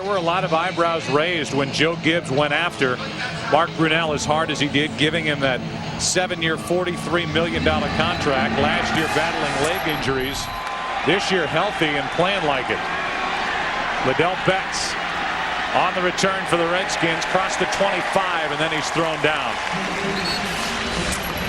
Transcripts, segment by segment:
There were a lot of eyebrows raised when Joe Gibbs went after Mark Brunell as hard as he did, giving him that 7-year, $43 million contract. Last year battling leg injuries. This year healthy and playing like it. Liddell Betts on the return for the Redskins. Crossed the 25 and then he's thrown down.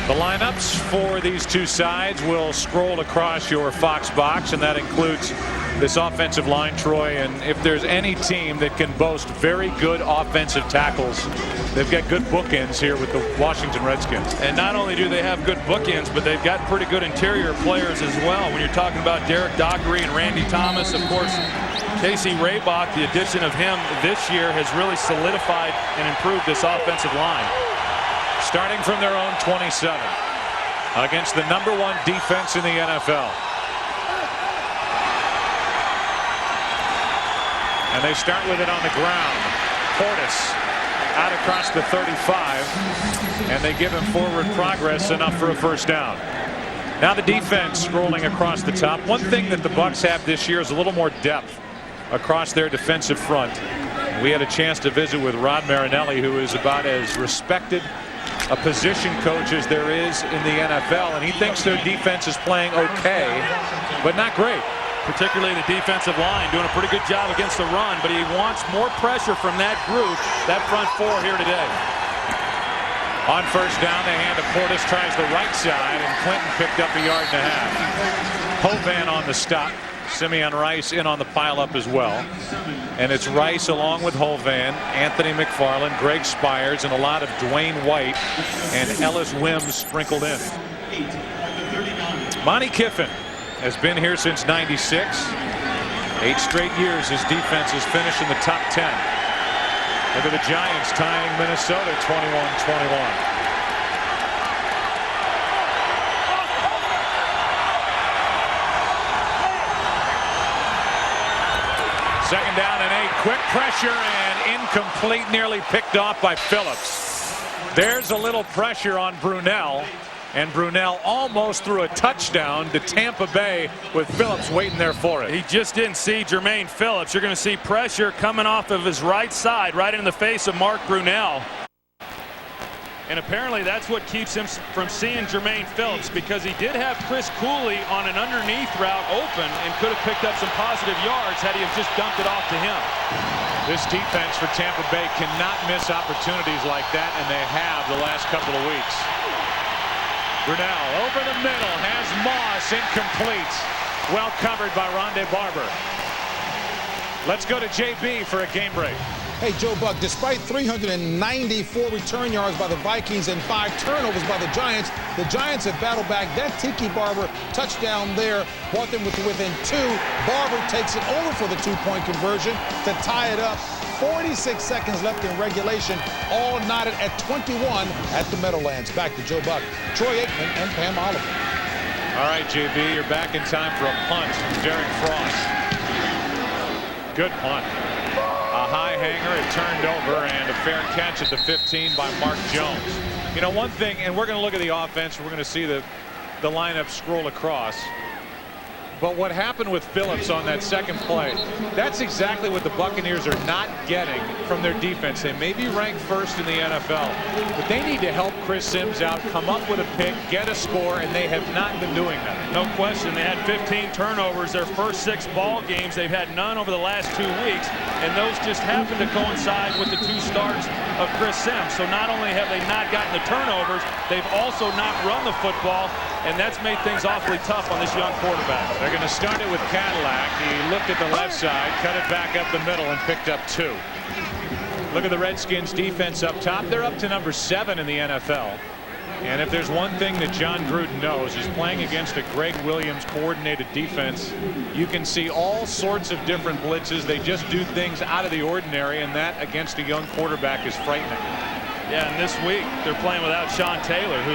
The lineups for these two sides will scroll across your Fox box, and that includes this offensive line, Troy. And if there's any team that can boast very good offensive tackles, they've got good bookends here with the Washington Redskins. And not only do they have good bookends, but they've got pretty good interior players as well. When you're talking about Derek Dockery and Randy Thomas, of course, Casey Raybach, the addition of him this year has really solidified and improved this offensive line. Starting from their own 27 against the #1 defense in the NFL. And they start with it on the ground. Portis out across the 35, and they give him forward progress enough for a first down. Now the defense scrolling across the top. One thing that the Bucs have this year is a little more depth across their defensive front. We had a chance to visit with Rod Marinelli, who is about as respected a position coach as there is in the NFL, and he thinks their defense is playing okay, but not great. Particularly the defensive line doing a pretty good job against the run, but he wants more pressure from that group, that front four here today. On first down, they hand to Portis, tries the right side, and Clinton picked up 1.5 yards. Hovan on the stop. Simeon Rice in on the pileup as well. And it's Rice along with Hovan, Anthony McFarland, Greg Spires, and a lot of Dwayne White and Ellis Wims sprinkled in. Monty Kiffin has been here since '96. 8 straight years his defense has finished in the top 10. Look at the Giants tying Minnesota 21-21. Second down and 8. Quick pressure and incomplete, nearly picked off by Phillips. There's a little pressure on Brunell, and Brunell almost threw a touchdown to Tampa Bay with Phillips waiting there for it. He just didn't see Jermaine Phillips. You're going to see pressure coming off of his right side, right in the face of Mark Brunell. And apparently that's what keeps him from seeing Jermaine Phillips, because he did have Chris Cooley on an underneath route open and could have picked up some positive yards had he have just dumped it off to him. This defense for Tampa Bay cannot miss opportunities like that, and they have the last couple of weeks. Brunell over the middle, has Moss, incomplete. Well covered by Rondé Barber. Let's go to JB for a game break. Hey, Joe Buck, despite 394 return yards by the Vikings and 5 turnovers by the Giants have battled back. That Tiki Barber touchdown there brought them within 2. Barber takes it over for the 2-point conversion to tie it up. 46 seconds left in regulation, all knotted at 21 at the Meadowlands. Back to Joe Buck, Troy Aikman, and Pam Oliver. All right, JB, you're back in time for a punt from Derek Frost. Good punt. A high hanger, it turned over, and a fair catch at the 15 by Mark Jones. You know, one thing, and we're going to look at the offense, we're going to see the lineup scroll across. But what happened with Phillips on that second play, that's exactly what the Buccaneers are not getting from their defense. They may be ranked first in the NFL, but they need to help Chris Sims out, come up with a pick, get a score, and they have not been doing that. No question. They had 15 turnovers their first 6 ball games. They've had none over the last 2 weeks, and those just happen to coincide with the 2 starts of Chris Sims. So not only have they not gotten the turnovers, they've also not run the football, and that's made things awfully tough on this young quarterback. They're going to start it with Cadillac. He looked at the left side, cut it back up the middle, and picked up 2. Look at the Redskins defense up top. They're up to number 7 in the NFL. And if there's one thing that John Gruden knows, is playing against a Greg Williams coordinated defense, you can see all sorts of different blitzes. They just do things out of the ordinary, and that against a young quarterback is frightening. Yeah, and this week they're playing without Sean Taylor, who,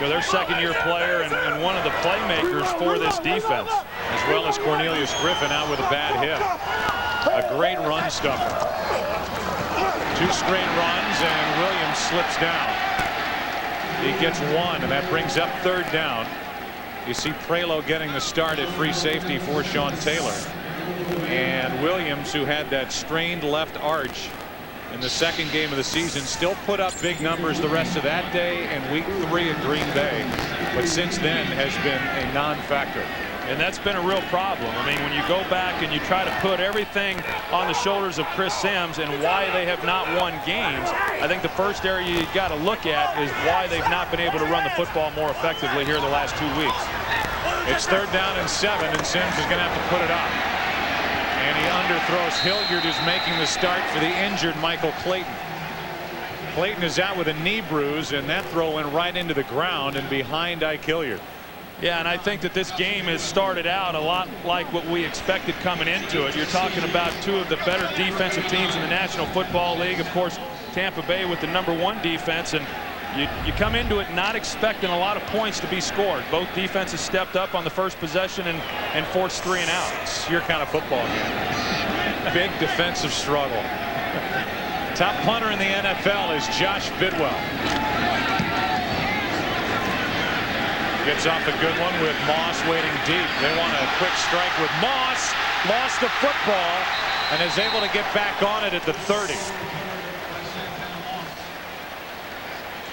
their second-year player and one of the playmakers for this defense, as well as Cornelius Griffin out with a bad hit. A great run stuffer. 2 straight runs, and Williams slips down. He gets 1, and that brings up 3rd down. You see Prelo getting the start at free safety for Sean Taylor. And Williams, who had that strained left arch in the second game of the season, still put up big numbers the rest of that day and week 3 at Green Bay, but since then has been a non-factor. And that's been a real problem. I mean, when you go back and you try to put everything on the shoulders of Chris Sims and why they have not won games, I think the first area you got to look at is why they've not been able to run the football more effectively here the last 2 weeks. It's 3rd down and 7, and Sims is going to have to put it up. And he underthrows Hilliard, who's making the start for the injured Michael Clayton. Clayton is out with a knee bruise, and that throw went right into the ground and behind Ike Hilliard. Yeah, and I think that this game has started out a lot like what we expected coming into it. You're talking about 2 of the better defensive teams in the National Football League. Of course, Tampa Bay with the #1 defense, and you come into it not expecting a lot of points to be scored. Both defenses stepped up on the first possession and forced 3 and out. It's your kind of football game. Big defensive struggle. Top punter in the NFL is Josh Bidwell. Gets off a good one with Moss waiting deep. They want a quick strike with Moss. Lost the football and is able to get back on it at the 30.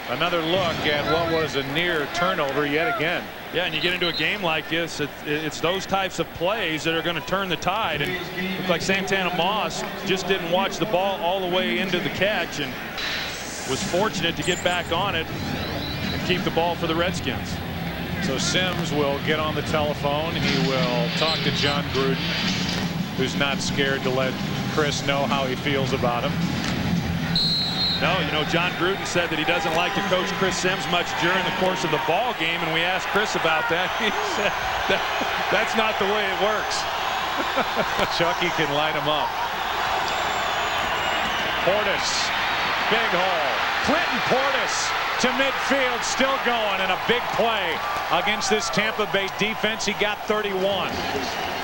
Another look at what was a near turnover yet again. Yeah, and you get into a game like this, it's those types of plays that are going to turn the tide. And it looked like Santana Moss just didn't watch the ball all the way into the catch and was fortunate to get back on it and keep the ball for the Redskins. So Sims will get on the telephone. He will talk to John Gruden, who's not scared to let Chris know how he feels about him. No, you know, John Gruden said that he doesn't like to coach Chris Sims much during the course of the ball game, and we asked Chris about that. He said that's not the way it works. Chucky can light him up. Portis, big hole. Clinton Portis to midfield, still going, and a big play against this Tampa Bay defense. He got 31.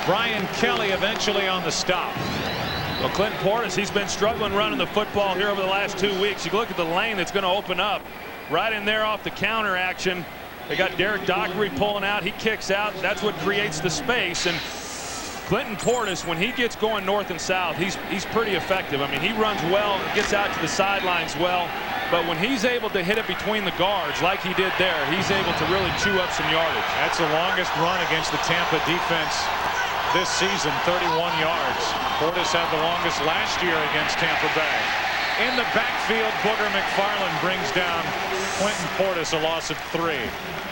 Brian Kelly eventually on the stop. Well, Clinton Portis, he's been struggling running the football here over the last 2 weeks. You look at the lane that's going to open up right in there off the counter action. They got Derek Dockery pulling out. He kicks out. That's what creates the space. And Clinton Portis, when he gets going north and south, he's pretty effective. I mean, he runs well, gets out to the sidelines well. But when he's able to hit it between the guards like he did there, he's able to really chew up some yardage. That's the longest run against the Tampa defense this season, 31 yards. Portis had the longest last year against Tampa Bay. In the backfield, Booger McFarland brings down Clinton Portis, a loss of 3.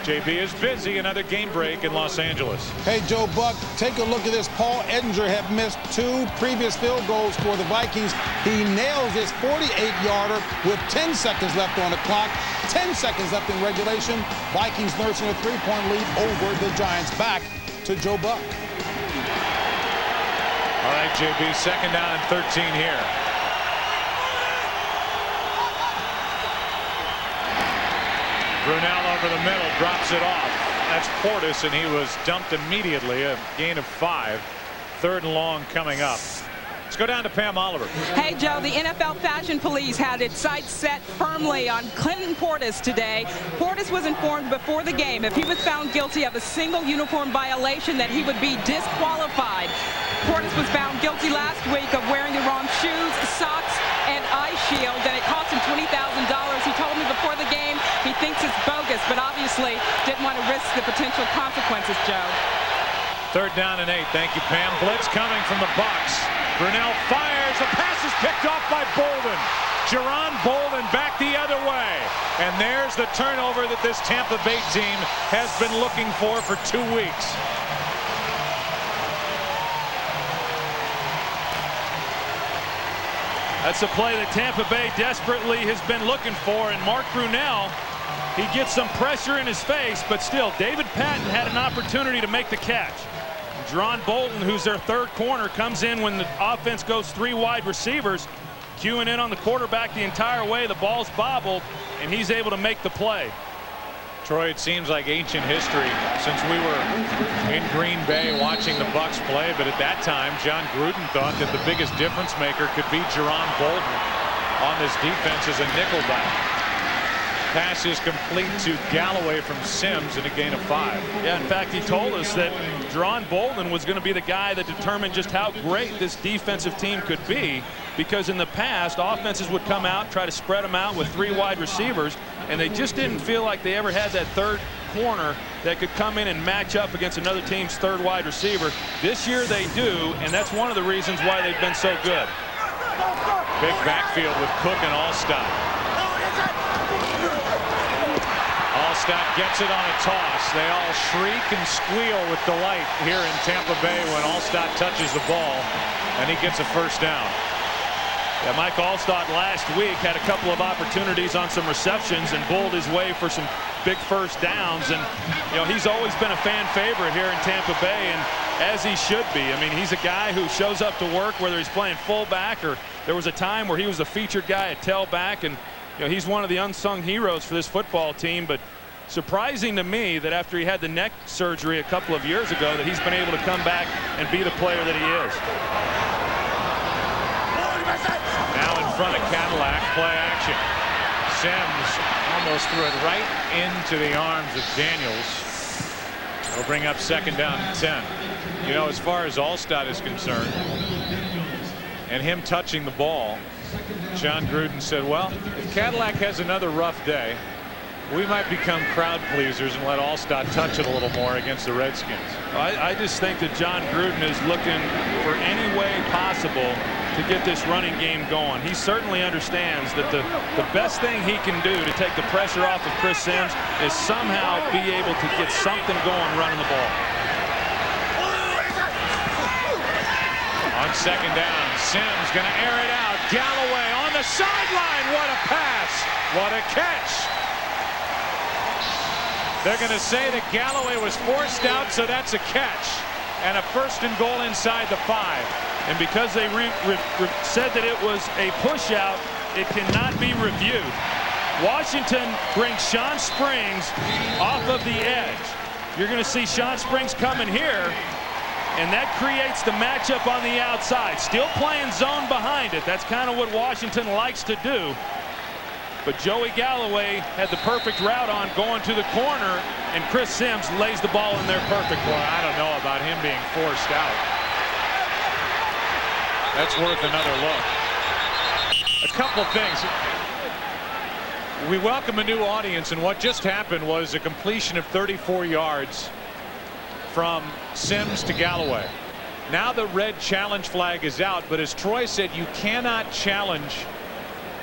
JB is busy. Another game break in Los Angeles. Hey, Joe Buck, take a look at this. Paul Edinger had missed 2 previous field goals for the Vikings. He nails this 48-yarder with 10 seconds left on the clock. 10 seconds left in regulation. Vikings nursing a 3-point lead over the Giants. Back to Joe Buck. All right, JB, 2nd down and 13 here. Brunell over the middle, drops it off. That's Portis, and he was dumped immediately. A gain of 5. 3rd and long coming up. Let's go down to Pam Oliver. Hey, Joe, the NFL Fashion Police had its sights set firmly on Clinton Portis today. Portis was informed before the game if he was found guilty of a single uniform violation that he would be disqualified. Portis was found guilty last week of wearing the wrong shoes, socks, and eye shield, and it cost him $20,000. He told me before the game he thinks it's bogus, but obviously didn't want to risk the potential consequences, Joe. 3rd down and 8. Thank you, Pam. Blitz coming from the Bucs. Brunell fires. The pass is picked off by Bolden. Jerron Bolden back the other way. And there's the turnover that this Tampa Bay team has been looking for 2 weeks. That's a play that Tampa Bay desperately has been looking for, and Mark Brunell, he gets some pressure in his face, but still, David Patton had an opportunity to make the catch. Jerron Bolden, who's their 3rd corner, comes in when the offense goes 3 wide receivers, queuing in on the quarterback the entire way. The ball's bobbled, and he's able to make the play. Troy, it seems like ancient history since we were in Green Bay watching the Bucs play, but at that time, John Gruden thought that the biggest difference maker could be Jerron Bolden on this defense as a nickelback. Pass is complete to Galloway from Sims and a gain of 5. Yeah, in fact, he told us that Deron Bolden was going to be the guy that determined just how great this defensive team could be, because in the past, offenses would come out, try to spread them out with 3 wide receivers, and they just didn't feel like they ever had that third corner that could come in and match up against another team's 3rd wide receiver. This year they do, and that's one of the reasons why they've been so good. Big backfield with Cook and Alstott. Alstott gets it on a toss. They all shriek and squeal with delight here in Tampa Bay when Alstott touches the ball, and he gets a first down. Yeah, Mike Alstott last week had a couple of opportunities on some receptions and bowled his way for some big first downs. And, you know, he's always been a fan favorite here in Tampa Bay, and as he should be. I mean, he's a guy who shows up to work whether he's playing fullback, or there was a time where he was the featured guy at tailback, and, you know, he's one of the unsung heroes for this football team. But surprising to me that after he had the neck surgery a couple of years ago that he's been able to come back and be the player that he is. Now in front of Cadillac, play action. Sims almost threw it right into the arms of Daniels. It'll bring up 2nd down and 10. You know, as far as Alstott is concerned and him touching the ball, John Gruden said, well, if Cadillac has another rough day, we might become crowd pleasers and let Alstott touch it a little more against the Redskins. I just think that John Gruden is looking for any way possible to get this running game going. He certainly understands that the best thing he can do to take the pressure off of Chris Sims is somehow be able to get something going running the ball. On 2nd down, Sims going to air it out. Galloway on the sideline. What a pass. What a catch. They're going to say that Galloway was forced out, so that's a catch. And a 1st and goal inside the 5. And because they said that it was a push out, it cannot be reviewed. Washington brings Sean Springs off of the edge. You're going to see Sean Springs coming here, and that creates the matchup on the outside. Still playing zone behind it. That's kind of what Washington likes to do. But Joey Galloway had the perfect route on going to the corner, and Chris Sims lays the ball in there perfectly. Well, I don't know about him being forced out. That's worth another look. A couple things. We welcome a new audience, and what just happened was a completion of 34 yards from Sims to Galloway. Now the red challenge flag is out, but as Troy said, you cannot challenge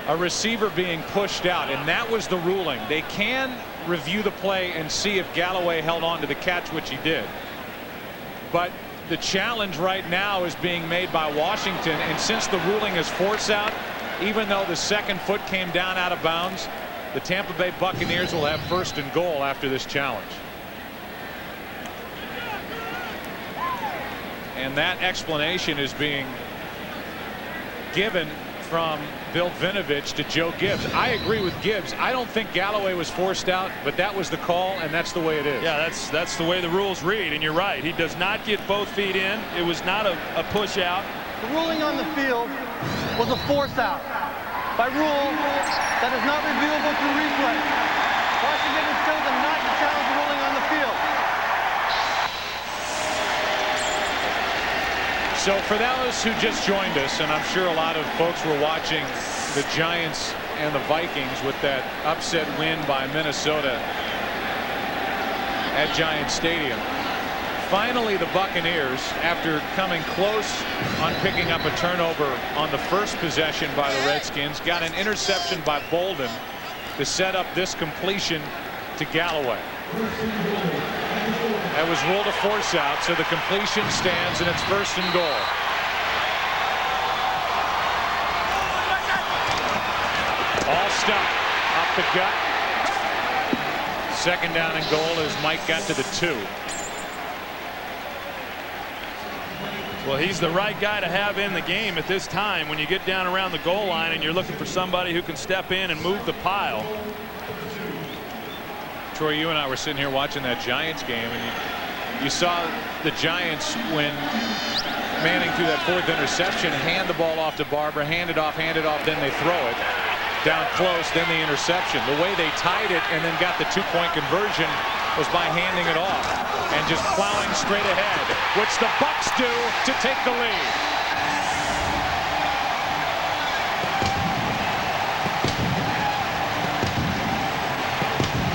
a receiver being pushed out, and that was the ruling. They can review the play and see if Galloway held on to the catch, which he did. But the challenge right now is being made by Washington, and since the ruling is force out, even though the 2nd foot came down out of bounds, the Tampa Bay Buccaneers will have 1st and goal after this challenge. And that explanation is being given from Bill Vinovich to Joe Gibbs. I agree with Gibbs. I don't think Galloway was forced out, but that was the call, and that's the way it is. Yeah, that's the way the rules read, and you're right. He does not get both feet in. It was not a push out. The ruling on the field was a force out. By rule, that is not reviewable through replay. Washington has chosen not to challenge the ruling on the field. So for those who just joined us, and I'm sure a lot of folks were watching the Giants and the Vikings with that upset win by Minnesota at Giant Stadium. Finally, the Buccaneers, after coming close on picking up a turnover on the 1st possession by the Redskins, got an interception by Bolden to set up this completion to Galloway. That was ruled a force out, so the completion stands, and it's 1st and goal. Alstott up the gut. 2nd down and goal as Mike got to the 2. Well, he's the right guy to have in the game at this time when you get down around the goal line and you're looking for somebody who can step in and move the pile. Troy, you and I were sitting here watching that Giants game, and you saw the Giants, when Manning threw that 4th interception, hand the ball off to Barber, hand it off, then they throw it. down close, then the interception. The way they tied it and then got the two-point conversion was by handing it off and just plowing straight ahead, which the Bucs do to take the lead.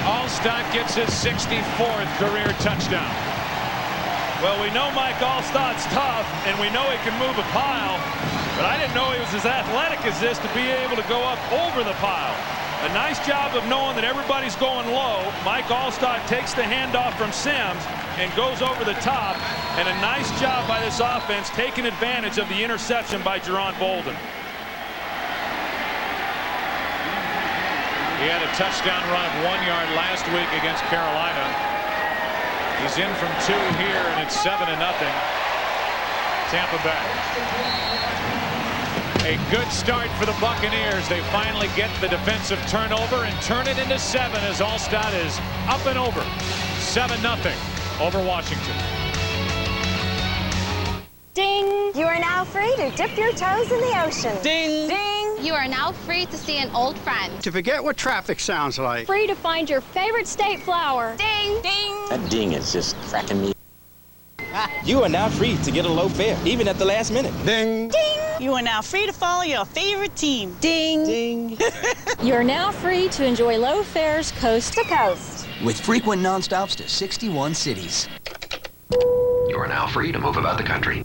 Alstott gets his 64th career touchdown. Well, we know Mike Alstott's tough, and we know he can move a pile, but I didn't know he was as athletic as this to be able to go up over the pile. A nice job of knowing that everybody's going low. Mike Alstott takes the handoff from Sims and goes over the top, and a nice job by this offense taking advantage of the interception by Jerron Bolden. He had a touchdown run of 1 yard last week against Carolina. He's in from 2 here, and it's 7-0. Tampa Bay. A good start for the Buccaneers. They finally get the defensive turnover and turn it into 7 as Alstott is up and over. 7-0 over Washington. Ding! You are now free to dip your toes in the ocean. Ding! Ding! You are now free to see an old friend. To forget what traffic sounds like. Free to find your favorite state flower. Ding! Ding! That ding is just cracking me. You are now free to get a low fare, even at the last minute. Ding! Ding! You are now free to follow your favorite team. Ding! Ding! You're now free to enjoy low fares coast to coast. With frequent nonstops to 61 cities. You are now free to move about the country.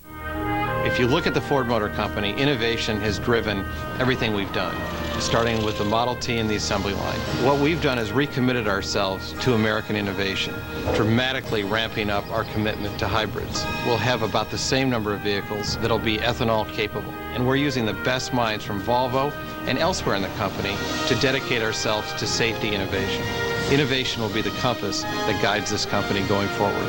If you look at the Ford Motor Company, innovation has driven everything we've done, starting with the Model T and the assembly line. What we've done is recommitted ourselves to American innovation, dramatically ramping up our commitment to hybrids. We'll have about the same number of vehicles that'll be ethanol capable, and we're using the best minds from Volvo and elsewhere in the company to dedicate ourselves to safety innovation. Innovation will be the compass that guides this company going forward.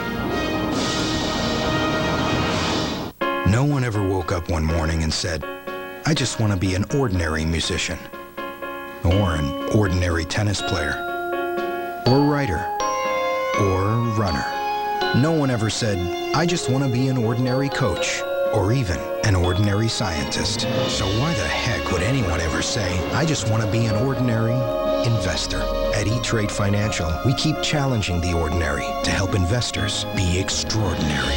No one ever woke up one morning and said, I just want to be an ordinary musician, or an ordinary tennis player, or writer, or runner. No one ever said, I just want to be an ordinary coach, or even an ordinary scientist. So why the heck would anyone ever say, I just want to be an ordinary investor? At E-Trade Financial, we keep challenging the ordinary to help investors be extraordinary.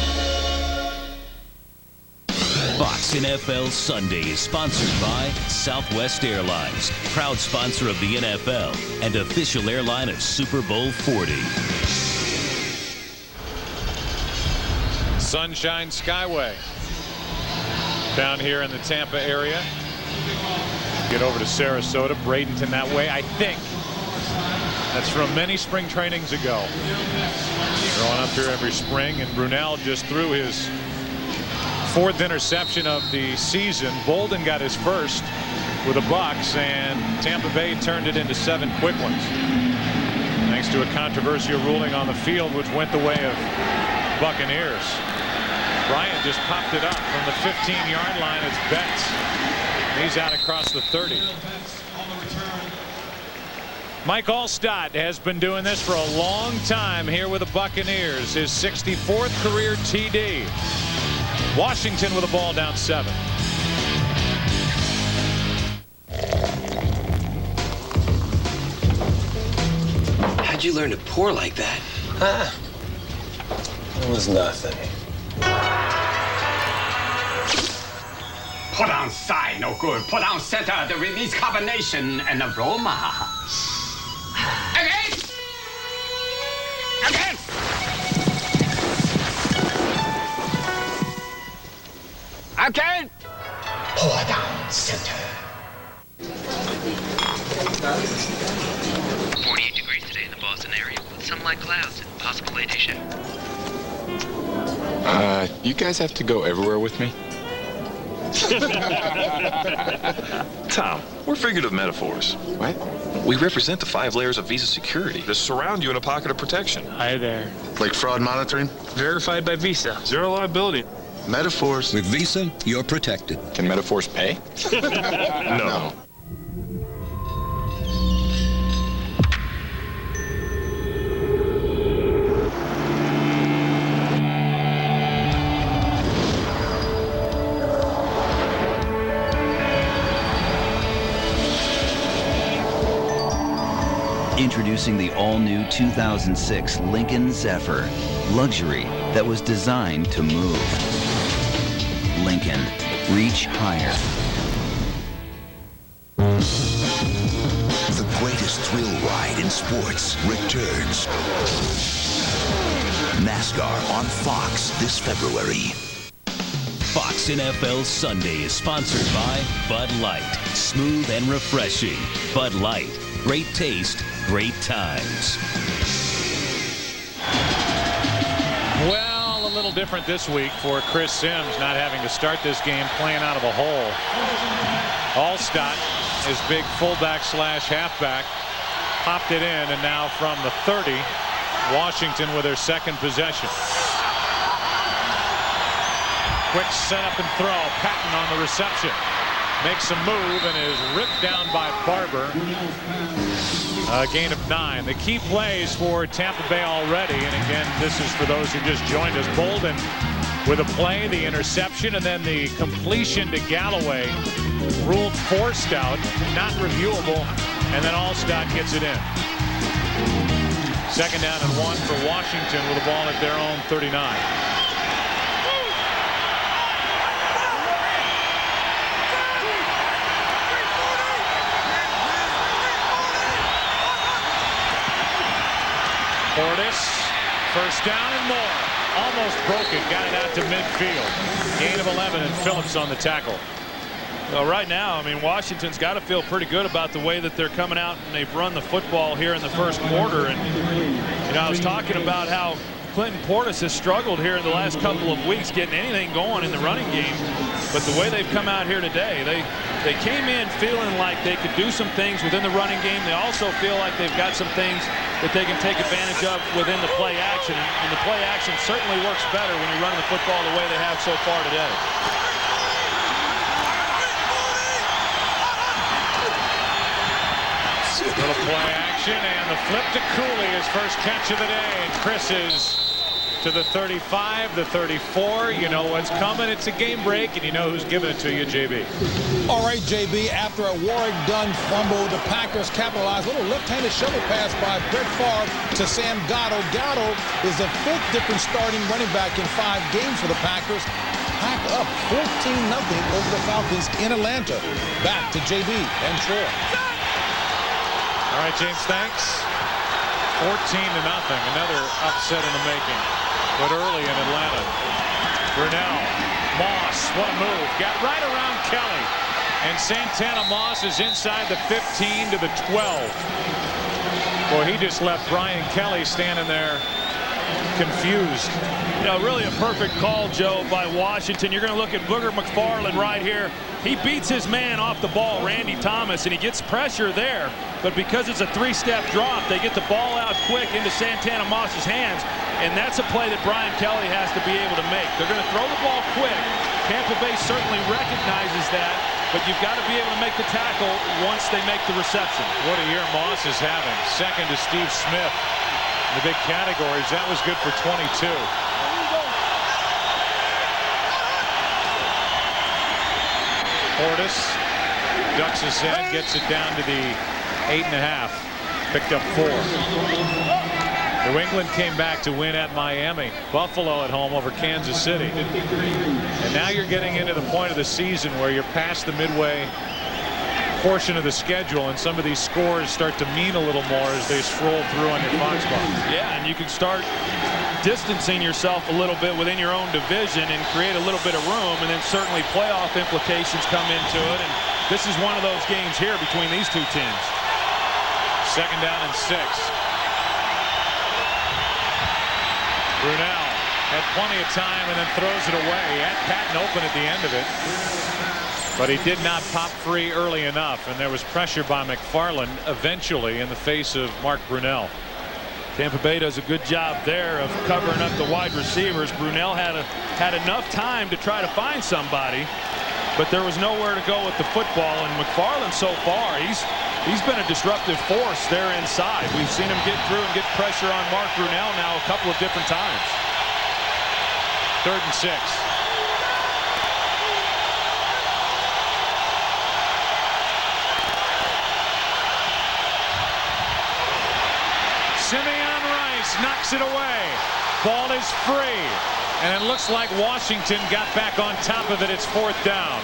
Fox NFL Sunday is sponsored by Southwest Airlines, proud sponsor of the NFL and official airline of Super Bowl 40. Sunshine Skyway down here in the Tampa area. Get over to Sarasota, Bradenton that way. I think that's from many spring trainings ago. Growing up here every spring, and Brunel just threw his 4th interception of the season. Bolden got his first with the Bucs, and Tampa Bay turned it into 7 quick ones, thanks to a controversial ruling on the field which went the way of Buccaneers. Bryant just popped it up from the 15-yard line. It's Betts. He's out across the 30. Mike Alstott has been doing this for a long time here with the Buccaneers. His 64th career TD. Washington with the ball down 7. How'd you learn to pour like that? It was nothing. Put on side, no good. Put on center, the release combination and aroma. Again! Again! Again! Pour down center. 48 degrees today in the Boston area with some light clouds and possible late shower. You guys have to go everywhere with me? Tom, we're figurative metaphors. What? We represent the 5 layers of Visa security to surround you in a pocket of protection. Hi there. Like fraud monitoring? Verified by Visa. Zero liability. Metaphors. With Visa, you're protected. Can metaphors pay? No. Introducing the all-new 2006 Lincoln Zephyr. Luxury that was designed to move. Lincoln. Reach higher. The greatest thrill ride in sports returns. NASCAR on Fox this February. Fox NFL Sunday is sponsored by Bud Light. Smooth and refreshing. Bud Light. Great taste, great times. Well, a little different this week for Chris Sims, not having to start this game playing out of a hole. Alstott, his big fullback slash halfback, popped it in, and now from the 30, Washington with their second possession. Quick setup and throw. Patton on the reception. Makes a move and is ripped down by Barber. A gain of 9. The key plays for Tampa Bay already. And again, this is for those who just joined us. Bolden with a play, the interception, and then the completion to Galloway. Ruled forced out, not reviewable, and then Alstott gets it in. Second down and 1 for Washington with the ball at their own 39. Portis, first down and more. Almost broke it, got it out to midfield. Gain of 11, and Phillips on the tackle. Well, right now, I mean, Washington's got to feel pretty good about the way that they're coming out, and they've run the football here in the first quarter. And, you know, I was talking about how Clinton Portis has struggled here in the last couple of weeks getting anything going in the running game. But the way they've come out here today, they came in feeling like they could do some things within the running game. They also feel like they've got some things that they can take advantage of within the play action. And the play action certainly works better when you're running the football the way they have so far today. Little play action and the flip to Cooley, his first catch of the day. And Chris is to the 35, the 34. You know what's coming. It's a game break, and you know who's giving it to you, JB. All right, JB, after a Warwick Dunn fumble, the Packers capitalized. A little left-handed shovel pass by Brett Favre to Sam Gatto. Gatto is the 5th different starting running back in 5 games for the Packers. Pack up 14-0 over the Falcons in Atlanta. Back to JB and Troy. All right, James, thanks. 14-0. Another upset in the making, but early in Atlanta. Brunell, Moss, what a move. Got right around Kelly. And Santana Moss is inside the 15 to the 12. Boy, he just left Brian Kelly standing there confused. You know, really a perfect call, Joe, by Washington. You're going to look at Booger McFarland right here. He beats his man off the ball, Randy Thomas, and he gets pressure there. But because it's a 3-step drop, they get the ball out quick into Santana Moss's hands. And that's a play that Brian Kelly has to be able to make. They're going to throw the ball quick. Tampa Bay certainly recognizes that, but you've got to be able to make the tackle once they make the reception. What a year Moss is having. Second to Steve Smith in the big categories. That was good for 22. Portis ducks his head, gets it down to the 8.5. Picked up 4. New England came back to win at Miami. Buffalo at home over Kansas City. And now you're getting into the point of the season where you're past the midway portion of the schedule, and some of these scores start to mean a little more as they scroll through on your Fox box. Yeah, and you can start distancing yourself a little bit within your own division and create a little bit of room, and then certainly playoff implications come into it. And this is one of those games here between these two teams. Second down and 6. Brunell had plenty of time and then throws it away. He had Patton open at the end of it, but he did not pop free early enough, and there was pressure by McFarland eventually in the face of Mark Brunell. Tampa Bay does a good job there of covering up the wide receivers. Brunell had enough time to try to find somebody, but there was nowhere to go with the football. And McFarland so far, he's been a disruptive force there inside. We've seen him get through and get pressure on Mark Brunell now a couple of different times. 3rd and 6. Simeon Rice knocks it away. Ball is free. And it looks like Washington got back on top of it. It's 4th down.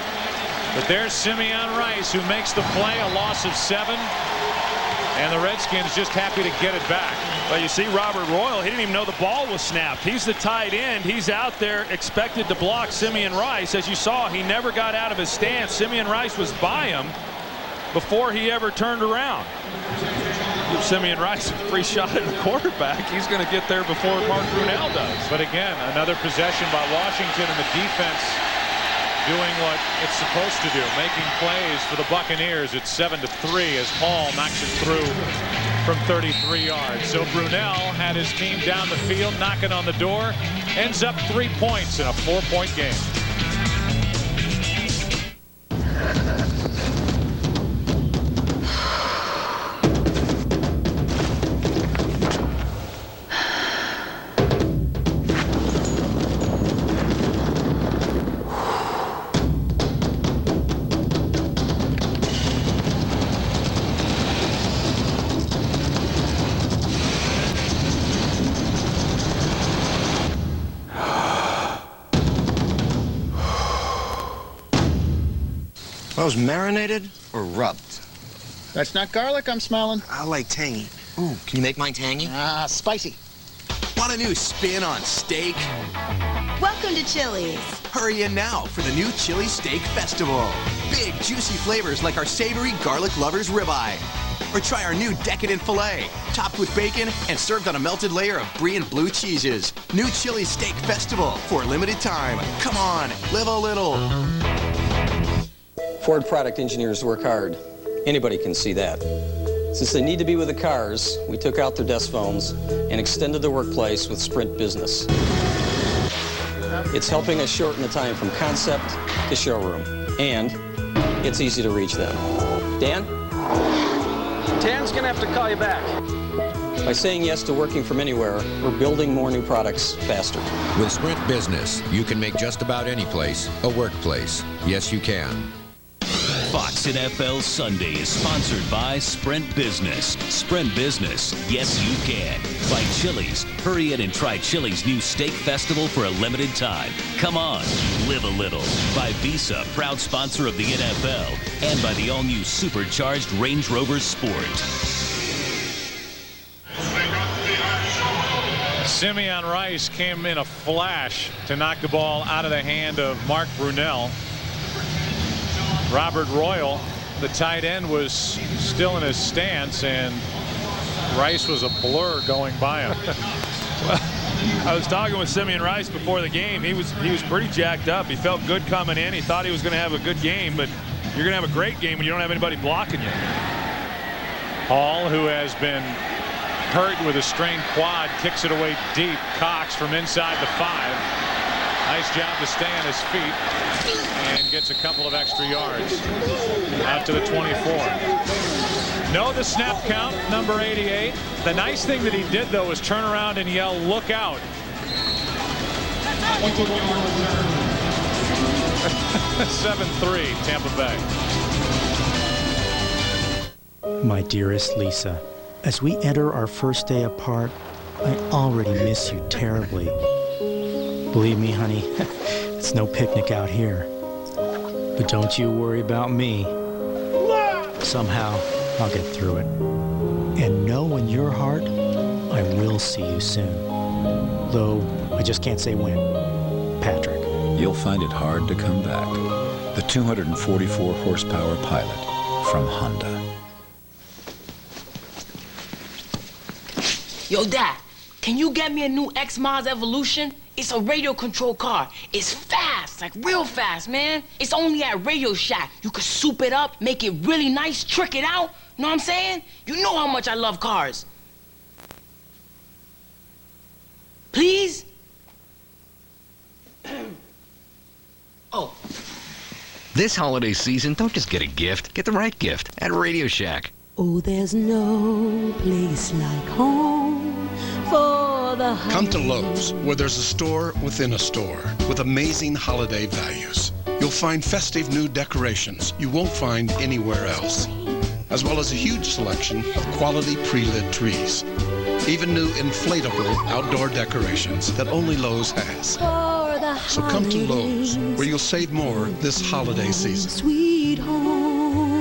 But there's Simeon Rice who makes the play, a loss of 7. And the Redskins just happy to get it back. Well, you see Robert Royal, he didn't even know the ball was snapped. He's the tight end. He's out there expected to block Simeon Rice. As you saw, he never got out of his stance. Simeon Rice was by him before he ever turned around. Give Simeon Rice a free shot at the quarterback. He's going to get there before Mark Brunell does. But again, another possession by Washington, and the defense doing what it's supposed to do, making plays for the Buccaneers. It's 7-3 as Hall knocks it through from 33 yards. So Brunell had his team down the field, knocking on the door, ends up 3 points in a 4-point game. Those marinated or rubbed? That's not garlic I'm smelling. I like tangy. Ooh, can you make mine tangy? Ah, spicy. Want a new spin on steak? Welcome to Chili's. Hurry in now for the new Chili Steak Festival. Big, juicy flavors like our savory garlic lovers ribeye. Or try our new decadent filet, topped with bacon and served on a melted layer of brie and blue cheeses. New Chili Steak Festival for a limited time. Come on, live a little. Ford product engineers work hard. Anybody can see that. Since they need to be with the cars, we took out their desk phones and extended the workplace with Sprint Business. It's helping us shorten the time from concept to showroom, and it's easy to reach them. Dan? Dan's gonna have to call you back. By saying yes to working from anywhere, we're building more new products faster. With Sprint Business, you can make just about any place a workplace. Yes, you can. Fox NFL Sunday is sponsored by Sprint Business. Sprint Business, yes you can. By Chili's. Hurry in and try Chili's new Steak Festival for a limited time. Come on, live a little. By Visa, proud sponsor of the NFL. And by the all-new supercharged Range Rover Sport. Simeon Rice came in a flash to knock the ball out of the hand of Mark Brunell. Robert Royal, the tight end, was still in his stance, and Rice was a blur going by him. Well, I was talking with Simeon Rice before the game. He was pretty jacked up. He felt good coming in. He thought he was going to have a good game, but you're going to have a great game when you don't have anybody blocking you. Hall, who has been hurt with a strained quad, kicks it away deep. Cox from inside the 5. Nice job to stay on his feet and gets a couple of extra yards out to the 24. No, the snap count, number 88. The nice thing that he did, though, was turn around and yell, "Look out." 7-3, Tampa Bay. My dearest Lisa, as we enter our first day apart, I already miss you terribly. Believe me, honey, it's no picnic out here. But don't you worry about me. Somehow, I'll get through it. And know in your heart, I will see you soon. Though, I just can't say when. Patrick. You'll find it hard to come back. The 244 horsepower Pilot from Honda. Yo, Dad, can you get me a new X-Miles Evolution? It's a radio control car. It's fast, like real fast, man. It's only at Radio Shack. You could soup it up, make it really nice, trick it out. Know what I'm saying? You know how much I love cars. Please? Oh. This holiday season, don't just get a gift. Get the right gift at Radio Shack. Oh, there's no place like home for the holidays. Come to Lowe's, where there's a store within a store with amazing holiday values. You'll find festive new decorations you won't find anywhere else, as well as a huge selection of quality pre-lit trees. even new inflatable outdoor decorations that only Lowe's has. So come to Lowe's, where you'll save more this holiday season. Sweet home.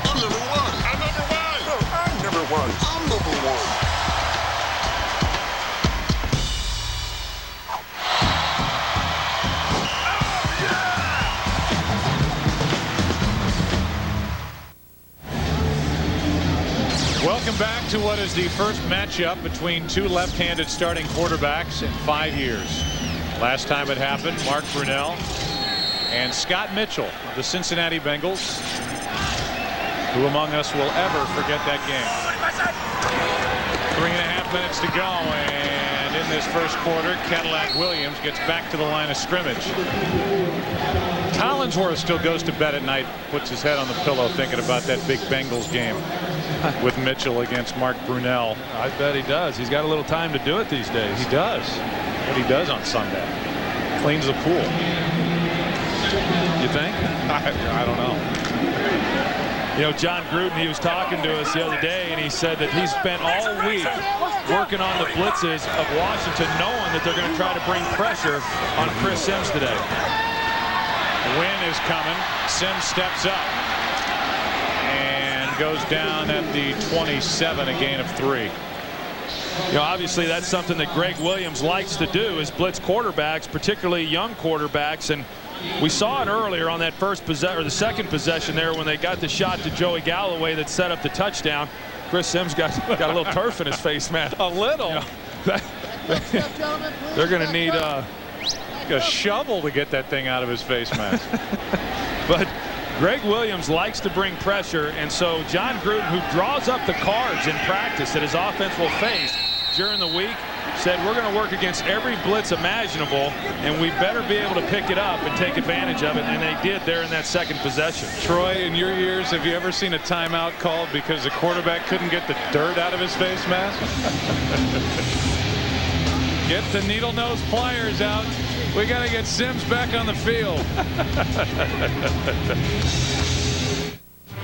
I'm number one. I'm number one. No, I'm number one. I'm number one. Welcome back to what is the first matchup between two left-handed starting quarterbacks in 5 years. Last time it happened, Mark Brunell and Scott Mitchell of the Cincinnati Bengals. Who among us will ever forget that game? 3.5 minutes to go, and in this first quarter, Cadillac Williams gets back to the line of scrimmage. Collinsworth still goes to bed at night, puts his head on the pillow thinking about that big Bengals game with Mitchell against Mark Brunell. I bet he does. He's got a little time to do it these days. He does. What he does on Sunday. Cleans the pool. You think? I don't know. You know, John Gruden, he was talking to us the other day, and he said that he spent all week working on the blitzes of Washington, knowing that they're going to try to bring pressure on Chris Sims today. The win is coming. Sims steps up and goes down at the 27, a gain of 3. You know, obviously that's something that Greg Williams likes to do, is blitz quarterbacks, particularly young quarterbacks. And we saw it earlier on that first possession, or the second possession there, when they got the shot to Joey Galloway that set up the touchdown. Chris Sims got a little turf in his face, man. A little. You know, they're going to need a shovel to get that thing out of his face mask. But Greg Williams likes to bring pressure, and so John Gruden, who draws up the cards in practice that his offense will face during the week, said we're going to work against every blitz imaginable, and we better be able to pick it up and take advantage of it, and they did there in that second possession. Troy, in your years, have you ever seen a timeout called because the quarterback couldn't get the dirt out of his face mask? Get the needle nose pliers out. We got to get Sims back on the field.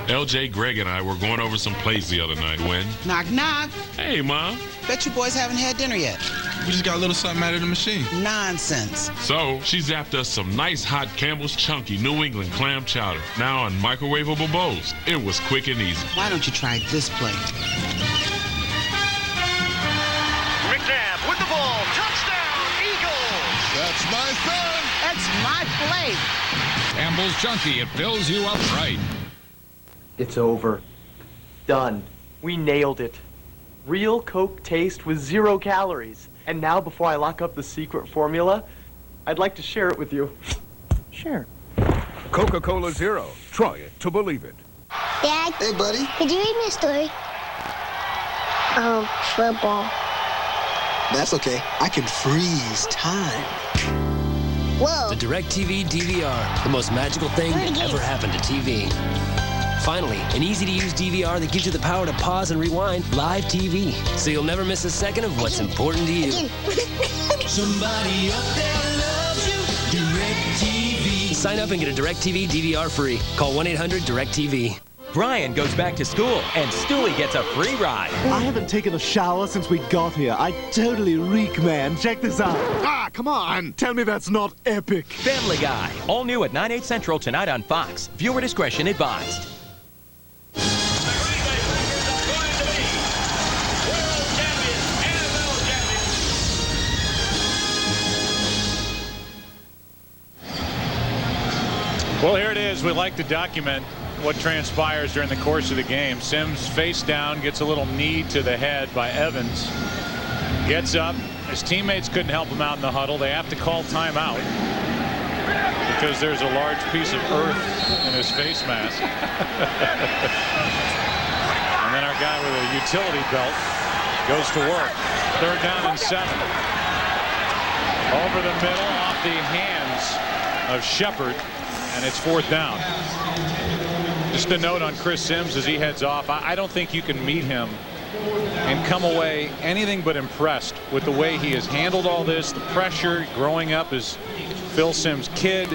LJ, Greg, and I were going over some plays the other night when... Knock, knock. Hey, Mom. Bet you boys haven't had dinner yet. We just got a little something out of the machine. Nonsense. So, she zapped us some nice hot Campbell's Chunky New England clam chowder, now on microwavable bowls. It was quick and easy. Why don't you try this plate? McNabb with the ball. Touchdown, Eagles. That's my son. That's my plate. Campbell's Chunky, it fills you up right. It's over. Done. We nailed it. Real Coke taste with 0 calories. And now, before I lock up the secret formula, I'd like to share it with you. Share. Coca-Cola Zero. Try it to believe it. Dad. Hey, buddy. Could you read me a story? Football. That's okay. I can freeze time. Whoa. The DirecTV DVR. The most magical thing that ever happened to TV. Finally, an easy-to-use DVR that gives you the power to pause and rewind live TV, so you'll never miss a second of what's important to you. Somebody up there loves you. DirecTV. Sign up and get a DirecTV DVR free. Call 1-800-DirecTV. Brian goes back to school, and Stewie gets a free ride. I haven't taken a shower since we got here. I totally reek, man. Check this out. Ah, come on. Tell me that's not epic. Family Guy. All new at 9/8 Central tonight on Fox. Viewer discretion advised. Well, here it is. We like to document what transpires during the course of the game. Sims face down, gets a little knee to the head by Evans. Gets up. His teammates couldn't help him out in the huddle. They have to call timeout because there's a large piece of earth in his face mask. And then our guy with a utility belt goes to work. 3rd down and 7. Over the middle, off the hands of Shepard. And it's 4th down. Just a note on Chris Sims as he heads off. I don't think you can meet him and come away anything but impressed with the way he has handled all this, the pressure, growing up as Phil Sims' kid,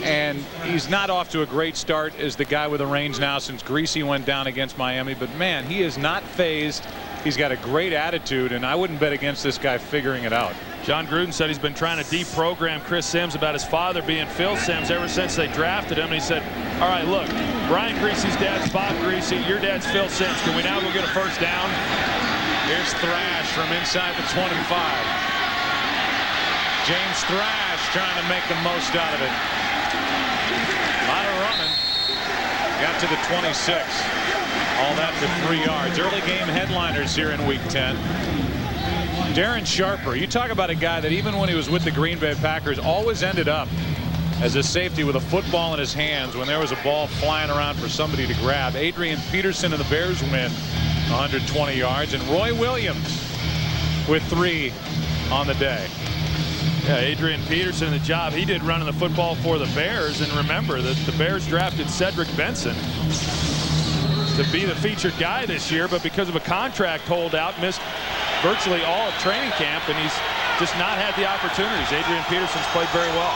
And he's not off to a great start as the guy with the reins now since Greasy went down against Miami. But, man, he is not phased. He's got a great attitude, and I wouldn't bet against this guy figuring it out. John Gruden said he's been trying to deprogram Chris Sims about his father being Phil Sims ever since they drafted him. And he said, all right, look, Brian Greasy's dad's Bob Greasy. Your dad's Phil Sims. Can we now go get a first down? Here's Thrash from inside the 25. James Thrash trying to make the most out of it. A lot of running. Got to the 26. All that for 3 yards. Early game headliners here in Week 10. Darren Sharper, you talk about a guy that even when he was with the Green Bay Packers always ended up as a safety with a football in his hands when there was a ball flying around for somebody to grab. Adrian Peterson and the Bears win 120 yards, and Roy Williams with 3 on the day. Yeah, Adrian Peterson, the job he did running the football for the Bears. And remember that the Bears drafted Cedric Benson to be the featured guy this year, but because of a contract holdout, missed virtually all of training camp, and he's just not had the opportunities. Adrian Peterson's played very well.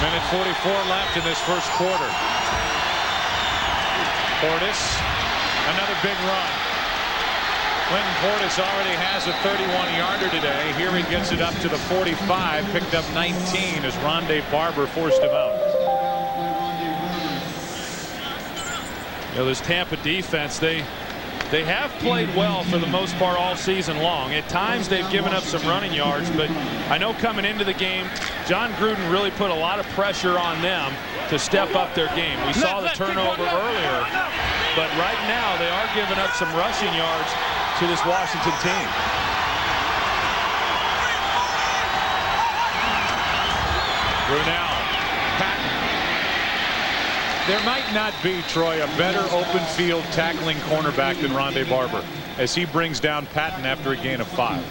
Minute 44 left in this first quarter. Portis, another big run. Quentin Portis already has a 31-yarder today. Here he gets it up to the 45, picked up 19 as Rondé Barber forced him out. You know, this Tampa defense, they have played well for the most part all season long. At times they've given up some running yards, but I know coming into the game, John Gruden really put a lot of pressure on them to step up their game. We saw the turnover earlier, but right now they are giving up some rushing yards to this Washington team. Brunell. There might not be, Troy, a better open field tackling cornerback than Rondé Barber as he brings down Patton after a gain of 5.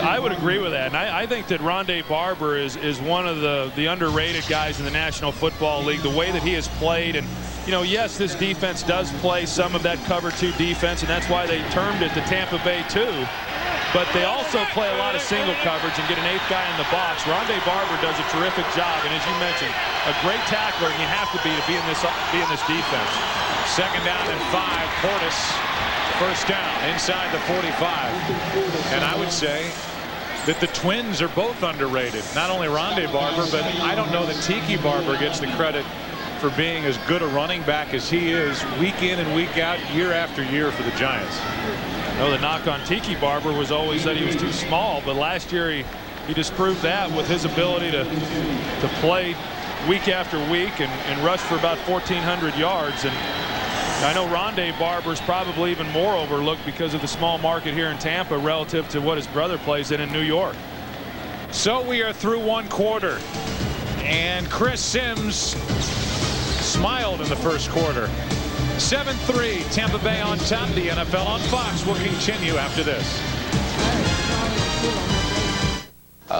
I would agree with that, and I think that Rondé Barber is one of the underrated guys in the National Football League. The way that he has played, and you know, yes, this defense does play some of that cover 2 defense, and that's why they termed it the Tampa Bay 2. But they also play a lot of single coverage and get an 8th guy in the box. Rondé Barber does a terrific job, and as you mentioned, a great tackler, and you have to be in this defense. Second down and 5. Portis, first down inside the 45. And I would say that the Twins are both underrated. Not only Rondé Barber, but I don't know that Tiki Barber gets the credit for being as good a running back as he is week in and week out, year after year for the Giants. No, the knock on Tiki Barber was always that he was too small, but last year he disproved that with his ability to play week after week and rush for about 1,400 yards. And I know Rondé Barber's probably even more overlooked because of the small market here in Tampa relative to what his brother plays in New York. So we are through 1 quarter, and Chris Sims smiled in the first quarter. 7-3, Tampa Bay on top. The NFL on Fox will continue after this.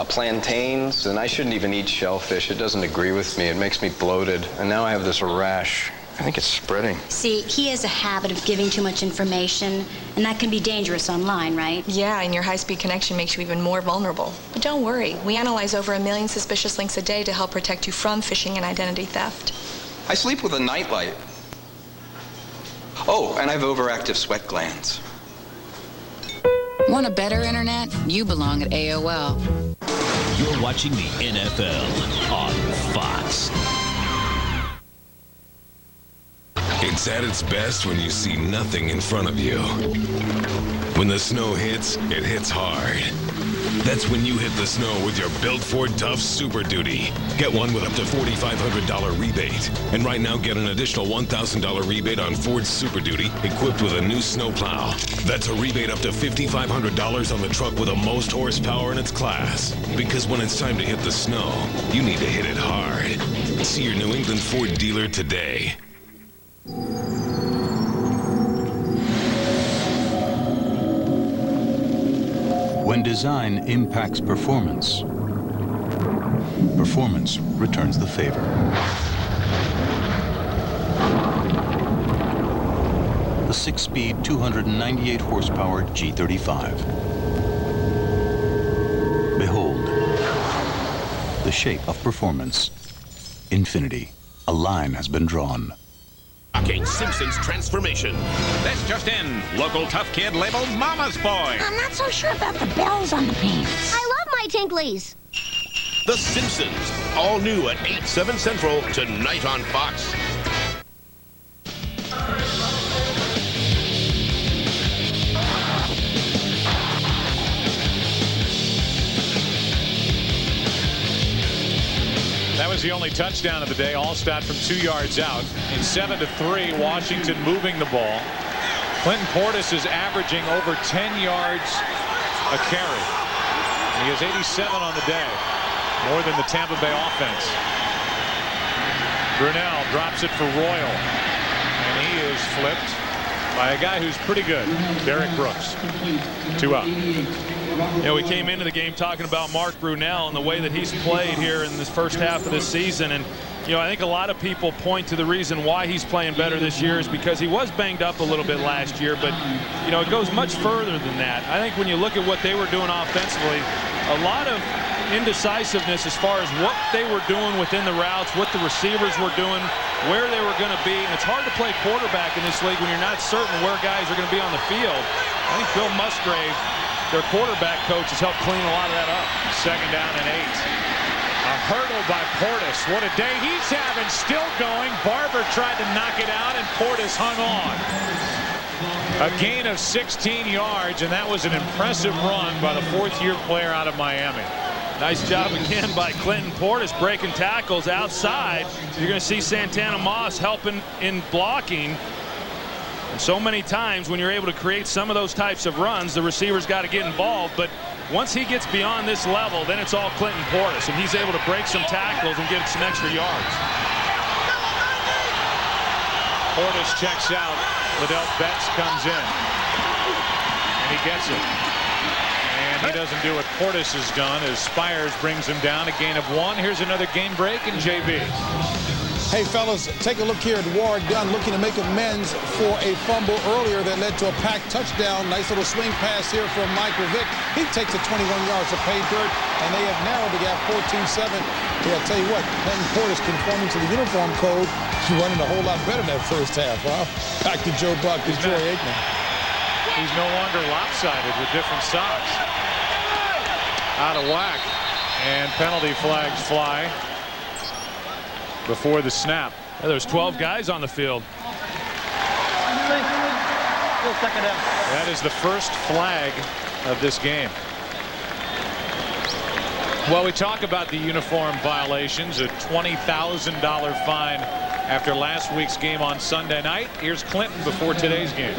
Plantains, and I shouldn't even eat shellfish. It doesn't agree with me. It makes me bloated, and now I have this rash. I think it's spreading. See, he has a habit of giving too much information, and that can be dangerous online, right? Yeah, and your high-speed connection makes you even more vulnerable. But don't worry, we analyze over 1 million suspicious links a day to help protect you from phishing and identity theft. I sleep with a nightlight. Oh, and I have overactive sweat glands. Want a better internet? You belong at AOL. You're watching the NFL on Fox. It's at its best when you see nothing in front of you. When the snow hits, it hits hard. That's when you hit the snow with your Built Ford Tough Super Duty. Get one with up to $4,500 rebate. And right now, get an additional $1,000 rebate on Ford Super Duty equipped with a new snowplow. That's a rebate up to $5,500 on the truck with the most horsepower in its class. Because when it's time to hit the snow, you need to hit it hard. See your New England Ford dealer today. When design impacts performance, performance returns the favor. The 6-speed, 298 horsepower G35. Behold, the shape of performance. Infinity. A line has been drawn. King Simpson's transformation. This just in. Local tough kid labeled Mama's Boy. I'm not so sure about the bells on the pants. I love my Tinklies. The Simpsons. All new at 8, 7 Central tonight on Fox. That was the only touchdown of the day. Alstott from 2 yards out. In 7-3, Washington moving the ball. Clinton Portis is averaging over 10 yards a carry. He has 87 on the day, more than the Tampa Bay offense. Brunell drops it for Royal, and he is flipped by a guy who's pretty good, Derek Brooks. 2 out. You know, we came into the game talking about Mark Brunell and the way that he's played here in this first half of this season. And, you know, I think a lot of people point to the reason why he's playing better this year is because he was banged up a little bit last year. But, you know, it goes much further than that. I think when you look at what they were doing offensively, a lot of indecisiveness as far as what they were doing within the routes, what the receivers were doing, where they were going to be. And it's hard to play quarterback in this league when you're not certain where guys are going to be on the field. I think Bill Musgrave, their quarterback coach, has helped clean a lot of that up. 2nd down and 8. A hurdle by Portis. What a day he's having. Still going. Barber tried to knock it out, and Portis hung on. A gain of 16 yards, and that was an impressive run by the 4th-year player out of Miami. Nice job again by Clinton Portis breaking tackles outside. You're going to see Santana Moss helping in blocking. And so many times when you're able to create some of those types of runs, the receiver's got to get involved. But once he gets beyond this level, then it's all Clinton Portis, and he's able to break some tackles and get some extra yards. Portis checks out. Liddell Betts comes in, and he gets it. And he doesn't do what Portis has done as Spires brings him down. A gain of 1. Here's another game break in JB. Hey, fellas, take a look here at Warrick Dunn looking to make amends for a fumble earlier that led to a packed touchdown. Nice little swing pass here from Michael Vick. He takes it 21 yards to pay dirt, and they have narrowed the gap 14-7. Yeah, I'll tell you what, Clinton Portis conforming to the uniform code, he's running a whole lot better than that first half, huh? Back to Joe Buck and Troy Aikman. He's no longer lopsided with different socks. Out of whack, and penalty flags fly before the snap. Yeah, there's 12 guys on the field. That is the first flag of this game. Well, we talk about the uniform violations, a $20,000 fine after last week's game on Sunday night. Here's Clinton before today's game.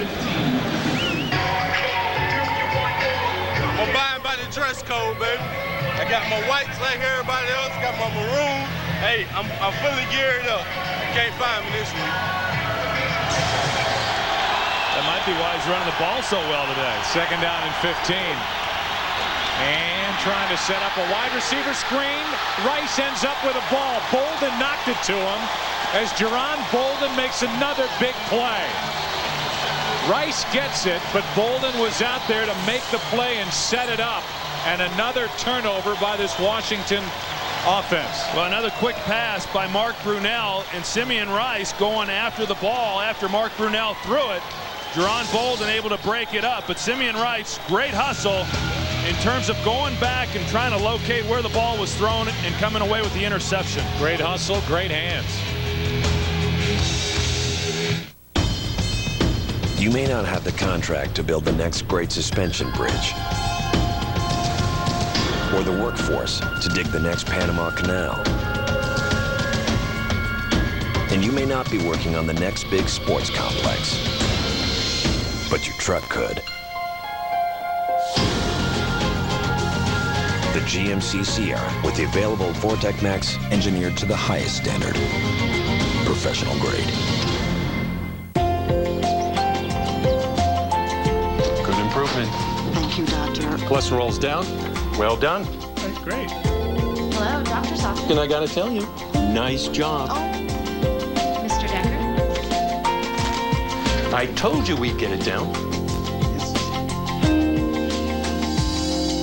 I'm abiding by the dress code, baby. I got my whites like everybody else, got my maroon. Hey, I'm fully geared up. You can't find me this week. That might be why he's running the ball so well today. 2nd down and 15. And trying to set up a wide receiver screen. Rice ends up with a ball. Bolden knocked it to him as Jerron Bolden makes another big play. Rice gets it, but Bolden was out there to make the play and set it up. And another turnover by this Washington offense. Well, another quick pass by Mark Brunell, and Simeon Rice going after the ball after Mark Brunell threw it. Jerron Bolden able to break it up, but Simeon Rice, great hustle in terms of going back and trying to locate where the ball was thrown and coming away with the interception. Great hustle, great hands. You may not have the contract to build the next great suspension bridge, or the workforce to dig the next Panama Canal. And you may not be working on the next big sports complex, but your truck could. The GMC Sierra with the available Vortec Max engineered to the highest standard. Professional grade. Good improvement. Thank you, doctor. Cholesterol's down. Well done. That's great. Hello, doctor's office. And I gotta tell you, nice job. Mr. Decker? I told you we'd get it down.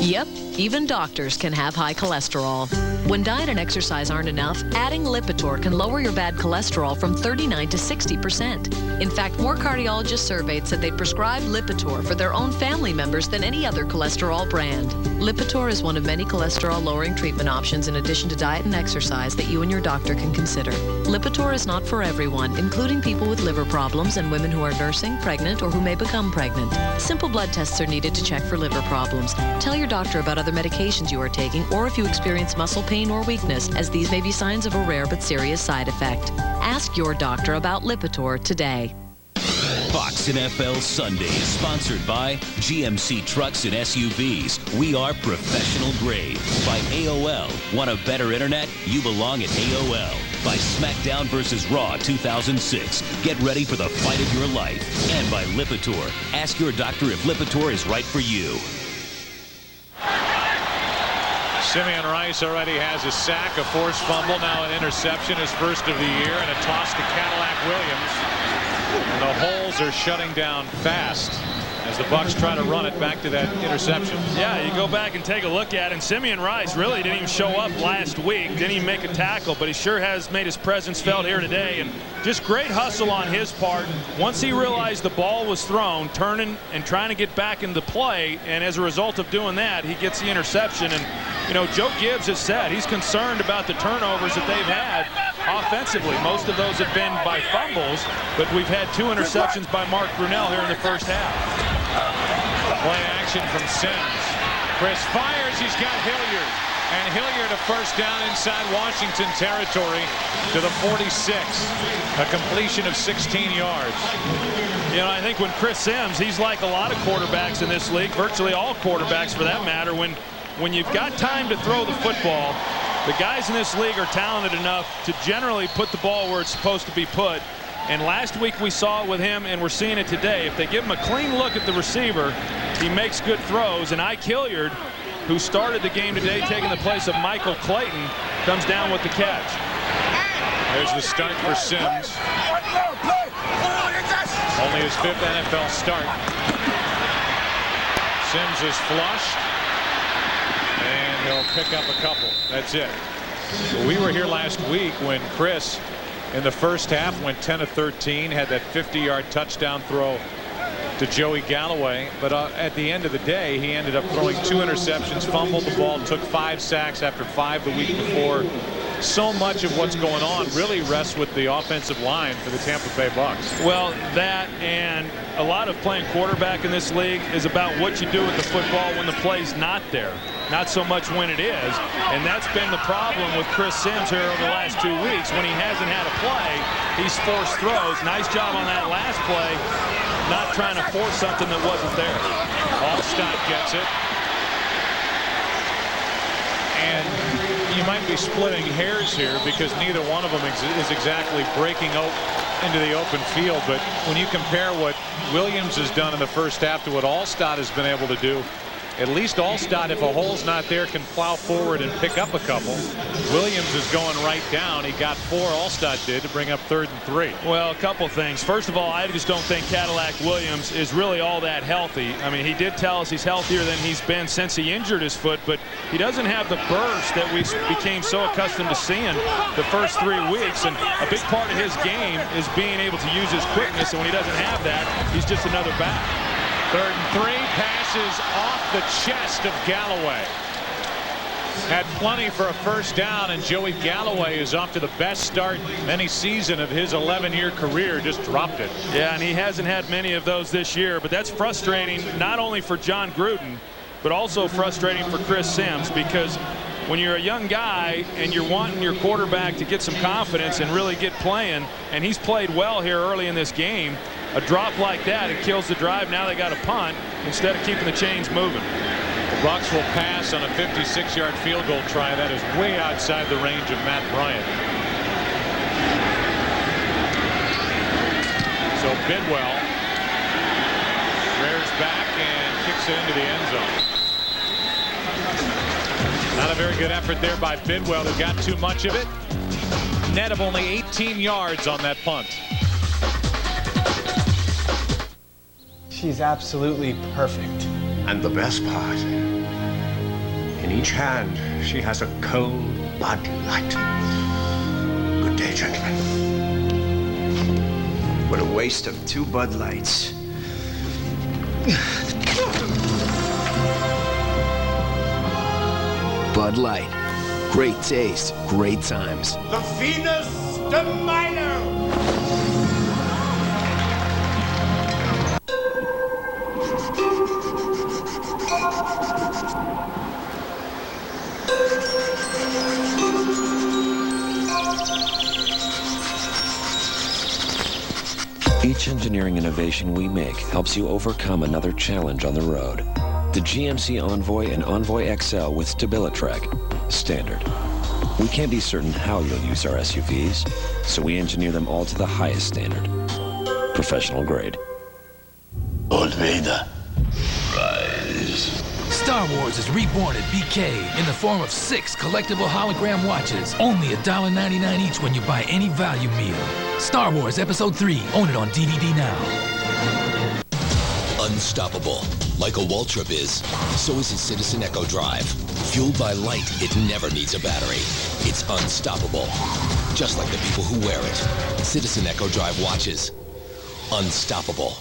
Yep, even doctors can have high cholesterol. When diet and exercise aren't enough, adding Lipitor can lower your bad cholesterol from 39 to 60%. In fact, more cardiologists surveyed said they prescribe Lipitor for their own family members than any other cholesterol brand. Lipitor is one of many cholesterol-lowering treatment options in addition to diet and exercise that you and your doctor can consider. Lipitor is not for everyone, including people with liver problems and women who are nursing, pregnant, or who may become pregnant. Simple blood tests are needed to check for liver problems. Tell your doctor about other medications you are taking or if you experience muscle pain or weakness, as these may be signs of a rare but serious side effect. Ask your doctor about Lipitor today. Fox NFL Sunday is sponsored by GMC Trucks and SUVs. We are professional grade. By AOL. Want a better internet? You belong at AOL. By SmackDown vs. Raw 2006. Get ready for the fight of your life. And by Lipitor. Ask your doctor if Lipitor is right for you. Simeon Rice already has a sack, a forced fumble, now an interception, his first of the year, and a toss to Cadillac Williams. And the holes are shutting down fast as the Bucs try to run it back to that interception. Yeah, you go back and take a look at it, and Simeon Rice really didn't even show up last week, didn't even make a tackle, but he sure has made his presence felt here today, and just great hustle on his part. Once he realized the ball was thrown, turning and trying to get back into play, and as a result of doing that, he gets the interception. And you know, Joe Gibbs has said he's concerned about the turnovers that they've had offensively. Most of those have been by fumbles, but we've had 2 interceptions by Mark Brunell here in the first half. Play action from Sims. Chris fires, he's got Hilliard. And Hilliard a first down inside Washington territory to the 46. A completion of 16 yards. You know, I think when Chris Sims, he's like a lot of quarterbacks in this league, virtually all quarterbacks for that matter, when you've got time to throw the football, the guys in this league are talented enough to generally put the ball where it's supposed to be put. And last week we saw it with him, and we're seeing it today. If they give him a clean look at the receiver, he makes good throws. And Ike Hilliard, who started the game today taking the place of Michael Clayton, comes down with the catch. There's the start for Sims. Only his 5th NFL start. Sims is flushed, and he'll pick up a couple. That's it. We were here last week when Chris, in the first half, went 10 of 13, had that 50-yard touchdown throw to Joey Galloway, but at the end of the day, he ended up throwing 2 interceptions, fumbled the ball, took 5 sacks after 5 the week before. So much of what's going on really rests with the offensive line for the Tampa Bay Bucs. Well, that and a lot of playing quarterback in this league is about what you do with the football when the play's not there, not so much when it is. And that's been the problem with Chris Sims here over the last 2 weeks. When he hasn't had a play, he's forced throws. Nice job on that last play, not trying to force something that wasn't there. Alstott gets it. And you might be splitting hairs here because neither one of them is exactly breaking out into the open field. But when you compare what Williams has done in the first half to what Alstott has been able to do, at least Alstott, if a hole's not there, can plow forward and pick up a couple. Williams is going right down. He got 4, Alstott did, to bring up 3rd and 3. Well, a couple things. First of all, I just don't think Cadillac Williams is really all that healthy. I mean, he did tell us he's healthier than he's been since he injured his foot, but he doesn't have the burst that we became so accustomed to seeing the first 3 weeks. And a big part of his game is being able to use his quickness, and when he doesn't have that, he's just another back. 3rd and 3, passes off the chest of Galloway. Had plenty for a first down, and Joey Galloway is off to the best start any season of his 11-year career. Just dropped it. Yeah, and he hasn't had many of those this year, but that's frustrating not only for John Gruden, but also frustrating for Chris Sims, because when you're a young guy and you're wanting your quarterback to get some confidence and really get playing, and he's played well here early in this game, a drop like that, it kills the drive. Now they got a punt instead of keeping the chains moving. The Bucs will pass on a 56-yard field goal try. That is way outside the range of Matt Bryant. So Bidwell rears back and kicks it into the end zone. Not a very good effort there by Bidwell, who got too much of it. Net of only 18 yards on that punt. She's absolutely perfect. And the best part, in each hand, she has a cold, Bud Light. Good day, gentlemen. What a waste of 2 Bud Lights. Bud Light. Great taste, great times. The Venus de Milo. Each engineering innovation we make helps you overcome another challenge on the road. The GMC Envoy and Envoy XL with StabiliTrak, standard. We can't be certain how you'll use our SUVs, so we engineer them all to the highest standard. Professional grade. Lord Vader, rise. Star Wars is reborn at BK in the form of 6 collectible hologram watches. Only $1.99 each when you buy any value meal. Star Wars Episode 3. Own it on DVD now. Unstoppable. Like a Waltrip is, so is its Citizen Echo Drive. Fueled by light, it never needs a battery. It's unstoppable. Just like the people who wear it. Citizen Echo Drive watches. Unstoppable.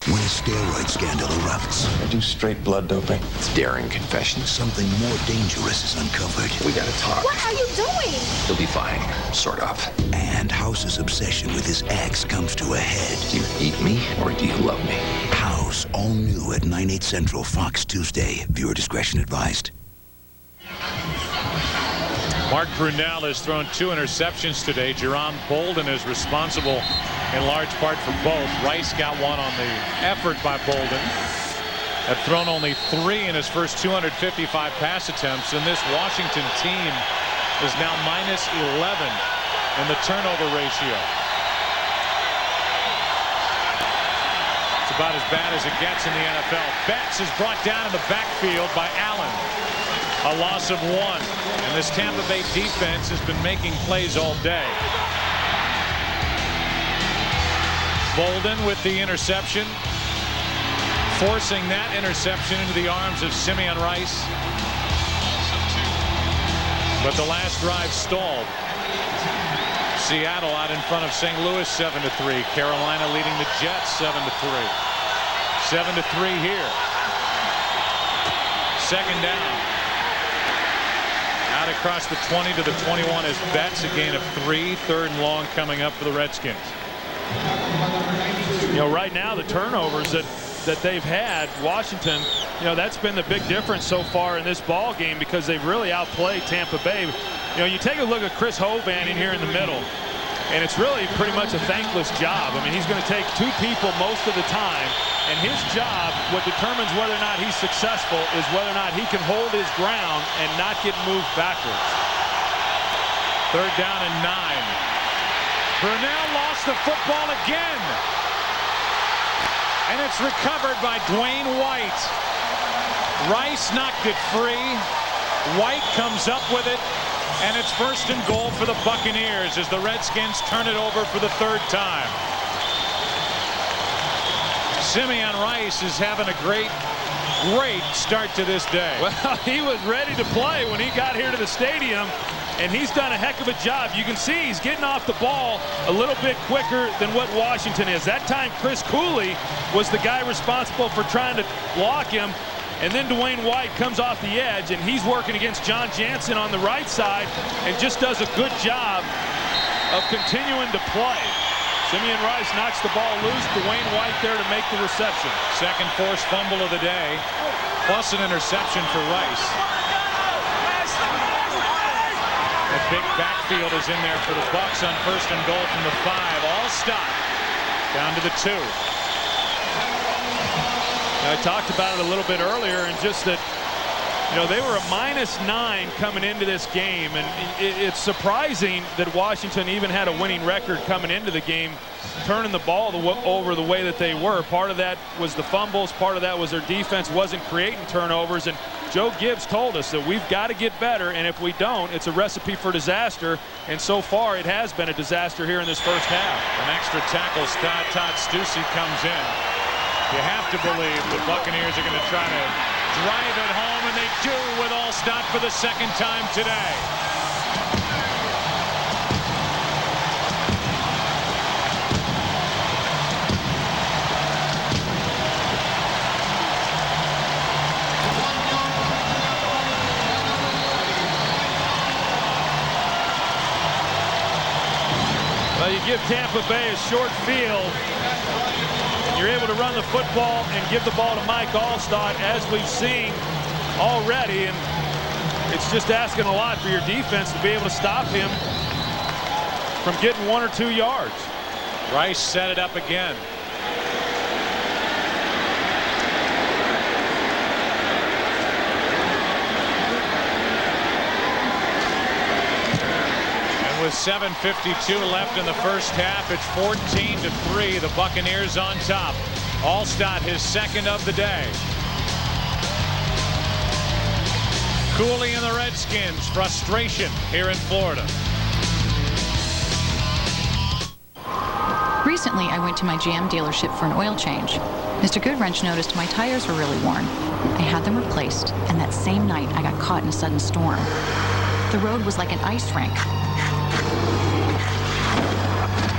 When a steroid scandal erupts, I do straight blood doping. it's daring confession. Something more dangerous is uncovered. We gotta talk. What are you doing? You'll be fine, sort of. And House's obsession with his ex comes to a head. Do you hate me or do you love me? House, all new at 9/8 Central, Fox Tuesday. Viewer discretion advised. Mark Brunell has thrown 2 interceptions today. Jerome Bolden is responsible in large part for both. Rice got one on the effort by Bolden. Had thrown only 3 in his first 255 pass attempts, and this Washington team is now minus 11 in the turnover ratio. It's about as bad as it gets in the NFL. Betts is brought down in the backfield by Allen. A loss of 1. And this Tampa Bay defense has been making plays all day. Bolden with the interception. Forcing that interception into the arms of Simeon Rice. But the last drive stalled. Seattle out in front of St. Louis 7-3. Carolina leading the Jets 7-3. 7-3 here. Second down. Out across the 20 to the 21 is Betts, a gain of 3. 3rd and long coming up for the Redskins. You know, right now the turnovers that they've had, Washington, you know, that's been the big difference so far in this ball game because they've really outplayed Tampa Bay. You know, you take a look at Chris Hovan in here in the middle, and it's really pretty much a thankless job. I mean, he's going to take 2 people most of the time, and his job, what determines whether or not he's successful, is whether or not he can hold his ground and not get moved backwards. 3rd down and 9. Brunell lost the football again. And it's recovered by Dwayne White. Rice knocked it free. White comes up with it. And it's 1st and goal for the Buccaneers as the Redskins turn it over for the 3rd time. Simeon Rice is having a great start to this day. Well, he was ready to play when he got here to the stadium, and he's done a heck of a job. You can see he's getting off the ball a little bit quicker than what Washington is. That time Chris Cooley was the guy responsible for trying to block him, and then Dwayne White comes off the edge, and he's working against John Jansen on the right side and just does a good job of continuing to play. Simeon Rice knocks the ball loose. Dwayne White there to make the reception. Second forced fumble of the day, plus an interception for Rice. The big backfield is in there for the Bucs on 1st and goal from the 5. Alstott down to the 2. I talked about it a little bit earlier, and just that, you know, they were a -9 coming into this game, and it's surprising that Washington even had a winning record coming into the game, turning the ball over the way that they were. Part of that was the fumbles. Part of that was their defense wasn't creating turnovers. And Joe Gibbs told us that we've got to get better, and if we don't, it's a recipe for disaster. And so far, it has been a disaster here in this 1st half. An extra tackle. Todd Stussy comes in. You have to believe the Buccaneers are going to try to drive it home, and they do with Alstott for the 2nd time today. Tampa Bay a short field. You're able to run the football and give the ball to Mike Alstott, as we've seen already, and it's just asking a lot for your defense to be able to stop him from getting 1 or 2 yards. Rice set it up again. And with 7:52 left in the first half, it's 14-3. The Buccaneers on top. Alstott, his second of the day. Cooley and the Redskins, frustration here in Florida. Recently, I went to my GM dealership for an oil change. Mr. Goodwrench noticed my tires were really worn. I had them replaced, and that same night, I got caught in a sudden storm. The road was like an ice rink.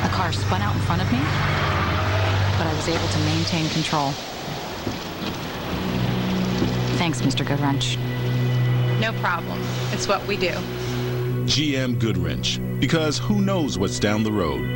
A car spun out in front of me, but I was able to maintain control. Thanks, Mr. Goodwrench. No problem. It's what we do. GM Goodwrench, because who knows what's down the road.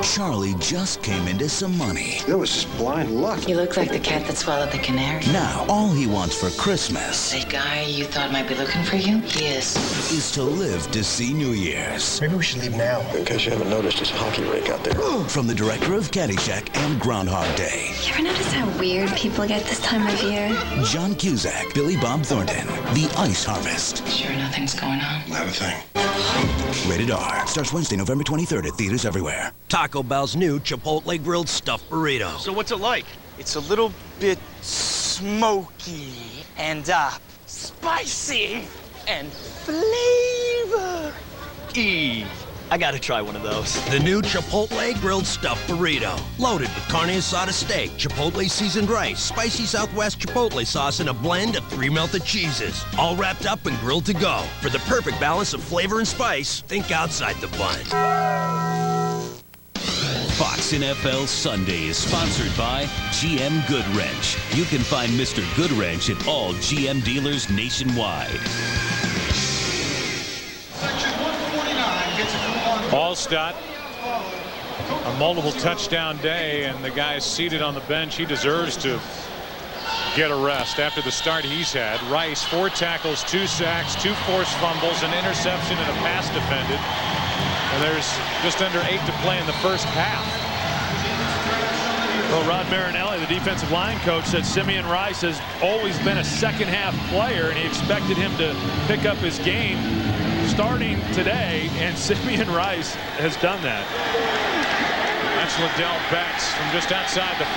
Charlie just came into some money. It was just blind luck. You look like the cat that swallowed the canary. Now, all he wants for Christmas... The guy you thought might be looking for you? He is. ...is to live to see New Year's. Maybe we should leave now. In case you haven't noticed, there's a hockey rink out there. From the director of Caddyshack and Groundhog Day. You ever notice how weird people get this time of year? John Cusack, Billy Bob Thornton, The Ice Harvest. Sure nothing's going on? Not a thing. Rated R. Starts Wednesday, November 23rd at theaters everywhere. Taco Bell's new Chipotle grilled stuffed burrito. So what's it like? It's a little bit smoky and spicy and flavor. I gotta try one of those. The new Chipotle grilled stuffed burrito. Loaded with carne asada steak, Chipotle seasoned rice, spicy Southwest Chipotle sauce, and a blend of 3 melted cheeses. All wrapped up and grilled to go. For the perfect balance of flavor and spice, think outside the bun. Fox NFL Sunday is sponsored by GM Goodwrench. You can find Mr. Goodwrench at all GM dealers nationwide. Alstott, a multiple touchdown day, and the guy seated on the bench. He deserves to get a rest after the start he's had. Rice, 4 tackles, 2 sacks, 2 forced fumbles, an interception, and a pass defended. And there's just under 8 to play in the first half. Well, Rod Marinelli, the defensive line coach, said Simeon Rice has always been a second-half player, and he expected him to pick up his game starting today, and Simeon Rice has done that. That's Liddell Betts from just outside the 5.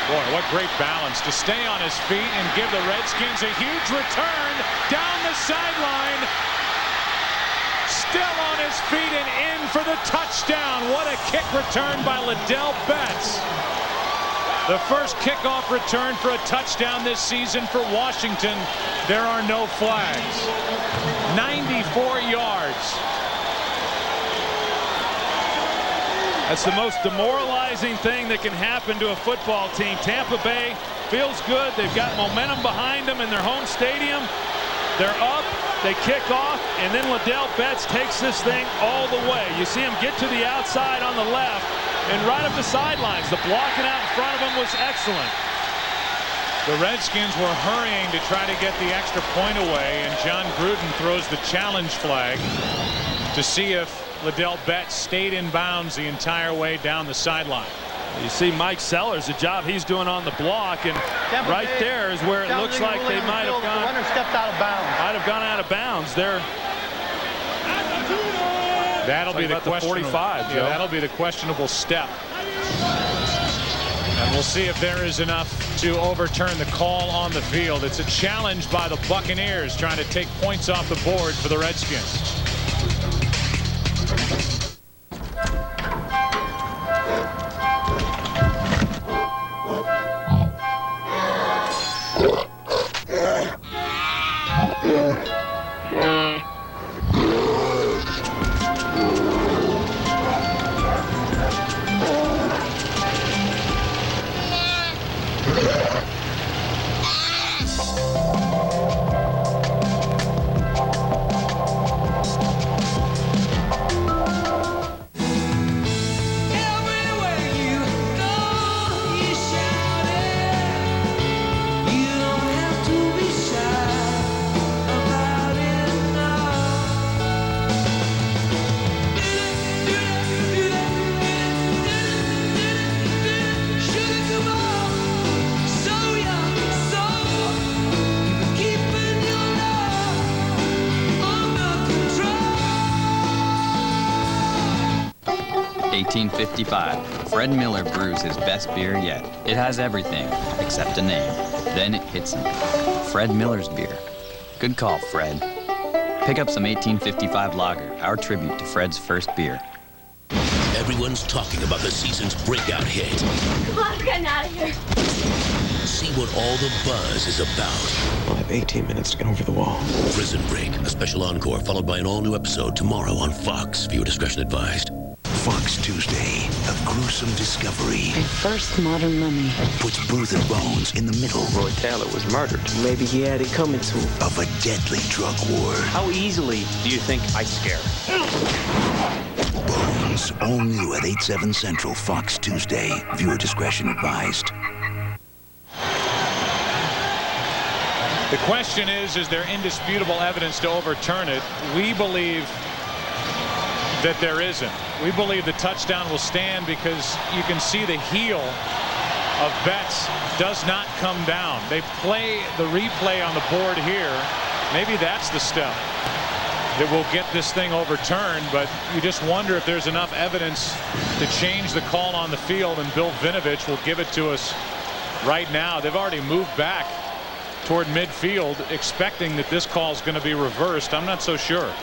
Boy, what great balance to stay on his feet and give the Redskins a huge return down the sideline. Still on his feet and in for the touchdown. What a kick return by Liddell Betts. The first kickoff return for a touchdown this season for Washington. There are no flags. 94 yards. That's the most demoralizing thing that can happen to a football team. Tampa Bay feels good. They've got momentum behind them in their home stadium. They're up. They kick off, and then Liddell Betts takes this thing all the way. You see him get to the outside on the left and right up the sidelines. The blocking out in front of him was excellent. The Redskins were hurrying to try to get the extra point away, and John Gruden throws the challenge flag to see if Liddell Betts stayed in bounds the entire way down the sideline. You see Mike Sellers, the job he's doing on the block, and right there is where it looks like they might have gone. The runner stepped out of bounds. Might have gone out of bounds there. That'll be the questionable 45. Yeah, that'll be the questionable step. And we'll see if there is enough to overturn the call on the field. It's a challenge by the Buccaneers trying to take points off the board for the Redskins. 1855, Fred Miller brews his best beer yet. It has everything except a name. Then it hits him. Fred Miller's beer. Good call, Fred. Pick up some 1855 lager, our tribute to Fred's first beer. Everyone's talking about the season's breakout hit. Come on, we're getting out of here. See what all the buzz is about. I'll have 18 minutes to get over the wall. Prison Break, a special encore followed by an all-new episode tomorrow on Fox. Viewer discretion advised. Fox Tuesday, a gruesome discovery. A first modern mummy. Puts Booth and Bones in the middle. Roy Taylor was murdered. Maybe he had it coming to him. Of a deadly drug war. How easily do you think I scare? Bones, all new at 8/7 Central, Fox Tuesday. Viewer discretion advised. The question is there indisputable evidence to overturn it? We believe that there isn't. We believe the touchdown will stand because you can see the heel of Betts does not come down. They play the replay on the board here. Maybe that's the step that will get this thing overturned, but you just wonder if there's enough evidence to change the call on the field, and Bill Vinovich will give it to us right now. They've already moved back toward midfield, expecting that this call is going to be reversed. I'm not so sure.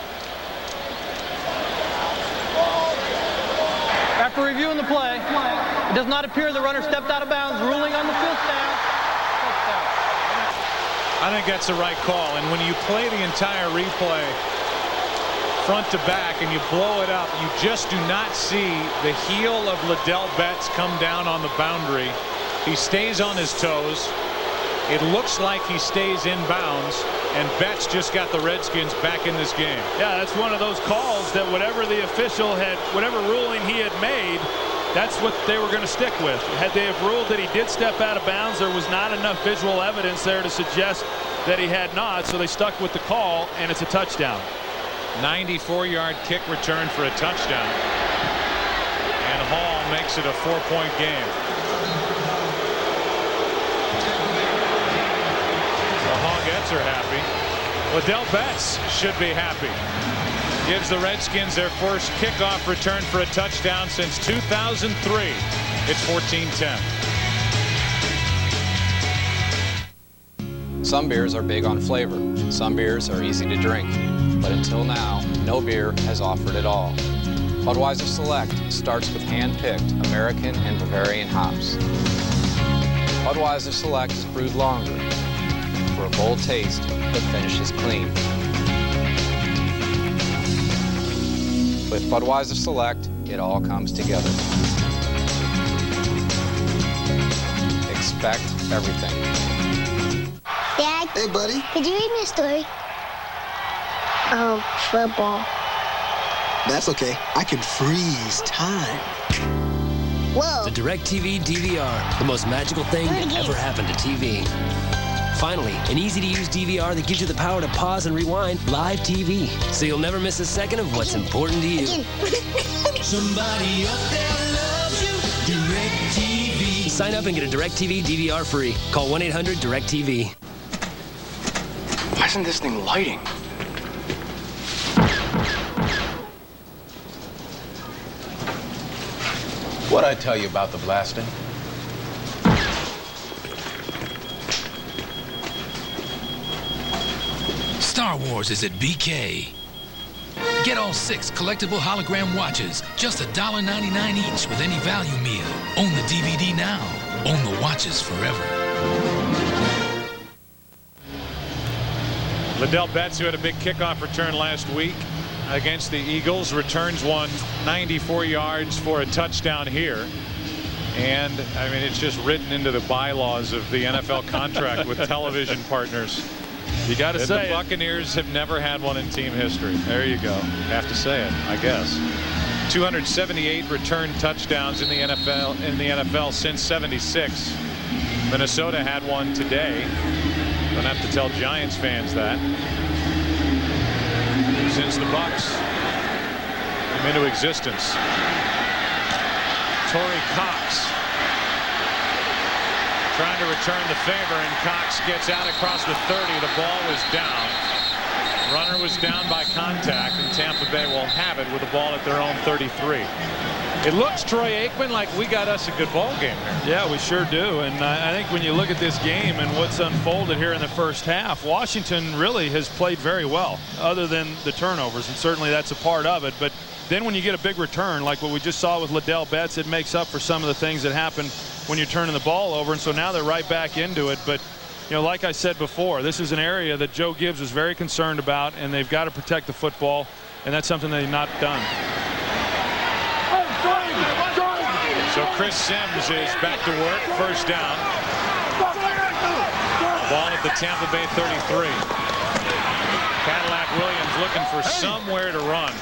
After reviewing the play, it does not appear the runner stepped out of bounds, ruling on the field stand. I think that's the right call, and when you play the entire replay front to back and you blow it up, you just do not see the heel of Liddell Betts come down on the boundary. He stays on his toes. It looks like he stays in bounds, and Betts just got the Redskins back in this game. Yeah, that's one of those calls that whatever the official had, whatever ruling he had made, that's what they were going to stick with. Had they have ruled that he did step out of bounds, there was not enough visual evidence there to suggest that he had not, so they stuck with the call, and it's a touchdown. 94-yard kick return for a touchdown, and Hall makes it a 4-point game. The Hogettes are happy. Liddell Betts should be happy. Gives the Redskins their first kickoff return for a touchdown since 2003. It's 14-10. Some beers are big on flavor. Some beers are easy to drink. But until now, no beer has offered it all. Budweiser Select starts with hand-picked American and Bavarian hops. Budweiser Select is brewed longer for a bold taste that finishes clean. With Budweiser Select, it all comes together. Expect everything. Dad? Hey, buddy. Could you read me a story? Football. That's okay. I can freeze time. Whoa. The DirecTV DVR, the most magical thing that ever happened to TV. Finally, an easy-to-use DVR that gives you the power to pause and rewind live TV, so you'll never miss a second of what's important to you. Somebody up there loves you. DirecTV. Sign up and get a DirecTV DVR free. Call 1-800-DirecTV. Why isn't this thing lighting? What'd I tell you about the blasting? Star Wars is at BK. Get all 6 collectible hologram watches, just $1.99 each with any value meal. Own the DVD now. Own the watches forever. Liddell Betts, who had a big kickoff return last week against the Eagles, returns one 94 yards for a touchdown here. And I mean, it's just written into the bylaws of the NFL contract with television partners. You got to say the Buccaneers have never had one in team history. There you go. Have to say it, I guess. 278 return touchdowns in the NFL since '76. Minnesota had one today. Don't have to tell Giants fans that. Since the Bucs came into existence. Torrey Cox trying to return the favor, and Cox gets out across the 30. The ball was down. Runner was down by contact, and Tampa Bay will have it with the ball at their own 33. It looks, Troy Aikman, like we got us a good ball game here. Yeah, we sure do. And I think when you look at this game and what's unfolded here in the first half, Washington really has played very well, other than the turnovers, and certainly that's a part of it. But then when you get a big return, like what we just saw with Liddell Betts, it makes up for some of the things that happen when you're turning the ball over. And so now they're right back into it. But, you know, like I said before, this is an area that Joe Gibbs is very concerned about, and they've got to protect the football, and that's something they've not done. So Chris Sims is back to work. First down. Ball at the Tampa Bay 33. Cadillac Williams looking for somewhere to run.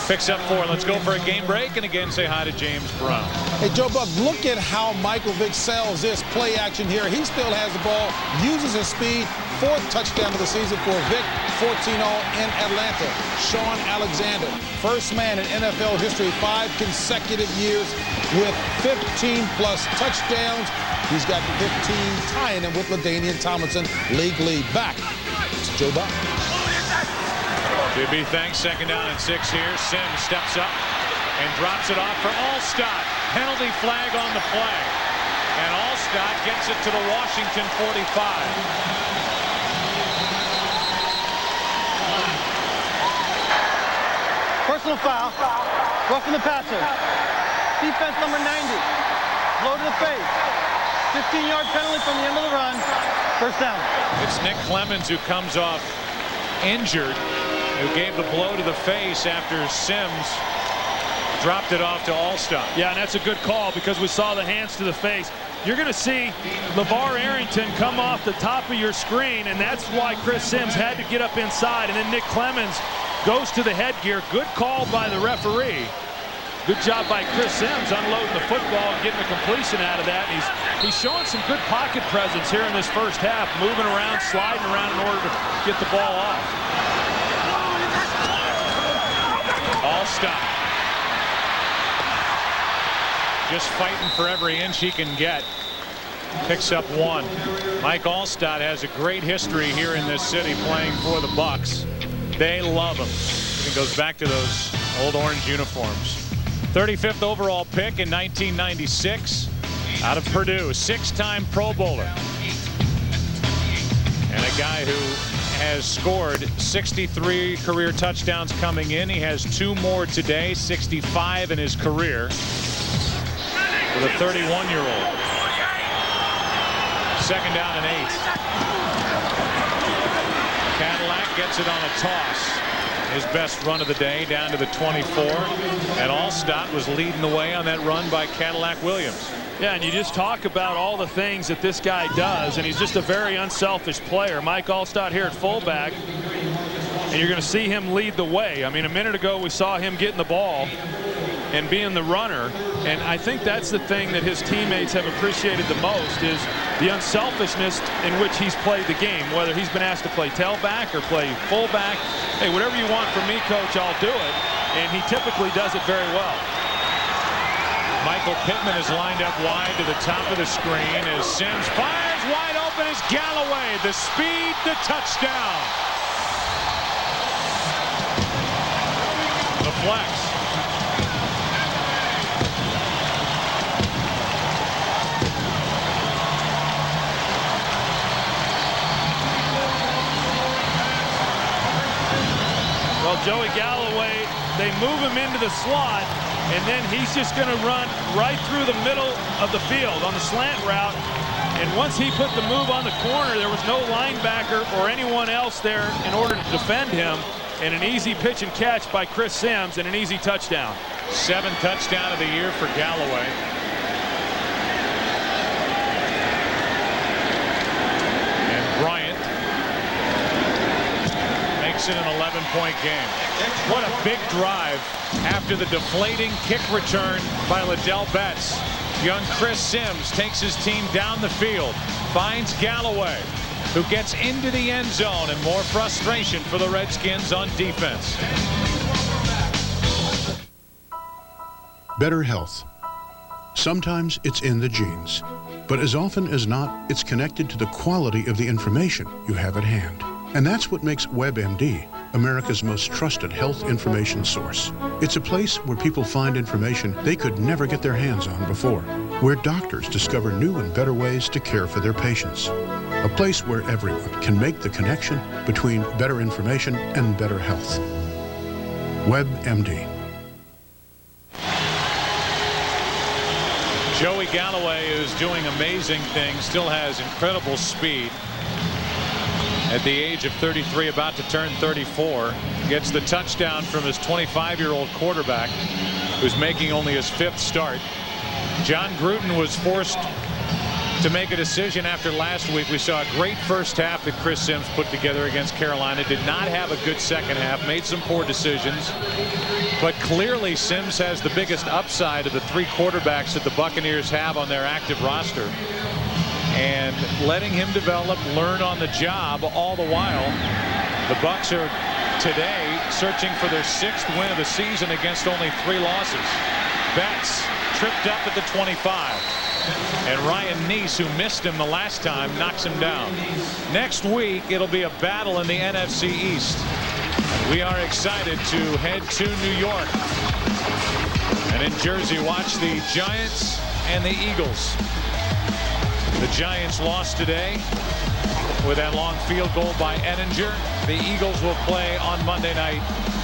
Picks up 4. Let's go for a game break, and again say hi to James Brown. Hey, Joe Buck, look at how Michael Vick sells this play action here. He still has the ball, uses his speed. 4th touchdown of the season for Vick, 14 all in Atlanta. Sean Alexander, first man in NFL history, 5 consecutive years with 15-plus touchdowns. He's got 15, tying him with LaDainian Tomlinson, league lead. Back to Joe Buck. JB, thanks. 2nd down and 6 here. Sims steps up and drops it off for Alstott. Penalty flag on the play. And Alstott gets it to the Washington 45. Personal foul. Roughing the passer. Defense number 90. Blow to the face. 15-yard penalty from the end of the run. First down. It's Nick Clemens who comes off injured, who gave the blow to the face after Sims dropped it off to Alstott. Yeah, and that's a good call because we saw the hands to the face. You're going to see LeVar Arrington come off the top of your screen, and that's why Chris Sims had to get up inside. And then Nick Clemens goes to the headgear. Good call by the referee. Good job by Chris Sims unloading the football and getting a completion out of that. And he's showing some good pocket presence here in this first half, moving around, sliding around in order to get the ball off. Alstott just fighting for every inch he can get. Picks up 1. Mike Alstott has a great history here in this city playing for the Bucs. They love him. He goes back to those old orange uniforms. 35th overall pick in 1996 out of Purdue. 6-time Pro Bowler. And a guy who has scored 63 career touchdowns coming in. He has 2 more today, 65 in his career. With a 31-year-old. 2nd down and 8. Cadillac gets it on a toss. His best run of the day down to the 24. And Alstott was leading the way on that run by Cadillac Williams. Yeah, and you just talk about all the things that this guy does, and he's just a very unselfish player. Mike Alstott here at fullback, and you're going to see him lead the way. I mean, a minute ago we saw him getting the ball and being the runner, and I think that's the thing that his teammates have appreciated the most is the unselfishness in which he's played the game, whether he's been asked to play tailback or play fullback. Hey, whatever you want from me, coach, I'll do it, and he typically does it very well. Michael Pittman is lined up wide to the top of the screen as Sims fires wide open as Galloway. The speed, the touchdown. The flex. Well, Joey Galloway, they move him into the slot, and then he's just going to run right through the middle of the field on the slant route. And once he put the move on the corner, there was no linebacker or anyone else there in order to defend him. And an easy pitch and catch by Chris Sims and an easy touchdown. 7th touchdown of the year for Galloway. And Bryant makes it an 11-point game. What a big drive after the deflating kick return by Liddell Betts. Young Chris Sims takes his team down the field, finds Galloway, who gets into the end zone, and more frustration for the Redskins on defense. Better health. Sometimes it's in the genes, but as often as not, it's connected to the quality of the information you have at hand. And that's what makes WebMD America's most trusted health information source. It's a place where people find information they could never get their hands on before, where doctors discover new and better ways to care for their patients. A place where everyone can make the connection between better information and better health. WebMD. Joey Galloway is doing amazing things, still has incredible speed. At the age of 33, about to turn 34, gets the touchdown from his 25-year-old quarterback, who's making only his 5th start. John Gruden was forced to make a decision after last week. We saw a great first half that Chris Sims put together against Carolina. Did not have a good second half, made some poor decisions. But clearly Sims has the biggest upside of the 3 quarterbacks that the Buccaneers have on their active roster. And letting him develop, learn on the job all the while. The Bucs are today searching for their 6th win of the season against only 3 losses. Betts tripped up at the 25. And Ryan Neese, who missed him the last time, knocks him down. Next week, it'll be a battle in the NFC East. We are excited to head to New York. And in Jersey, watch the Giants and the Eagles. The Giants lost today with that long field goal by Ettinger. The Eagles will play on Monday night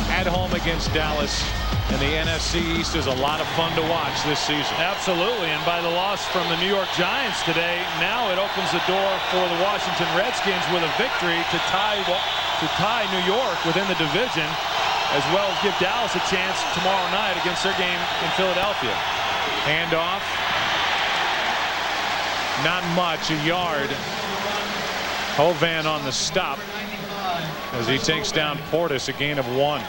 at home against Dallas. And the NFC East is a lot of fun to watch this season. Absolutely. And by the loss from the New York Giants today, now it opens the door for the Washington Redskins with a victory to tie New York within the division, as well as give Dallas a chance tomorrow night against their game in Philadelphia. Handoff. Not much, a yard. Hovan on the stop as he takes down Portis, a gain of 1.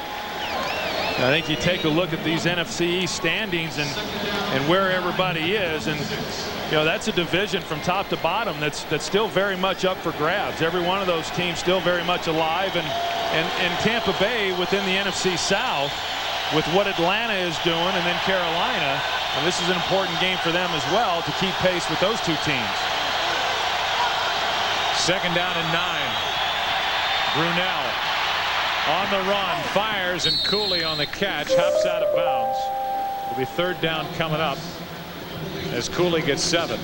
I think you take a look at these NFC East standings and where everybody is, and you know that's a division from top to bottom that's still very much up for grabs. Every one of those teams still very much alive, and Tampa Bay within the NFC South with what Atlanta is doing, and then Carolina, and this is an important game for them as well to keep pace with those 2 teams. 2nd down and 9. Brunell on the run, fires, and Cooley on the catch, hops out of bounds. It'll be 3rd down coming up as Cooley gets 7.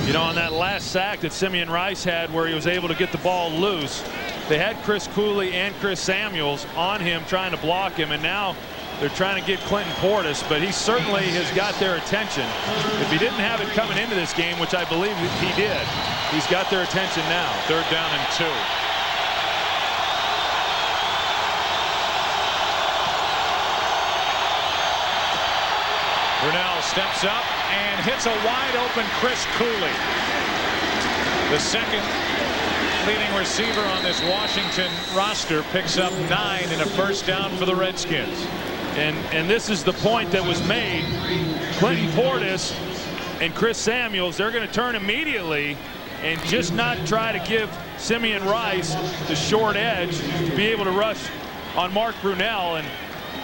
You know, on that last sack that Simeon Rice had where he was able to get the ball loose, they had Chris Cooley and Chris Samuels on him trying to block him, and now they're trying to get Clinton Portis, but he certainly has got their attention. If he didn't have it coming into this game, which I believe he did, he's got their attention now. 3rd down and 2. Brunell steps up and hits a wide open Chris Cooley. The 2nd leading receiver on this Washington roster picks up 9 and a 1st down for the Redskins. And this is the point that was made. Clinton Portis and Chris Samuels, they're going to turn immediately and just not try to give Simeon Rice the short edge to be able to rush on Mark Brunell. And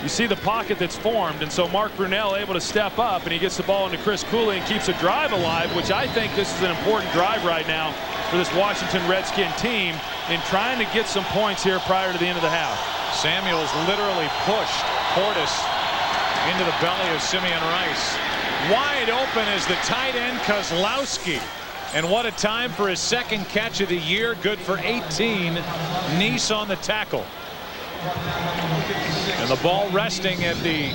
you see the pocket that's formed, and so Mark Brunell able to step up, and he gets the ball into Chris Cooley and keeps a drive alive, which I think this is an important drive right now for this Washington Redskin team in trying to get some points here prior to the end of the half. Samuels literally pushed Portis into the belly of Simeon Rice. Wide open is the tight end Kozlowski. And what a time for his 2nd catch of the year. Good for 18. Neese on the tackle. And the ball resting at the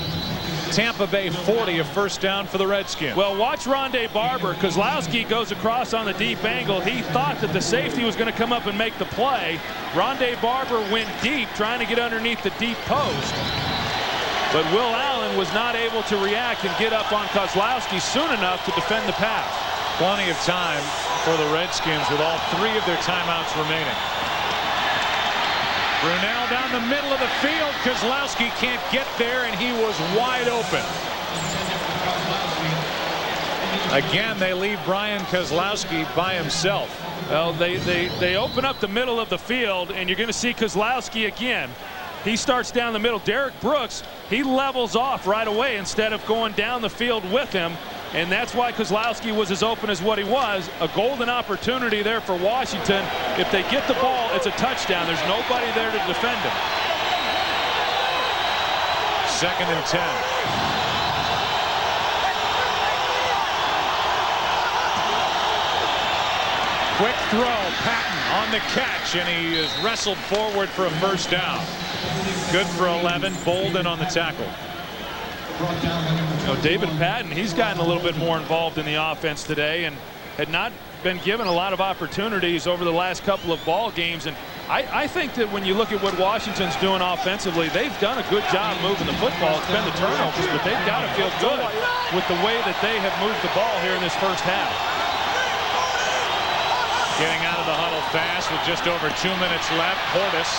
Tampa Bay 40, a 1st down for the Redskins. Well, watch Rondé Barber. Kozlowski goes across on the deep angle. He thought that the safety was going to come up and make the play. Rondé Barber went deep, trying to get underneath the deep post. But Will Allen was not able to react and get up on Kozlowski soon enough to defend the pass. Plenty of time for the Redskins with all 3 of their timeouts remaining. Brunell down the middle of the field. Kozlowski can't get there, and he was wide open. Again, they leave Brian Kozlowski by himself. Well, they open up the middle of the field, and you're going to see Kozlowski again. He starts down the middle. Derek Brooks, he levels off right away instead of going down the field with him. And that's why Kozlowski was as open as what he was. A golden opportunity there for Washington. If they get the ball, it's a touchdown. There's nobody there to defend him. 2nd and 10. Quick throw, Patton on the catch, and he is wrestled forward for a first down. Good for 11. Bolden on the tackle. You know, David Patton, he's gotten a little bit more involved in the offense today and had not been given a lot of opportunities over the last couple of ball games. And I think that when you look at what Washington's doing offensively, they've done a good job moving the football. It's been the turnovers, but they've got to feel good with the way that they have moved the ball here in this first half. Getting out of the huddle fast with just over 2 minutes left. Portis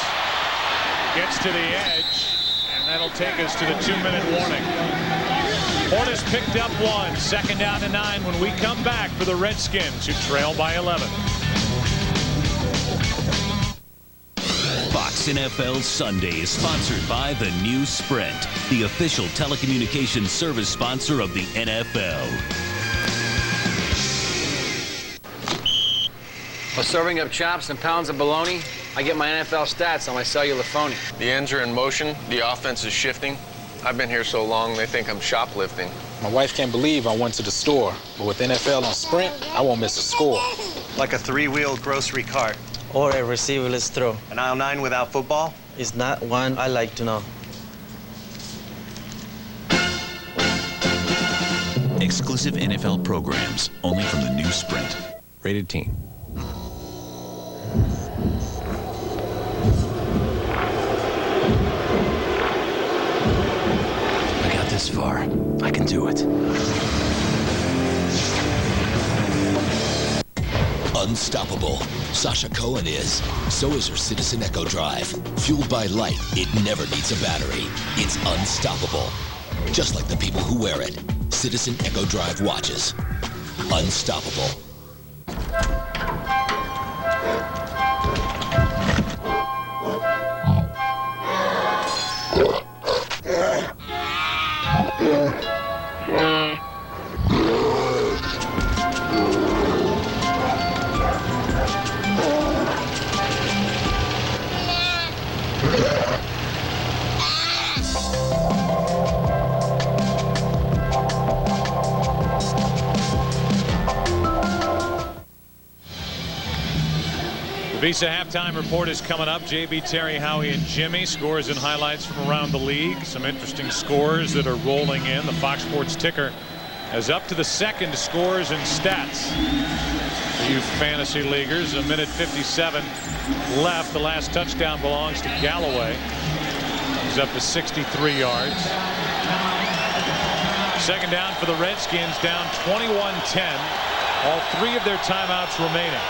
gets to the edge, and that'll take us to the 2-minute warning. Portis picked up 1. 2nd down to 9 when we come back for the Redskins, who trail by 11. Fox NFL Sunday is sponsored by the new Sprint, the official telecommunications service sponsor of the NFL. While serving up chops and pounds of bologna, I get my NFL stats on my cellular phony. The ends are in motion, the offense is shifting. I've been here so long, they think I'm shoplifting. My wife can't believe I went to the store, but with NFL on Sprint, I won't miss a score. Like a 3-wheeled grocery cart. Or a receiverless throw. An aisle 9 without football? Is not one I like to know. Exclusive NFL programs, only from the new Sprint. Rated teen. I got this far. I can do it. Unstoppable. Sasha Cohen is. So is her Citizen Echo Drive. Fueled by light, it never needs a battery. It's unstoppable. Just like the people who wear it. Citizen Echo Drive watches. Unstoppable. Visa halftime report is coming up. JB, Terry, Howie, and Jimmy. Scores and highlights from around the league. Some interesting scores that are rolling in. The Fox Sports ticker is up to the second scores and stats. For you fantasy leaguers, 1:57 left. The last touchdown belongs to Galloway. He's up to 63 yards. Second down for the Redskins, down 21-10. All 3 of their timeouts remaining.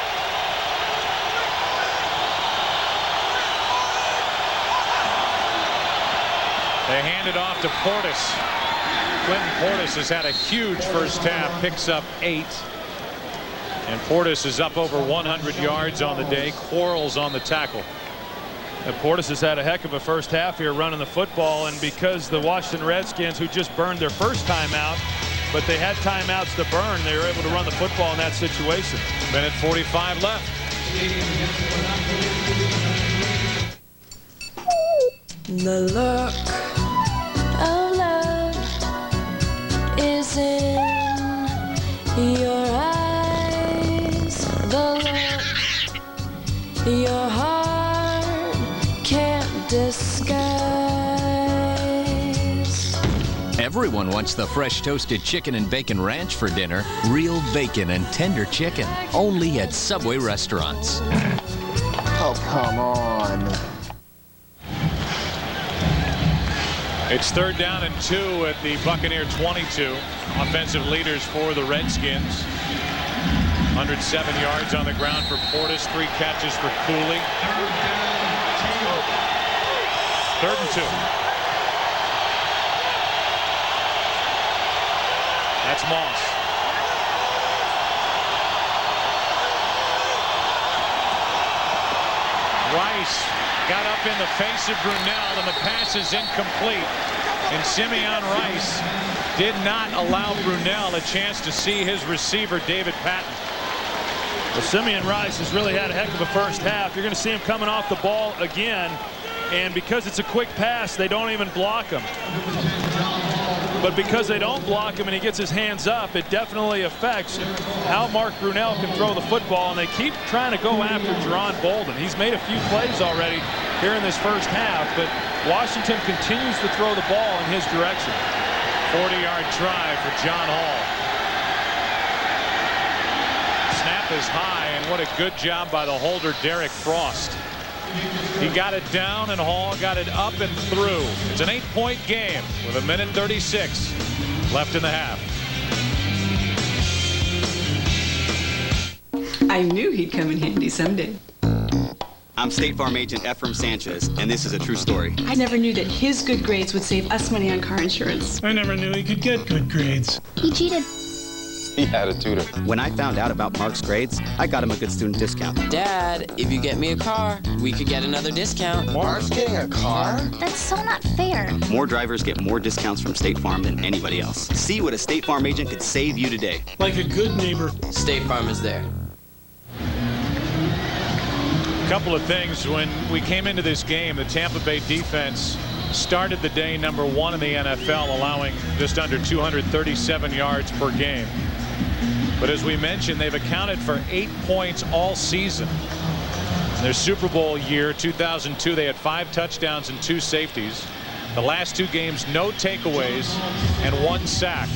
They hand it off to Portis. Clinton Portis has had a huge first half, picks up 8. And Portis is up over 100 yards on the day. Quarles on the tackle. And Portis has had a heck of a first half here running the football, and because the Washington Redskins, who just burned their first timeout, but they had timeouts to burn, they were able to run the football in that situation. 1:45 left. The look of love is in your eyes. The look your heart can't disguise. Everyone wants the fresh toasted chicken and bacon ranch for dinner. Real bacon and tender chicken. Only at Subway restaurants. Oh, come on. It's 3rd down and 2 at the Buccaneer 22. Offensive leaders for the Redskins. 107 yards on the ground for Portis. 3 catches for Cooley. 3rd and 2. That's Moss. Rice got up in the face of Brunell, and the pass is incomplete. And Simeon Rice did not allow Brunell a chance to see his receiver, David Patton. Well, Simeon Rice has really had a heck of a first half. You're going to see him coming off the ball again. And because it's a quick pass, they don't even block him. But because they don't block him and he gets his hands up, it definitely affects how Mark Brunell can throw the football. And they keep trying to go after Jerron Bolden. He's made a few plays already here in this first half, but Washington continues to throw the ball in his direction. 40-yard try for John Hall. Snap is high, and what a good job by the holder, Derek Frost. He got it down, and Hall got it up and through. It's an 8-point game with 1:36 left in the half. I knew he'd come in handy someday. I'm State Farm Agent Ephraim Sanchez, and this is a true story. I never knew that his good grades would save us money on car insurance. I never knew he could get good grades. He cheated. He had a tutor. When I found out about Mark's grades, I got him a good student discount. Dad, if you get me a car, we could get another discount. Mark's getting a car? That's so not fair. More drivers get more discounts from State Farm than anybody else. See what a State Farm agent could save you today. Like a good neighbor. State Farm is there. A couple of things. When we came into this game, the Tampa Bay defense started the day #1 in the NFL, allowing just under 237 yards per game. But as we mentioned, they've accounted for 8 points all season. In their Super Bowl year, 2002, they had 5 touchdowns and 2 safeties. The last 2 games, no takeaways and 1 sack.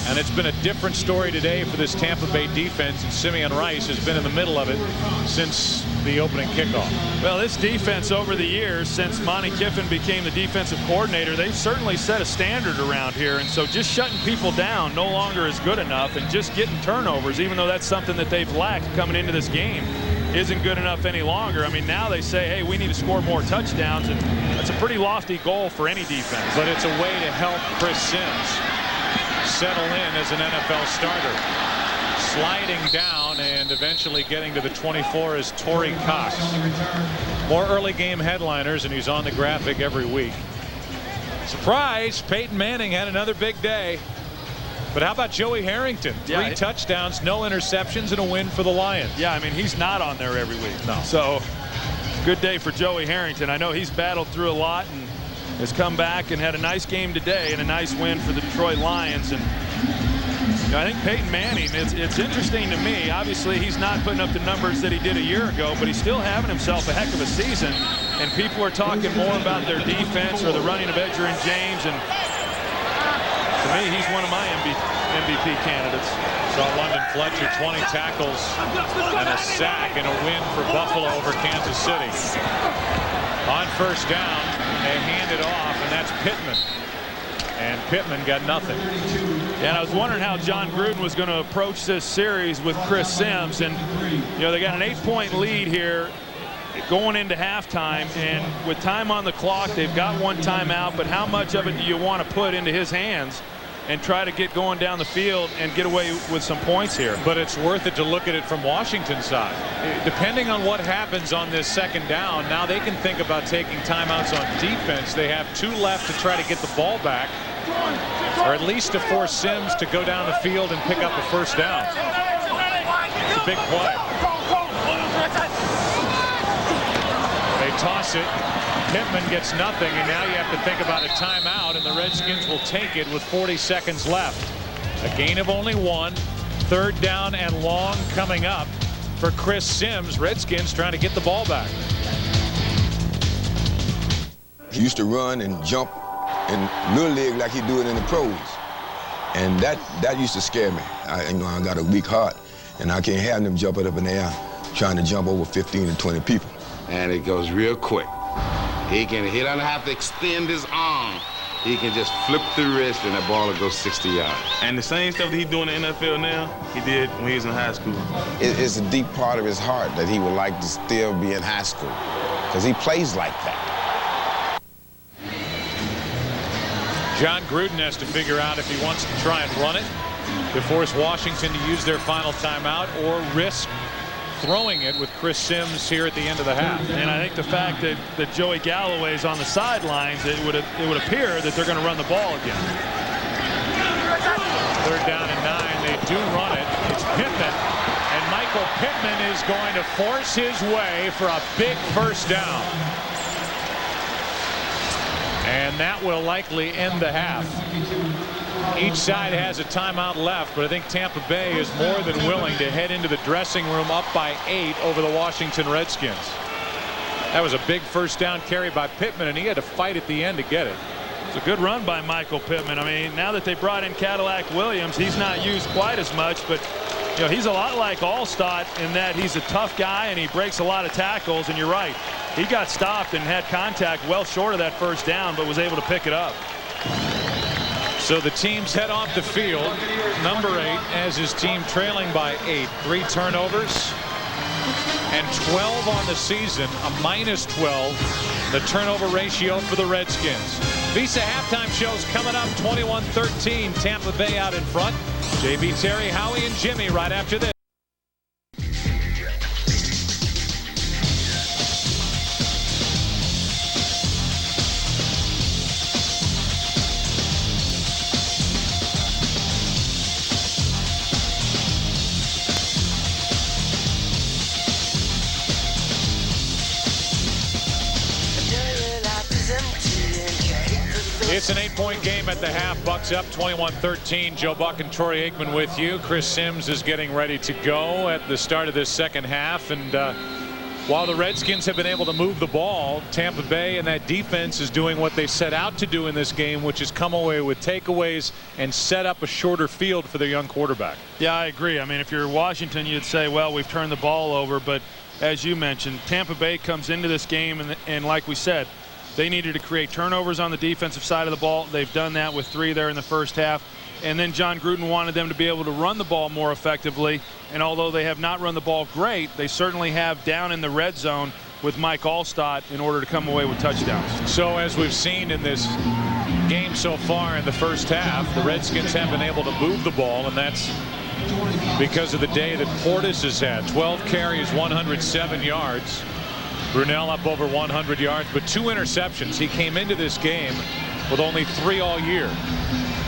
And it's been a different story today for this Tampa Bay defense, and Simeon Rice has been in the middle of it since the opening kickoff. Well, this defense over the years, since Monty Kiffin became the defensive coordinator, they've certainly set a standard around here. And so just shutting people down no longer is good enough, and just getting turnovers, even though that's something that they've lacked coming into this game, isn't good enough any longer. I mean, now they say, hey, we need to score more touchdowns, and that's a pretty lofty goal for any defense. But it's a way to help Chris Sims settle in as an NFL starter. Sliding down and eventually getting to the 24 is Torrey Cox. More early game headliners, and he's on the graphic every week. Surprise, Peyton Manning had another big day. But how about Joey Harrington? 3 touchdowns, no interceptions, and a win for the Lions. Yeah, I mean, he's not on there every week. No. So good day for Joey Harrington. I know he's battled through a lot and has come back and had a nice game today and a nice win for the Detroit Lions. And you know, I think Peyton Manning, it's interesting to me. Obviously, he's not putting up the numbers that he did a year ago, but he's still having himself a heck of a season. And people are talking more about their defense or the running of Edgerrin James. And to me, he's one of my MVP candidates. Saw London Fletcher, 20 tackles and a sack and a win for Buffalo over Kansas City. On first down, they hand it off, and that's Pittman. And Pittman got nothing. Yeah, and I was wondering how John Gruden was going to approach this series with Chris Sims. And, you know, they got an 8-point lead here going into halftime. And with time on the clock, they've got 1 timeout. But how much of it do you want to put into his hands and try to get going down the field and get away with some points here? But it's worth it to look at it from Washington's side. Depending on what happens on this second down, now they can think about taking timeouts on defense. They have 2 left to try to get the ball back, or at least to force Sims to go down the field and pick up a first down. It's a big play. They toss it. Pittman gets nothing, and now you have to think about a timeout, and the Redskins will take it with 40 seconds left. A gain of only 1. 3rd down and long coming up for Chris Sims. Redskins trying to get the ball back. He used to run and jump in little league like he do it in the pros, and that used to scare me. I got a weak heart, and I can't have them jumping up in the air trying to jump over 15 and 20 people. And it goes real quick. He doesn't have to extend his arm. He can just flip the wrist and the ball will go 60 yards. And the same stuff that he's doing in the NFL now, he did when he was in high school. It's a deep part of his heart that he would like to still be in high school, because he plays like that. John Gruden has to figure out if he wants to try and run it to force Washington to use their final timeout, or risk throwing it with Chris Sims here at the end of the half. And I think the fact that Joey Galloway's on the sidelines, it would appear that they're going to run the ball again. 3rd down and 9. They do run it. It's Pittman. And Michael Pittman is going to force his way for a big 1st down. And that will likely end the half. Each side has a timeout left, but I think Tampa Bay is more than willing to head into the dressing room up by 8 over the Washington Redskins. That was a big 1st down carry by Pittman, and he had to fight at the end to get it. It's a good run by Michael Pittman. I mean, now that they brought in Cadillac Williams, he's not used quite as much, but you know, he's a lot like Alstott in that he's a tough guy and he breaks a lot of tackles. And you're right, he got stopped and had contact well short of that 1st down, but was able to pick it up. So the teams head off the field. Number 8 has his team trailing by 8. 3 turnovers and 12 on the season, a -12. The turnover ratio for the Redskins. Visa halftime shows coming up. 21-13. Tampa Bay out in front. JB, Terry, Howie, and Jimmy right after this. It's an 8-point game at the half. Bucs up 21-13. Joe Buck and Troy Aikman with you. Chris Sims is getting ready to go at the start of this second half. And while the Redskins have been able to move the ball, Tampa Bay and that defense is doing what they set out to do in this game, which is come away with takeaways and set up a shorter field for their young quarterback. Yeah, I agree. I mean, if you're Washington, you'd say, well, we've turned the ball over. But as you mentioned, Tampa Bay comes into this game, and like we said, they needed to create turnovers on the defensive side of the ball. They've done that with 3 there in the first half. And then John Gruden wanted them to be able to run the ball more effectively. And although they have not run the ball great, they certainly have down in the red zone with Mike Alstott in order to come away with touchdowns. So as we've seen in this game so far in the first half, the Redskins have been able to move the ball, and that's because of the day that Portis has had. 12 carries, 107 yards. Brunell up over 100 yards, but 2 interceptions. He came into this game with only 3 all year.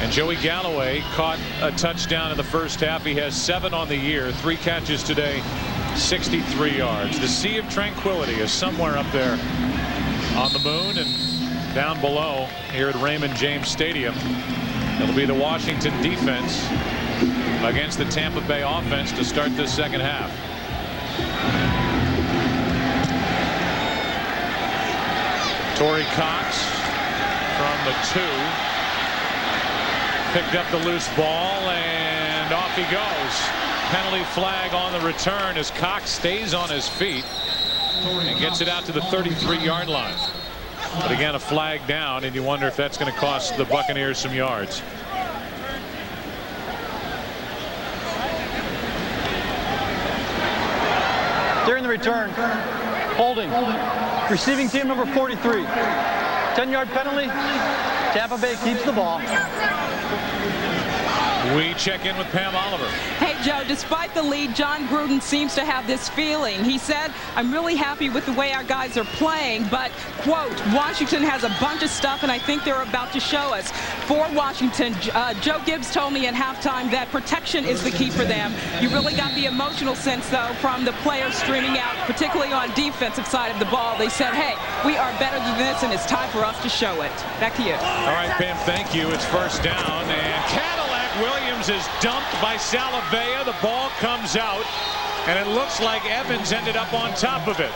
And Joey Galloway caught a touchdown in the first half. He has 7 on the year, 3 catches today, 63 yards. The Sea of Tranquility is somewhere up there on the moon, and down below here at Raymond James Stadium, it'll be the Washington defense against the Tampa Bay offense to start this second half. Torrey Cox from the 2. Picked up the loose ball, and off he goes. Penalty flag on the return as Cox stays on his feet and gets it out to the 33-yard line. But again, a flag down, and you wonder if that's going to cost the Buccaneers some yards. During the return, holding. Receiving team number 43. 10-yard penalty. Tampa Bay keeps the ball. We check in with Pam Oliver. Hey, Joe, despite the lead, John Gruden seems to have this feeling. He said, I'm really happy with the way our guys are playing, but, quote, Washington has a bunch of stuff, and I think they're about to show us. For Washington, Joe Gibbs told me at halftime that protection is the key for them. You really got the emotional sense, though, from the players streaming out, particularly on defensive side of the ball. They said, hey, we are better than this, and it's time for us to show it. Back to you. All right, Pam, thank you. It's first down, and Cadillac Williams is dumped by Salavea. The ball comes out, and it looks like Evans ended up on top of it.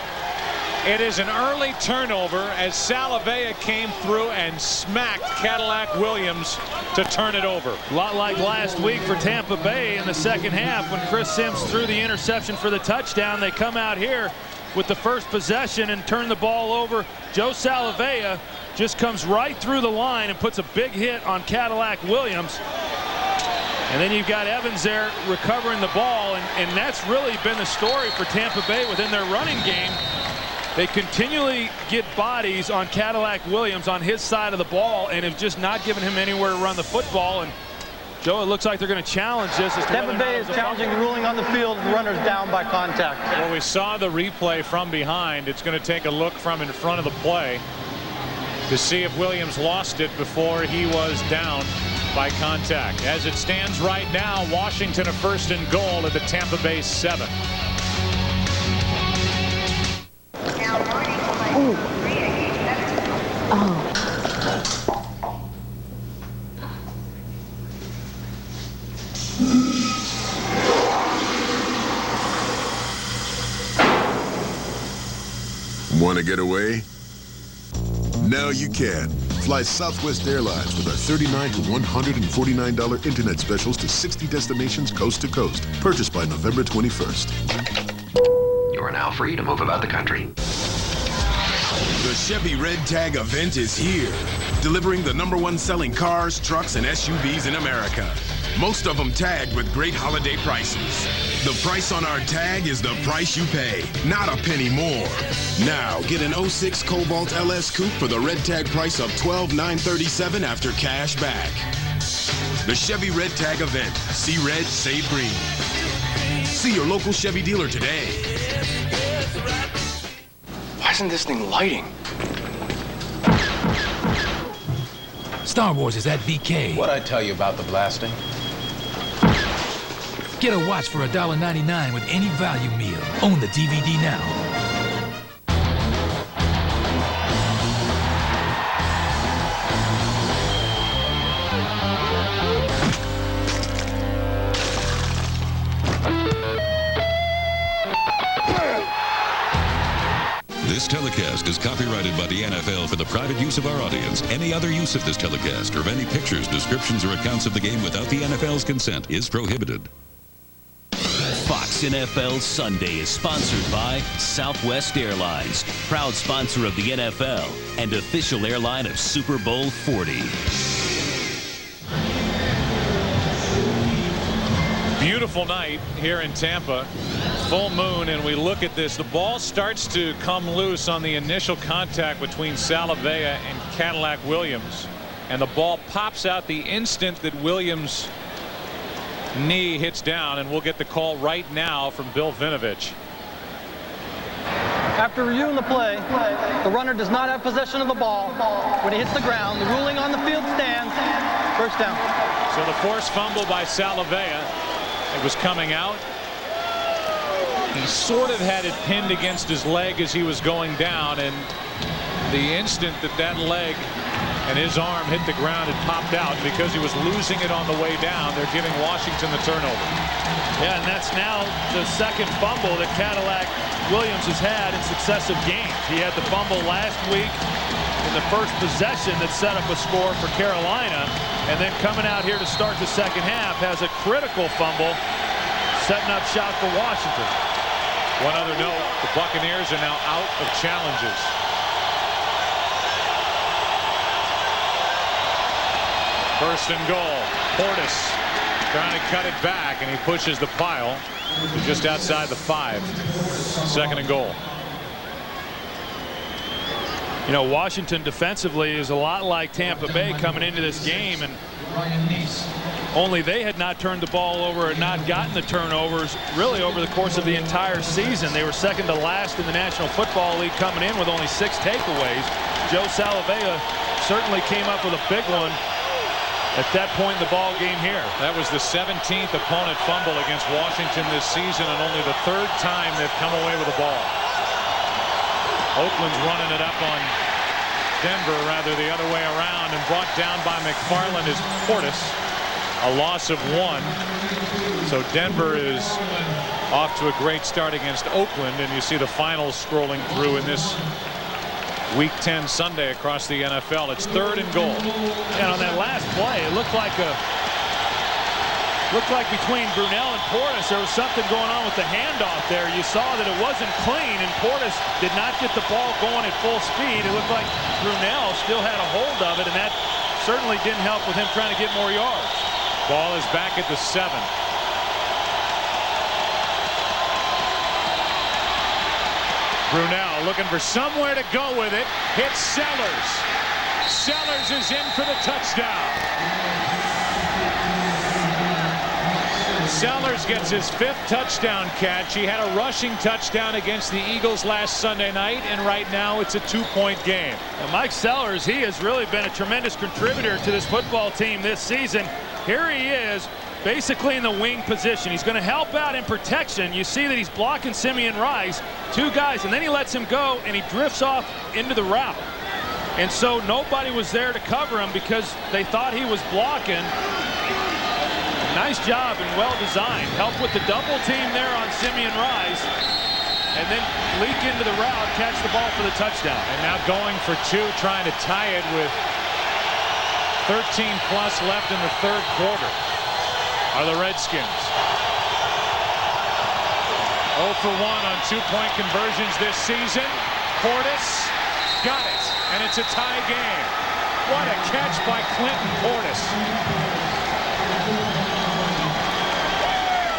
It is an early turnover as Salavea came through and smacked Cadillac Williams to turn it over. A lot like last week for Tampa Bay in the second half when Chris Sims threw the interception for the touchdown. They come out here with the first possession and turn the ball over. Joe Salavea just comes right through the line and puts a big hit on Cadillac Williams. And then you've got Evans there recovering the ball, and that's really been the story for Tampa Bay within their running game. They continually get bodies on Cadillac Williams on his side of the ball and have just not given him anywhere to run the football. And Joe, it looks like they're going to challenge this. Tampa Bay is challenging the ruling on the field, runners down by contact. Well, we saw the replay from behind. It's going to take a look from in front of the play to see if Williams lost it before he was down. by contact. As it stands right now, Washington a first and goal at the Tampa Bay 7. Want to get away? Now you can. Fly Southwest Airlines with our $39 to $149 internet specials to 60 destinations coast to coast. Purchased by November 21st. You are now free to move about the country. The Chevy Red Tag event is here, delivering the #1 selling cars, trucks, and SUVs in America. Most of them tagged with great holiday prices. The price on our tag is the price you pay, not a penny more. Now, get an 06 Cobalt LS Coupe for the Red Tag price of $12,937 after cash back. The Chevy Red Tag event. See red, save green. See your local Chevy dealer today. Why isn't this thing lighting? Star Wars is at BK. What'd I tell you about the blasting? Get a watch for $1.99 with any value meal. Own the DVD now. This telecast is copyrighted by the NFL for the private use of our audience. Any other use of this telecast or of any pictures, descriptions, or accounts of the game without the NFL's consent is prohibited. Fox NFL Sunday is sponsored by Southwest Airlines, proud sponsor of the NFL and official airline of Super Bowl 40. Beautiful night here in Tampa. Full moon, and we look at this. The ball starts to come loose on the initial contact between Salavea and Cadillac Williams, and the ball pops out the instant that Williams' knee hits down, and we'll get the call right now from Bill Vinovich. After reviewing the play, the runner does not have possession of the ball when he hits the ground. The ruling on the field stands. First down. So the forced fumble by Salavea. It was coming out. He sort of had it pinned against his leg as he was going down, and the instant that that leg and his arm hit the ground, it popped out. Because he was losing it on the way down, they're giving Washington the turnover. Yeah, and that's now the second fumble that Cadillac Williams has had in successive games. He had the fumble last week in the first possession that set up a score for Carolina, and then coming out here to start the second half has a critical fumble setting up shop for Washington. One other note, the Buccaneers are now out of challenges. First and goal. Portis trying to cut it back, and he pushes the pile to just outside the 5. Second and goal. You know, Washington defensively is a lot like Tampa Bay coming into this game, and only they had not turned the ball over and not gotten the turnovers really over the course of the entire season. They were second to last in the National Football League, coming in with only 6 takeaways. Joe Salavea certainly came up with a big one at that point in the ball game here. That was the 17th opponent fumble against Washington this season, and only the 3rd time they've come away with the ball. Oakland's running it up on Denver, rather the other way around, and brought down by McFarland is Portis. A loss of 1. So Denver is off to a great start against Oakland, and you see the finals scrolling through in this Week 10 Sunday across the NFL. It's 3rd and goal. And on that last play, it looked like between Brunell and Portis there was something going on with the handoff there. You saw that it wasn't clean, and Portis did not get the ball going at full speed. It looked like Brunell still had a hold of it, and that certainly didn't help with him trying to get more yards. Ball is back at the 7. Brunell looking for somewhere to go with it. Hits Sellers. Sellers is in for the touchdown. Sellers gets his 5th touchdown catch. He had a rushing touchdown against the Eagles last Sunday night, and right now it's a 2-point game. Now, Mike Sellers, he has really been a tremendous contributor to this football team this season. Here he is, basically in the wing position. He's going to help out in protection. You see that he's blocking Simeon Rice, 2 guys, and then he lets him go, and he drifts off into the route. And so nobody was there to cover him because they thought he was blocking. Nice job and well designed. Help with the double team there on Simeon Rice. And then leak into the route, catch the ball for the touchdown. And now going for 2, trying to tie it with 13 plus left in the 3rd quarter are the Redskins. 0 for 1 on 2-point conversions this season. Portis got it, and it's a tie game. What a catch by Clinton Portis.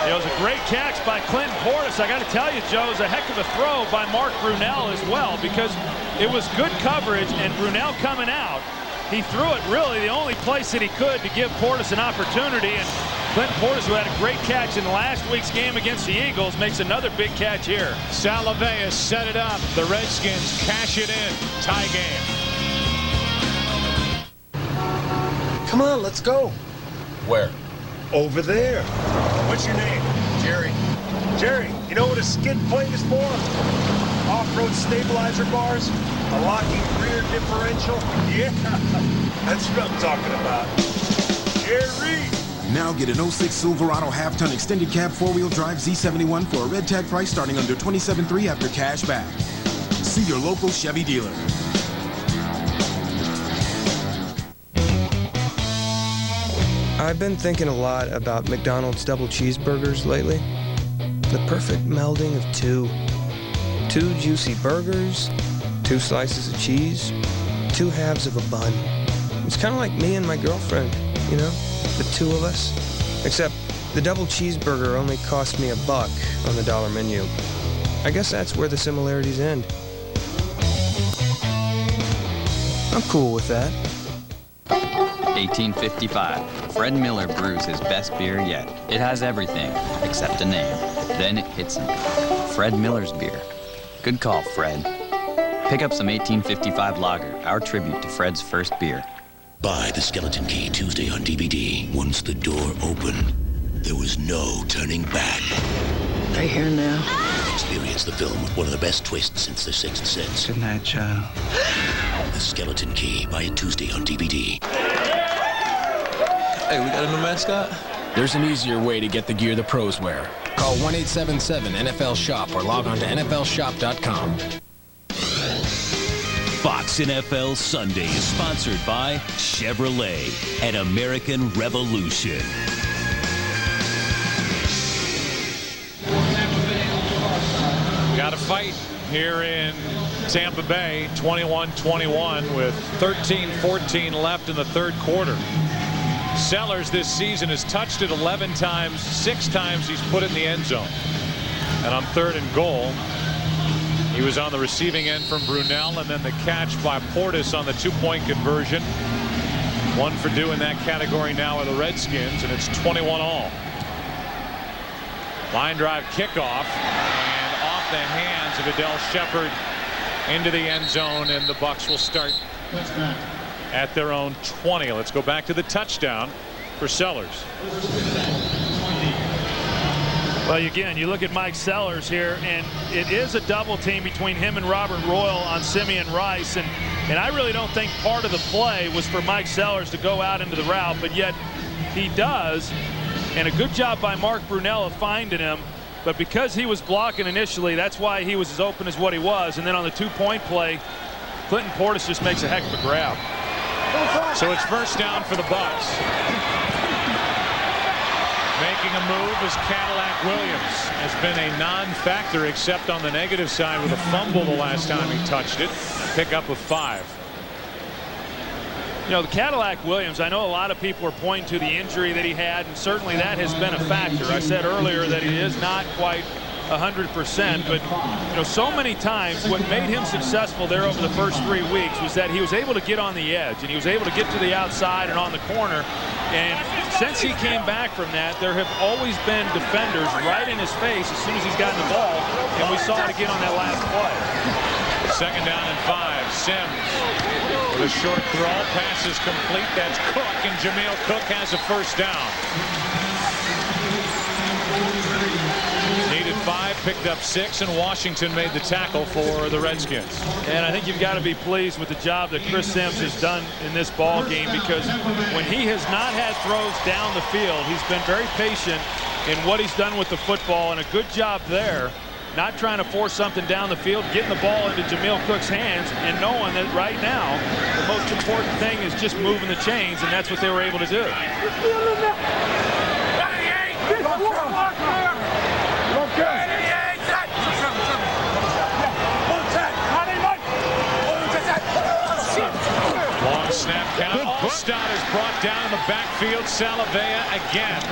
It was a great catch by Clinton Portis. I got to tell you, Joe, it was a heck of a throw by Mark Brunell as well, because it was good coverage, and Brunell coming out, he threw it really the only place that he could to give Portis an opportunity, and Clinton Portis, who had a great catch in last week's game against the Eagles, makes another big catch here. Salavea set it up. The Redskins cash it in. Tie game. Come on, let's go. Where? Over there. What's your name? Jerry. Jerry, you know what a skid plate is for? Off-road stabilizer bars, a locking rear differential. Yeah, that's what I'm talking about. Jerry. Now get an 06 Silverado half-ton extended cab 4-wheel drive Z71 for a red tag price starting under $27,300 after cash back. See your local Chevy dealer. I've been thinking a lot about McDonald's double cheeseburgers lately. The perfect melding of 2 juicy burgers, 2 slices of cheese, 2 halves of a bun. It's kind of like me and my girlfriend, you know, the 2 of us. Except the double cheeseburger only cost me $1 on the dollar menu. I guess that's where the similarities end. I'm cool with that. 1855. Fred Miller brews his best beer yet. It has everything except a name. Then it hits him. Fred Miller's beer. Good call, Fred. Pick up some 1855 lager, our tribute to Fred's first beer. Buy The Skeleton Key Tuesday on DVD. Once the door opened, there was no turning back. Right here now. Experience the film with one of the best twists since The Sixth Sense. Good night, child. The Skeleton Key. Buy it Tuesday on DVD. Hey, we got a new mascot? There's an easier way to get the gear the pros wear. Call 1-877-NFL-SHOP or log on to NFLShop.com. Fox NFL Sunday is sponsored by Chevrolet and American Revolution. Got a fight here in Tampa Bay, 21-21 with 13-14 left in the 3rd quarter. Sellers this season has touched it 11 times. 6 times he's put it in the end zone. And on 3rd and goal, he was on the receiving end from Brunell, and then the catch by Portis on the 2-point conversion. 1 for 2 in that category now are the Redskins, and it's 21-all. Line drive kickoff, and off the hands of Adele Shepard into the end zone, and the Bucs will start at their own 20. Let's go back to the touchdown for Sellers. Well, again, you look at Mike Sellers here, and it is a double team between him and Robert Royal on Simeon Rice, and I really don't think part of the play was for Mike Sellers to go out into the route, but yet he does, and a good job by Mark Brunell of finding him. But because he was blocking initially, that's why he was as open as what he was. And then on the 2-point play, Clinton Portis just makes a heck of a grab. So it's first down for the Bucs. Making a move is Cadillac Williams. Has been a non-factor except on the negative side with a fumble the last time he touched it. Pick up of 5. You know, the Cadillac Williams, I know a lot of people are pointing to the injury that he had, and certainly that has been a factor. I said earlier that he is not quite 100%, but so many times what made him successful there over the first 3 weeks was that he was able to get on the edge, and he was able to get to the outside and on the corner. And since he came back from that, there have always been defenders right in his face as soon as he's gotten the ball, and we saw it again on that last play. 2nd down and 5. Sims with a short throw. Pass is complete. That's Cook, and Jameel Cook has a first down. Needed 5, picked up 6, and Washington made the tackle for the Redskins. And I think you've got to be pleased with the job that Chris Sims has done in this ball game, because when he has not had throws down the field, he's been very patient in what he's done with the football, and a good job there. Not trying to force something down the field, getting the ball into Jameel Cook's hands, and knowing that right now the most important thing is just moving the chains, and that's what they were able to do. Long snap count. Alstott is brought down in the backfield. Salavea again.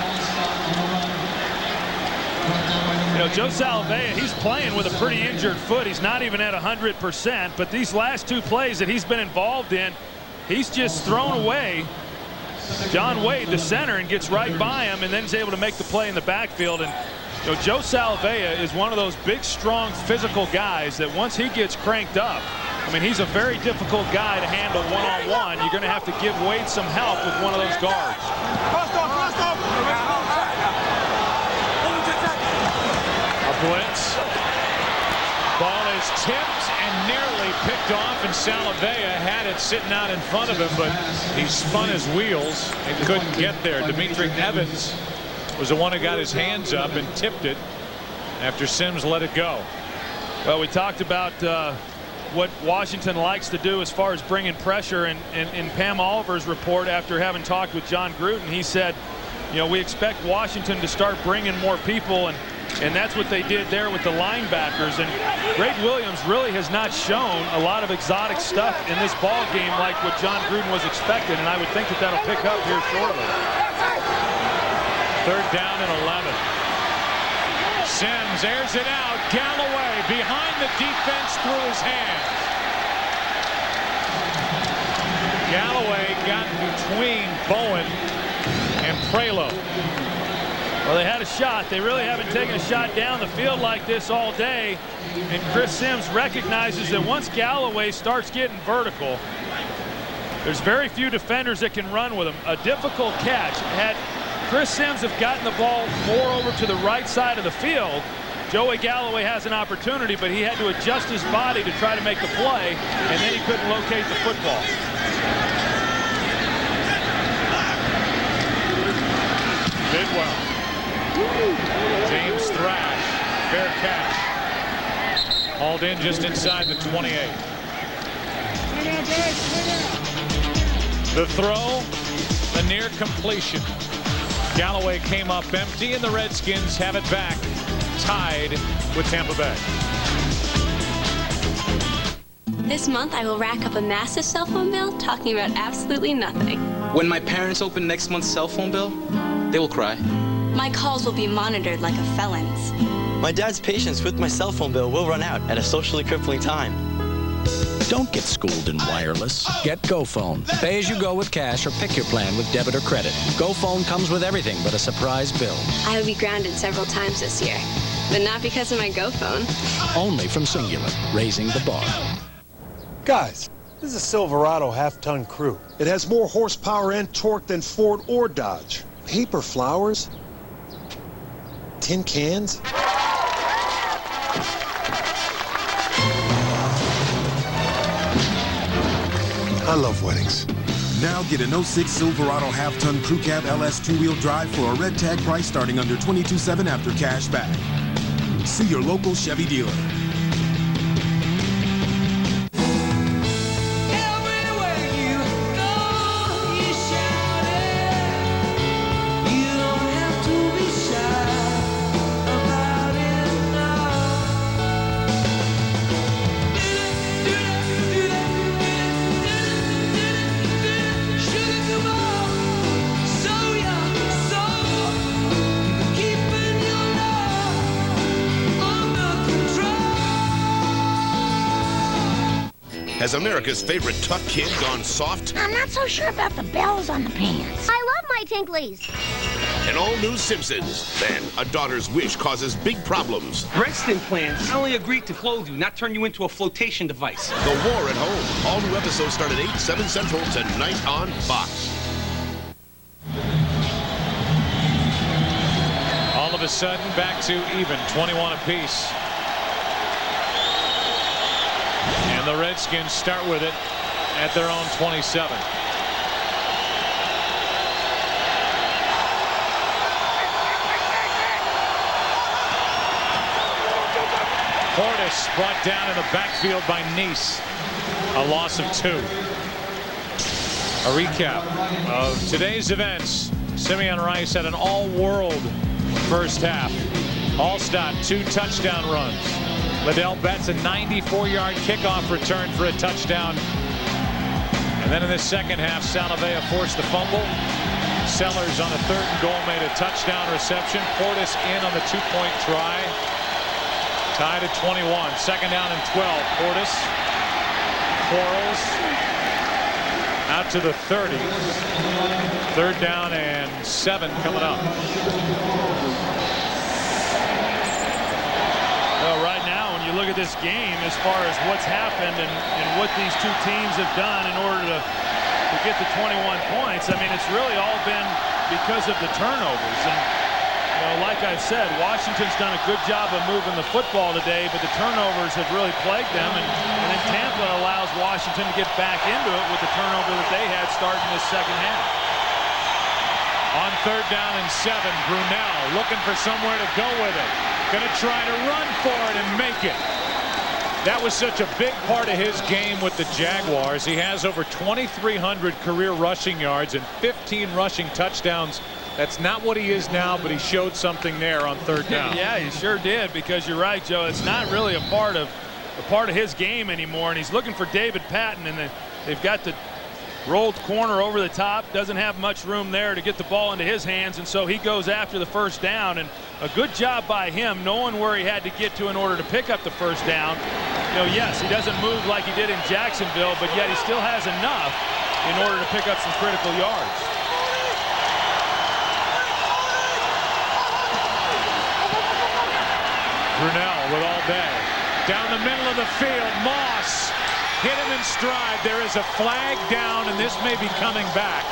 Joe Salavea, he's playing with a pretty injured foot. He's not even at 100%, but these last 2 plays that he's been involved in, he's just thrown away John Wade, the center, and gets right by him, and then is able to make the play in the backfield. And Joe Salavea is one of those big, strong, physical guys that once he gets cranked up, I mean, he's a very difficult guy to handle one-on-one. You're going to have to give Wade some help with one of those guards. Blitz. Ball is tipped and nearly picked off, and Salavea had it sitting out in front of him, but he spun his wheels and couldn't get there. Dimitri Evans was the one who got his hands up and tipped it after Sims let it go. Well, we talked about what Washington likes to do as far as bringing pressure, and in Pam Oliver's report after having talked with John Gruden, he said, we expect Washington to start bringing more people, and that's what they did there with the linebackers. And Greg Williams really has not shown a lot of exotic stuff in this ball game like what John Gruden was expecting, and I would think that that'll pick up here shortly. 3rd down and 11. Sims airs it out. Galloway behind the defense through his hands. Galloway got between Bowen and Prelo. Well, they had a shot. They really haven't taken a shot down the field like this all day. And Chris Sims recognizes that once Galloway starts getting vertical, there's very few defenders that can run with him. A difficult catch. Had Chris Sims have gotten the ball more over to the right side of the field, Joey Galloway has an opportunity, but he had to adjust his body to try to make the play, and then he couldn't locate the football. Bidwell. James Thrash, fair catch. Hauled in just inside the 28. The throw, the near completion. Galloway came up empty, and the Redskins have it back, tied with Tampa Bay. This month, I will rack up a massive cell phone bill talking about absolutely nothing. When my parents open next month's cell phone bill, they will cry. My calls will be monitored like a felon's. My dad's patience with my cell phone bill will run out at a socially crippling time. Don't get schooled in wireless. Get GoPhone. Pay as you go with cash or pick your plan with debit or credit. GoPhone comes with everything but a surprise bill. I will be grounded several times this year, but not because of my GoPhone. Only from Singular, raising the bar. Guys, this is a Silverado half-ton crew. It has more horsepower and torque than Ford or Dodge. Paper flowers? Tin cans? I love weddings. Now get an 06 Silverado half-ton crew cab LS two-wheel drive for a red tag price starting under $22,700 after cash back. See your local Chevy dealer. Oh Has America's favorite tuck kid gone soft? I'm not so sure about the bells on the pants. I love my tinklies. An all-new Simpsons. Then, a daughter's wish causes big problems. Brexton plans. I only agreed to clothe you, not turn you into a flotation device. The War at Home. All new episodes start at 8, 7 Central tonight on Fox. All of a sudden, back to even, 21 apiece. And the Redskins start with it at their own 27. Portis brought down in the backfield by Nice. A loss of 2. A recap of today's events. Simeon Rice had an all-world first half. Alstott 2 touchdown runs. Liddell Betts a 94-yard kickoff return for a touchdown. And then in the second half, Salavea forced the fumble. Sellers on a 3rd and goal made a touchdown reception. Portis in on the 2-point try. Tied at 21. 2nd down and 12. Portis. Quarles. Out to the 30. 3rd down and 7 coming up. Well, right now, when you look at this game, as far as what's happened and what these two teams have done in order to get the 21 points, I mean, it's really all been because of the turnovers. And you know, like I've said, Washington's done a good job of moving the football today, but the turnovers have really plagued them. And then Tampa allows Washington to get back into it with the turnover that they had starting this second half. On 3rd down and 7, Brunell looking for somewhere to go with it. Going to try to run for it and make it. That was such a big part of his game with the Jaguars. He has over 2,300 career rushing yards and 15 rushing touchdowns. That's not what he is now, but he showed something there on 3rd down. Yeah, he sure did, because you're right, Joe. It's not really a part of his game anymore, and he's looking for David Patton, and they've got the rolled corner over the top. Doesn't have much room there to get the ball into his hands, and so he goes after the 1st down. And a good job by him, knowing where he had to get to in order to pick up the 1st down. You know, yes, he doesn't move like he did in Jacksonville, but yet he still has enough in order to pick up some critical yards. Brunell with all day. Down the middle of the field, Moss hit him in stride. There is a flag down, and this may be coming back.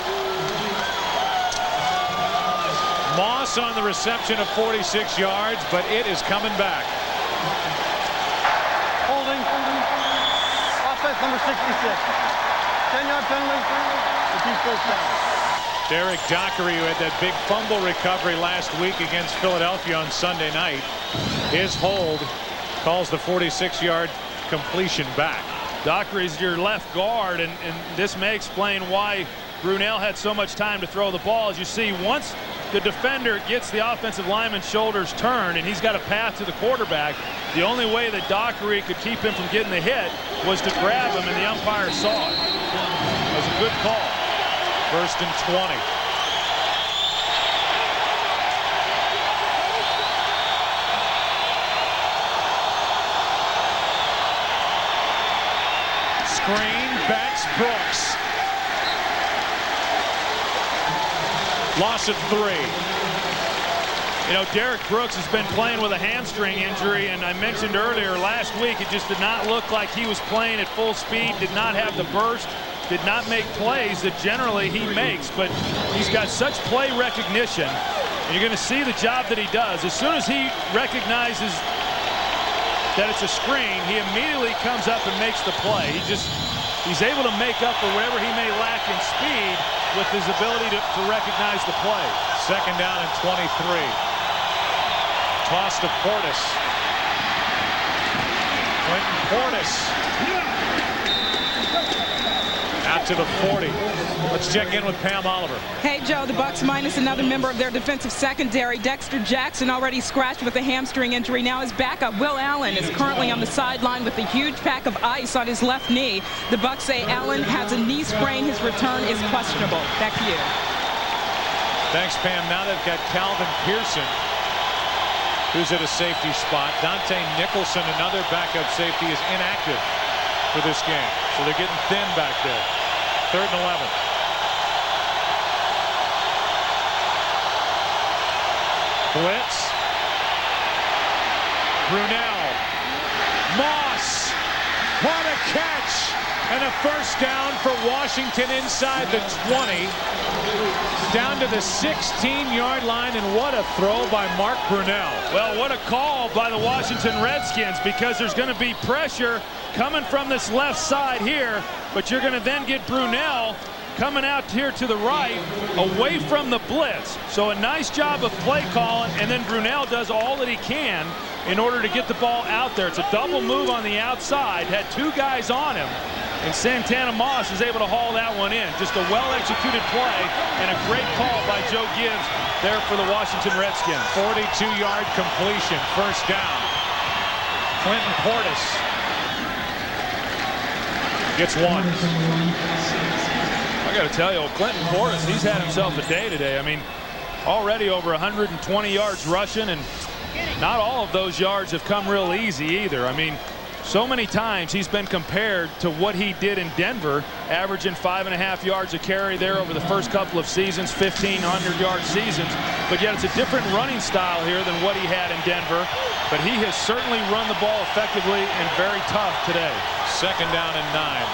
Moss on the reception of 46 yards, but it is coming back. Holding. Offense number 66. 10-yard penalty. Repeat 1st down. Derek Dockery, who had that big fumble recovery last week against Philadelphia on Sunday night. His hold calls the 46-yard completion back. Dockery's your left guard, and this may explain why Brunell had so much time to throw the ball. As you see, once the defender gets the offensive lineman's shoulders turned and he's got a path to the quarterback, the only way that Dockery could keep him from getting the hit was to grab him, and the umpire saw it. It was a good call. 1st and 20. Screen, Betts, Brooks. Loss of 3. You know, Derek Brooks has been playing with a hamstring injury, and I mentioned earlier last week it just did not look like he was playing at full speed, did not have the burst, did not make plays that generally he makes, but he's got such play recognition, and you're going to see the job that he does. As soon as he recognizes that it's a screen, he immediately comes up and makes the play. He's able to make up for whatever he may lack in speed with his ability to recognize the play. 2nd down and 23. Toss to Portis. Quentin Portis. Out to the 40. Let's check in with Pam Oliver. Hey, Joe, the Bucs minus another member of their defensive secondary. Dexter Jackson, already scratched with a hamstring injury. Now his backup, Will Allen, is currently on the sideline with a huge pack of ice on his left knee. The Bucs say Allen has a knee sprain. His return is questionable. Back to you. Thanks, Pam. Now they've got Calvin Pearson, who's at a safety spot. Dante Nicholson, another backup safety, is inactive. for this game. So they're getting thin back there. 3rd and 11. Blitz. Brunell. Moss. What a catch. And a first down for Washington inside the 20. Down to the 16-yard line, and what a throw by Mark Brunell. Well, what a call by the Washington Redskins, because there's going to be pressure coming from this left side here, but you're going to then get Brunell coming out here to the right, away from the blitz. So a nice job of play calling, and then Brunell does all that he can in order to get the ball out there. It's a double move on the outside, had 2 guys on him, and Santana Moss is able to haul that one in. Just a well-executed play and a great call by Joe Gibbs there for the Washington Redskins. 42-yard completion, first down. Clinton Portis gets 1. I got to tell you, Clinton Portis, he's had himself a day today. I mean, already over 120 yards rushing, and not all of those yards have come real easy either. I mean, so many times he's been compared to what he did in Denver, averaging 5.5 yards a carry there over the first couple of seasons, 1,500-yard seasons. But yet it's a different running style here than what he had in Denver. But he has certainly run the ball effectively and very tough today. 2nd down and 9.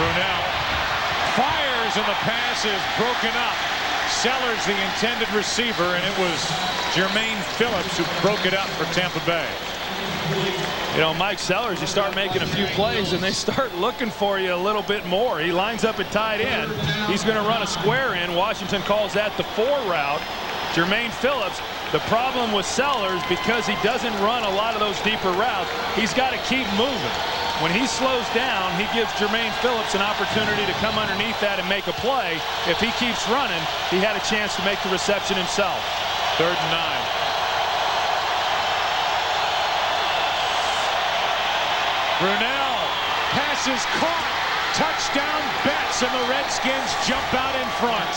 Brunell fires, and the pass is broken up. Sellers, the intended receiver, and it was Jermaine Phillips who broke it up for Tampa Bay. You know, Mike Sellers, you start making a few plays and they start looking for you a little bit more. He lines up at tight end. He's going to run a square in. Washington calls that the 4 route. Jermaine Phillips, the problem with Sellers, because he doesn't run a lot of those deeper routes, he's got to keep moving. When he slows down, he gives Jermaine Phillips an opportunity to come underneath that and make a play. If he keeps running, he had a chance to make the reception himself. 3rd and 9. Brunell, pass is caught. Touchdown Betts, and the Redskins jump out in front.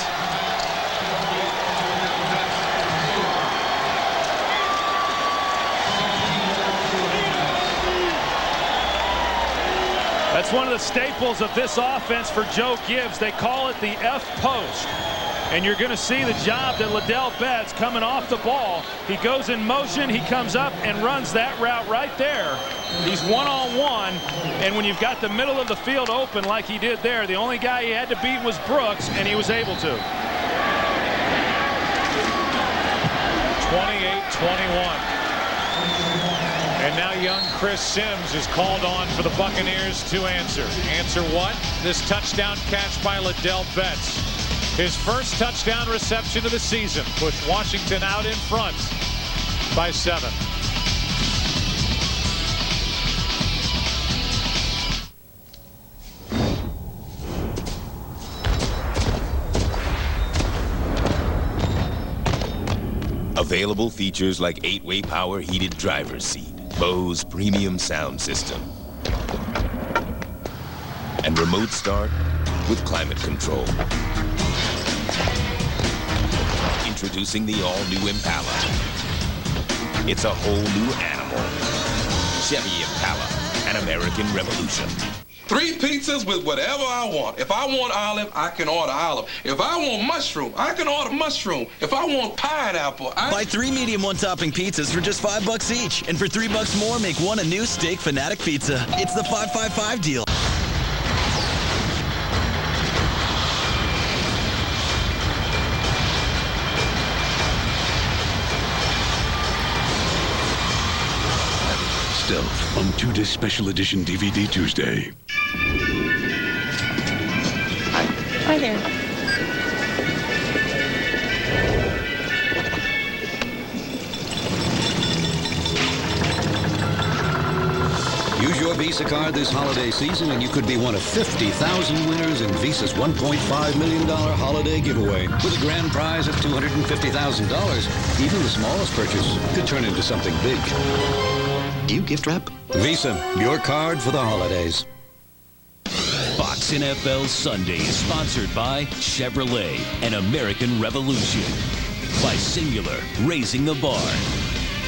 That's one of the staples of this offense for Joe Gibbs. They call it the F post. And you're going to see the job that Liddell Betts coming off the ball. He goes in motion, he comes up and runs that route right there. He's one-on-one, and when you've got the middle of the field open like he did there, the only guy he had to beat was Brooks, and he was able to. 28-21. And now young Chris Sims is called on for the Buccaneers to answer. Answer what? This touchdown catch by Liddell Betts. His first touchdown reception of the season pushed Washington out in front by 7. Available features like 8-way power heated driver's seat, Bose premium sound system, and remote start with climate control. Introducing the all-new Impala. It's a whole new animal. Chevy Impala, an American revolution. 3 pizzas with whatever I want. If I want olive, I can order olive. If I want mushroom, I can order mushroom. If I want pineapple, Buy 3 medium 1-topping pizzas for just $5 each. And for $3 more, make 1 a new Steak Fanatic pizza. It's the 5-5-5 deal. Stealth on 2-disc special edition DVD Tuesday. Hi there. Use your Visa card this holiday season and you could be one of 50,000 winners in Visa's $1.5 million holiday giveaway. With a grand prize of $250,000, even the smallest purchase could turn into something big. Do you gift wrap? Visa, your card for the holidays. Fox NFL Sunday is sponsored by Chevrolet, an American revolution. By Singular, raising the bar.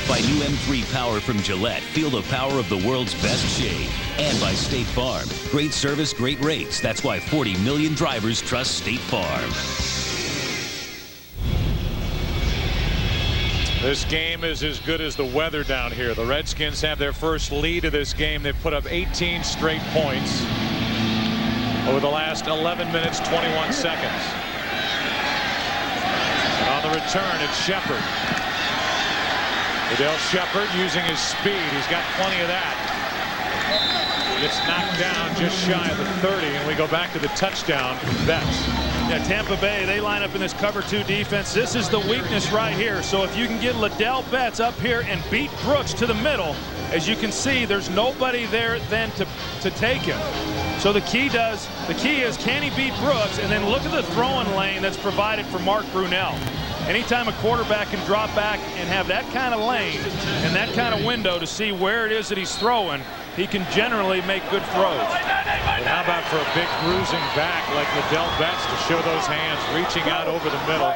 By new M3 Power from Gillette, feel the power of the world's best shave. And by State Farm, great service, great rates. That's why 40 million drivers trust State Farm. This game is as good as the weather down here. The Redskins have their first lead of this game. They've put up 18 straight points over the last 11 minutes, 21 seconds. And on the return, it's Shepard. Adele Shepard using his speed. He's got plenty of that. Gets knocked down just shy of the 30, and we go back to the touchdown. Betts. Yeah, Tampa Bay, they line up in this cover 2 defense. This is the weakness right here. So if you can get Liddell Betts up here and beat Brooks to the middle, as you can see, there's nobody there then to take him. So the key is, can he beat Brooks? And then look at the throwing lane that's provided for Mark Brunell. Anytime a quarterback can drop back and have that kind of lane and that kind of window to see where it is that he's throwing, he can generally make good throws. And how about for a big bruising back like Liddell Betts to show those hands reaching out over the middle.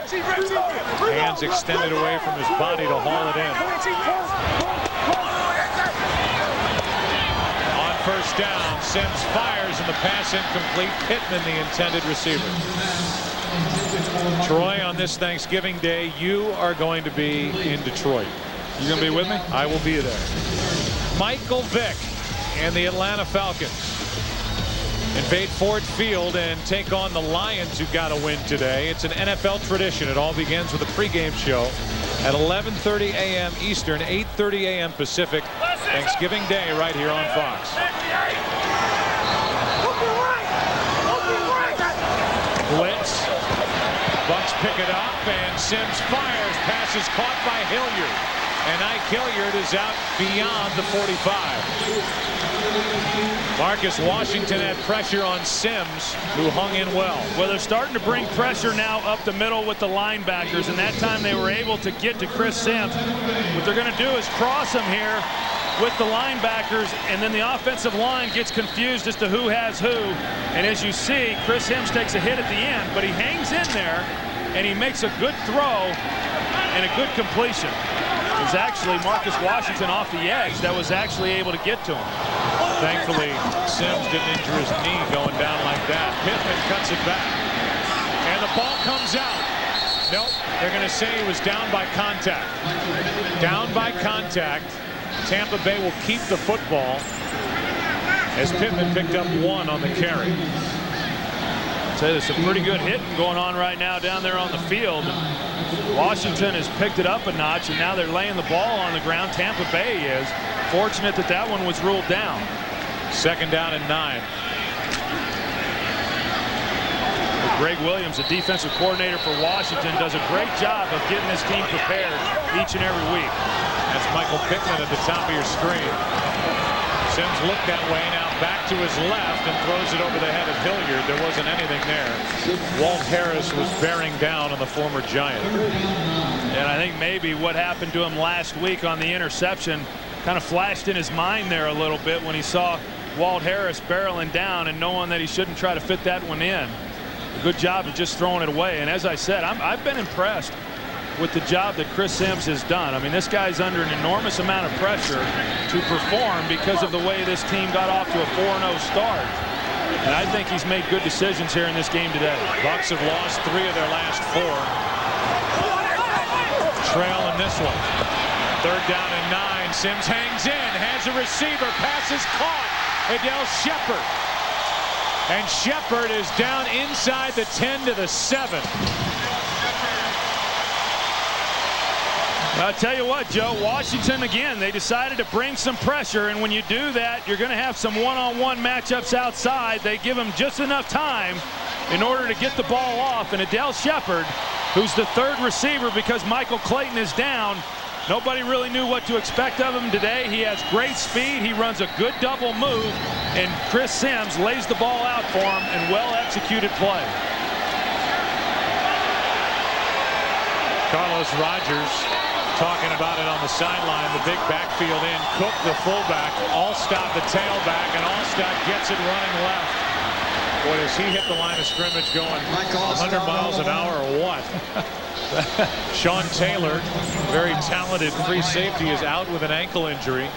Hands extended away from his body to haul it in. On first down, Sims fires and the pass incomplete. Pittman, the intended receiver. Troy, on this Thanksgiving Day, you are going to be in Detroit. You going to be with me? I will be there. Michael Vick and the Atlanta Falcons invade Ford Field and take on the Lions, who got a win today. It's an NFL tradition. It all begins with a pregame show at 11:30 a.m. Eastern, 8:30 a.m. Pacific, Thanksgiving Day, right here on Fox. Blitz. Bucs pick it up, and Sims fires. Pass is caught by Hilliard. And Ike Hilliard is out beyond the 45. Marcus Washington had pressure on Sims, who hung in well. Well, they're starting to bring pressure now up the middle with the linebackers, and that time they were able to get to Chris Sims. What they're going to do is cross him here with the linebackers, and then the offensive line gets confused as to who has who. And as you see, Chris Sims takes a hit at the end, but he hangs in there, and he makes a good throw and a good completion. It was actually Marcus Washington off the edge that was actually able to get to him. Thankfully, Sims didn't injure his knee going down like that. Pittman cuts it back, and the ball comes out. Nope, they're going to say he was down by contact. Down by contact. Tampa Bay will keep the football as Pittman picked up 1 on the carry. I'd say there's some pretty good hitting going on right now down there on the field. Washington has picked it up a notch, and now they're laying the ball on the ground. Tampa Bay is. Fortunate that that one was ruled down. Second down and 9. Greg Williams, the defensive coordinator for Washington, does a great job of getting this team prepared each and every week. That's Michael Pittman at the top of your screen. Sims looked that way, now back to his left and throws it over the head of Hilliard. There wasn't anything there. Walt Harris was bearing down on the former Giant. And I think maybe what happened to him last week on the interception kind of flashed in his mind there a little bit when he saw Walt Harris barreling down and knowing that he shouldn't try to fit that one in. A good job of just throwing it away. And as I said, I've been impressed with the job that Chris Sims has done. I mean, this guy's under an enormous amount of pressure to perform because of the way this team got off to a 4-0 start. And I think he's made good decisions here in this game today. Bucs have lost 3 of their last 4. Trail in this one. Third down and 9. Sims hangs in, has a receiver, pass is caught. Adele Shepard. And Shepard is down inside the 10 to the 7. I'll tell you what, Joe, Washington, again, they decided to bring some pressure, and when you do that, you're going to have some one-on-one matchups outside. They give him just enough time in order to get the ball off, and Adele Shepard, who's the 3rd receiver because Michael Clayton is down, nobody really knew what to expect of him today. He has great speed. He runs a good double move, and Chris Sims lays the ball out for him in well-executed play. Carlos Rogers talking about it on the sideline. The big backfield in. Cook, the fullback. Alstott, the tailback. And Alstott gets it running left. Boy, does he hit the line of scrimmage going 100 miles an hour or what? Sean Taylor, very talented free safety, is out with an ankle injury.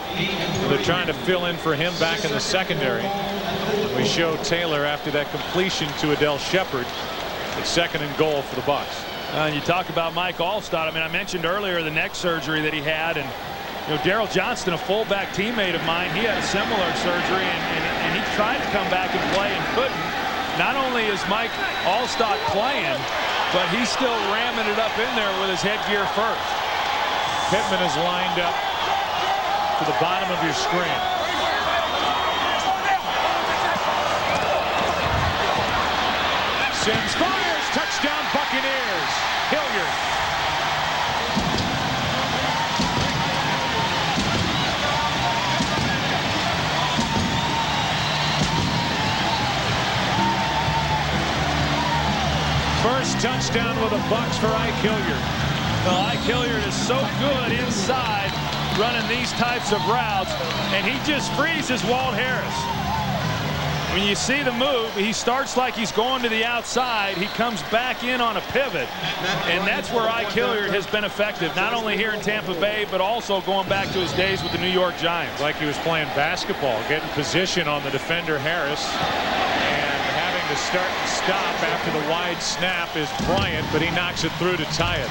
They're trying to fill in for him back in the secondary. We show Taylor after that completion to Adele Shepard. It's 2nd and goal for the Bucs. You talk about Mike Alstott. I mean, I mentioned earlier the neck surgery that he had, and Daryl Johnston, a fullback teammate of mine, he had a similar surgery, and he tried to come back and play and couldn't. Not only is Mike Alstott playing, but he's still ramming it up in there with his headgear first. Pittman is lined up to the bottom of your screen. Sims fires, touchdown Buccaneers. Hilliard. First touchdown with the Bucs for Ike Hilliard. Well, Ike Hilliard is so good inside running these types of routes, and he just freezes Walt Harris. When you see the move, he starts like he's going to the outside. He comes back in on a pivot, and that's where Ike Hilliard has been effective, not only here in Tampa Bay, but also going back to his days with the New York Giants. Like he was playing basketball, getting position on the defender Harris, and having to start and stop after the wide snap is Bryant, but he knocks it through to tie it.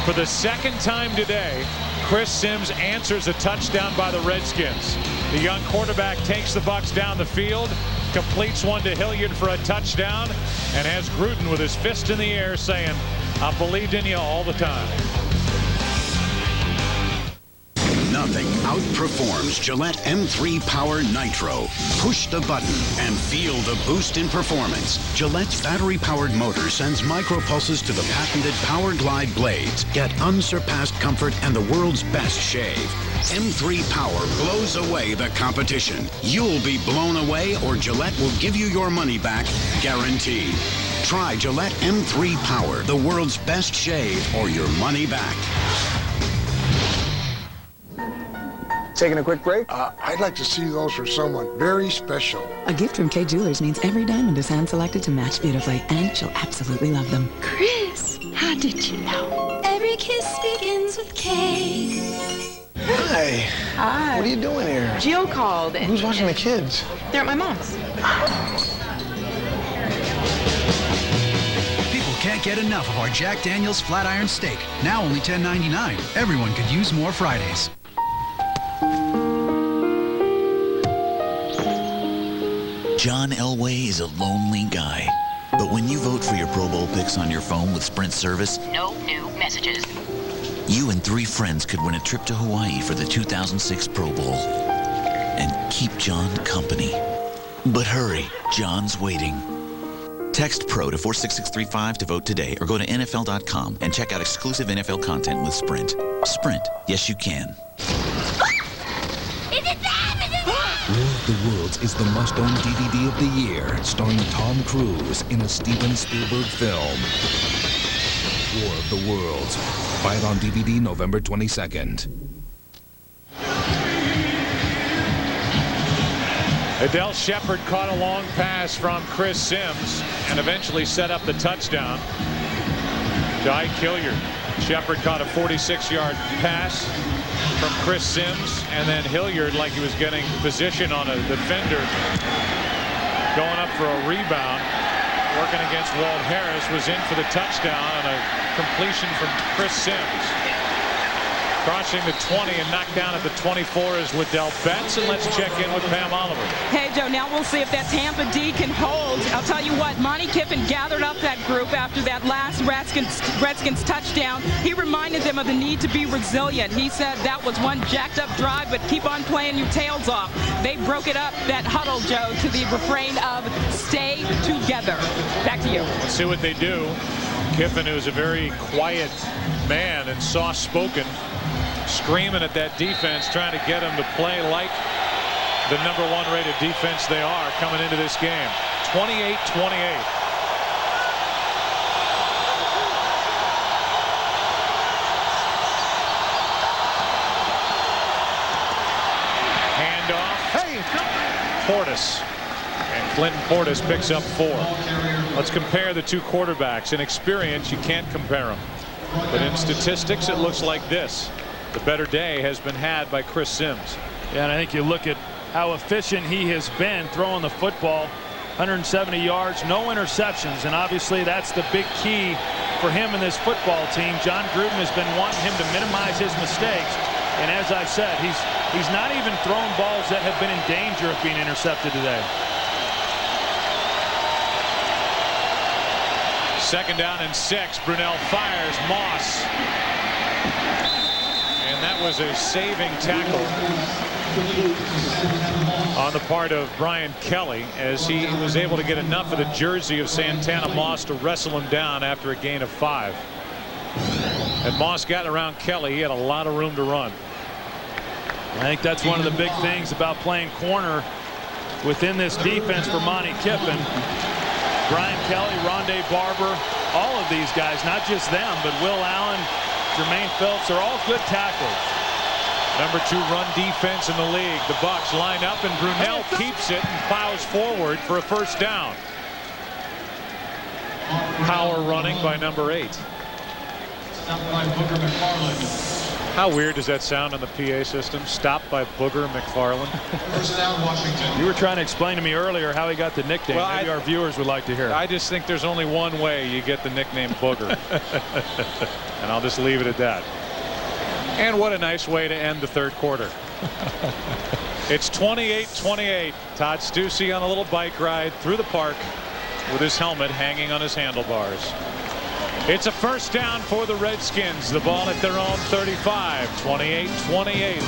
For the 2nd time today, Chris Sims answers a touchdown by the Redskins. The young quarterback takes the Bucs down the field, completes one to Hilliard for a touchdown, and has Gruden with his fist in the air saying, "I believed in you all the time." Nothing outperforms Gillette M3 Power Nitro. Push the button and feel the boost in performance. Gillette's battery-powered motor sends micropulses to the patented Power Glide blades. Get unsurpassed comfort and the world's best shave. M3 Power blows away the competition. You'll be blown away, or Gillette will give you your money back, guaranteed. Try Gillette M3 Power, the world's best shave, or your money back. Taking a quick break? I'd like to see those for someone very special. A gift from Kay Jewelers means every diamond is hand-selected to match beautifully, and she'll absolutely love them. Chris, how did you know? Every kiss begins with K. Hi. Hi. What are you doing here? Jill called. And who's watching the kids? They're at my mom's. People can't get enough of our Jack Daniel's Flat Iron Steak. Now only $10.99. Everyone could use more Fridays. John Elway is a lonely guy. But when you vote for your Pro Bowl picks on your phone with Sprint service, No new messages. you and 3 friends could win a trip to Hawaii for the 2006 Pro Bowl. And keep John company. But hurry, John's waiting. Text PRO to 46635 to vote today, or go to NFL.com and check out exclusive NFL content with Sprint. Sprint, yes you can. War of the Worlds is the must-own DVD of the year, starring Tom Cruise in a Steven Spielberg film. War of the Worlds. Buy it on DVD November 22nd. Adele Shepard caught a long pass from Chris Sims and eventually set up the touchdown to Ike Hilliard. Shepard caught a 46-yard pass from Chris Sims, and then Hilliard, like he was getting position on a defender, going up for a rebound, working against Walt Harris, was in for the touchdown on a completion from Chris Sims. Crossing the 20 and knocked down at the 24 is Liddell Betts, and let's check in with Pam Oliver. Hey, Joe, now we'll see if that Tampa D can hold. I'll tell you what, Monty Kiffin gathered up that group after that last Redskins touchdown. He reminded them of the need to be resilient. He said that was one jacked up drive, but keep on playing your tails off. They broke it up, that huddle, Joe, to the refrain of stay together. Back to you. Let's see what they do. Kiffin, who's a very quiet man and soft-spoken, screaming at that defense, trying to get them to play like the #1 rated defense they are coming into this game. 28-28. Handoff. Hey, Portis. And Clinton Portis picks up 4. Let's compare the two quarterbacks. In experience, you can't compare them. But in statistics, it looks like this. The better day has been had by Chris Sims. Yeah, and I think you look at how efficient he has been throwing the football. 170 yards, no interceptions, and obviously that's the big key for him in this football team. John Gruden has been wanting him to minimize his mistakes, and as I said, he's not even thrown balls that have been in danger of being intercepted today. Second down and 6. Brunell fires. Moss. And that was a saving tackle on the part of Brian Kelly, as he was able to get enough of the jersey of Santana Moss to wrestle him down after a gain of 5. And Moss got around Kelly. He had a lot of room to run. I think that's one of the big things about playing corner within this defense for Monty Kiffin. Brian Kelly, Rondé Barber, all of these guys, not just them, but Will Allen, Jermaine Phillips, are all good tacklers. Number 2 run defense in the league. The Bucs line up, and Brunell keeps it and plows forward for a first down. Power running by number 8. How weird does that sound on the PA system? Stopped by Booger McFarland. First down, Washington. You were trying to explain to me earlier how he got the nickname. Well, maybe our viewers would like to hear it. I just think there's only one way you get the nickname Booger. And I'll just leave it at that. And what a nice way to end the third quarter. It's 28-28. Todd Stussy on a little bike ride through the park with his helmet hanging on his handlebars. It's a first down for the Redskins. The ball at their own 35. 28-28.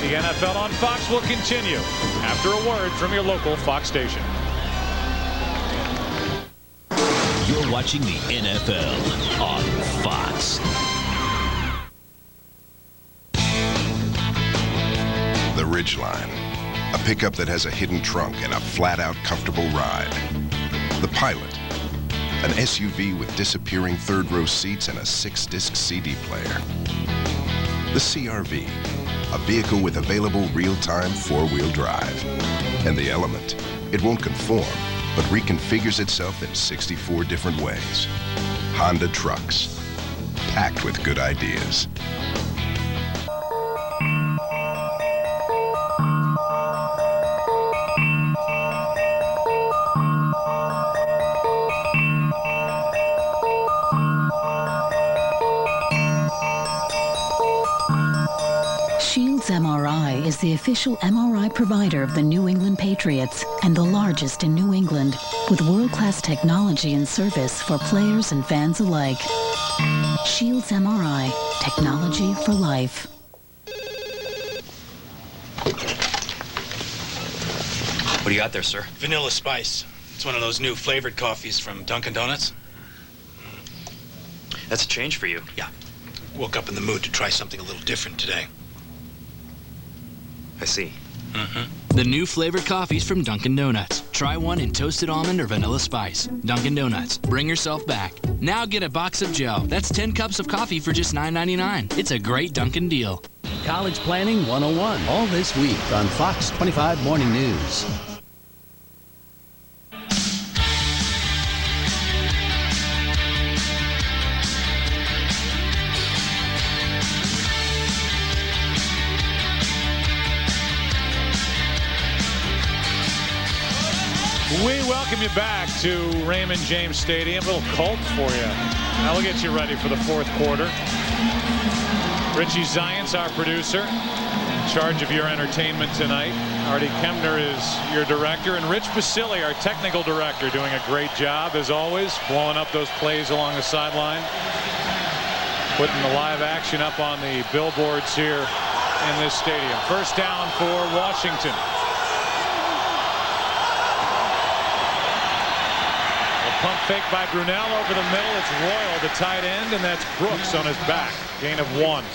The NFL on Fox will continue after a word from your local Fox station. You're watching the NFL on Fox. The Ridgeline, a pickup that has a hidden trunk and a flat-out comfortable ride. The Pilot, an SUV with disappearing third-row seats and a 6-disc CD player. The CR-V, a vehicle with available real-time four-wheel drive. And the Element, it won't conform, but reconfigures itself in 64 different ways. Honda trucks, packed with good ideas. MRI is the official MRI provider of the New England Patriots and the largest in New England, with world-class technology and service for players and fans alike. Shields MRI, technology for life. What do you got there, sir? Vanilla Spice. It's one of those new flavored coffees from Dunkin' Donuts. That's a change for you. Yeah. Woke up in the mood to try something a little different today. I see. The new flavored coffees from Dunkin' Donuts. Try one in toasted almond or vanilla spice. Dunkin' Donuts. Bring yourself back. Now get a box of Joe. That's 10 cups of coffee for just $9.99. It's a great Dunkin' deal. College Planning 101. All this week on Fox 25 Morning News. We welcome you back to Raymond James Stadium. A little Colt for you. Now we'll get you ready for the fourth quarter. Richie Zients, our producer, in charge of your entertainment tonight. Artie Kemner is your director, and Rich Basile, our technical director, doing a great job as always, blowing up those plays along the sideline, putting the live action up on the billboards here in this stadium. First down for Washington. Pump fake by Brunell over the middle. It's Royal, the tight end, and that's Brooks on his back. Gain of 1.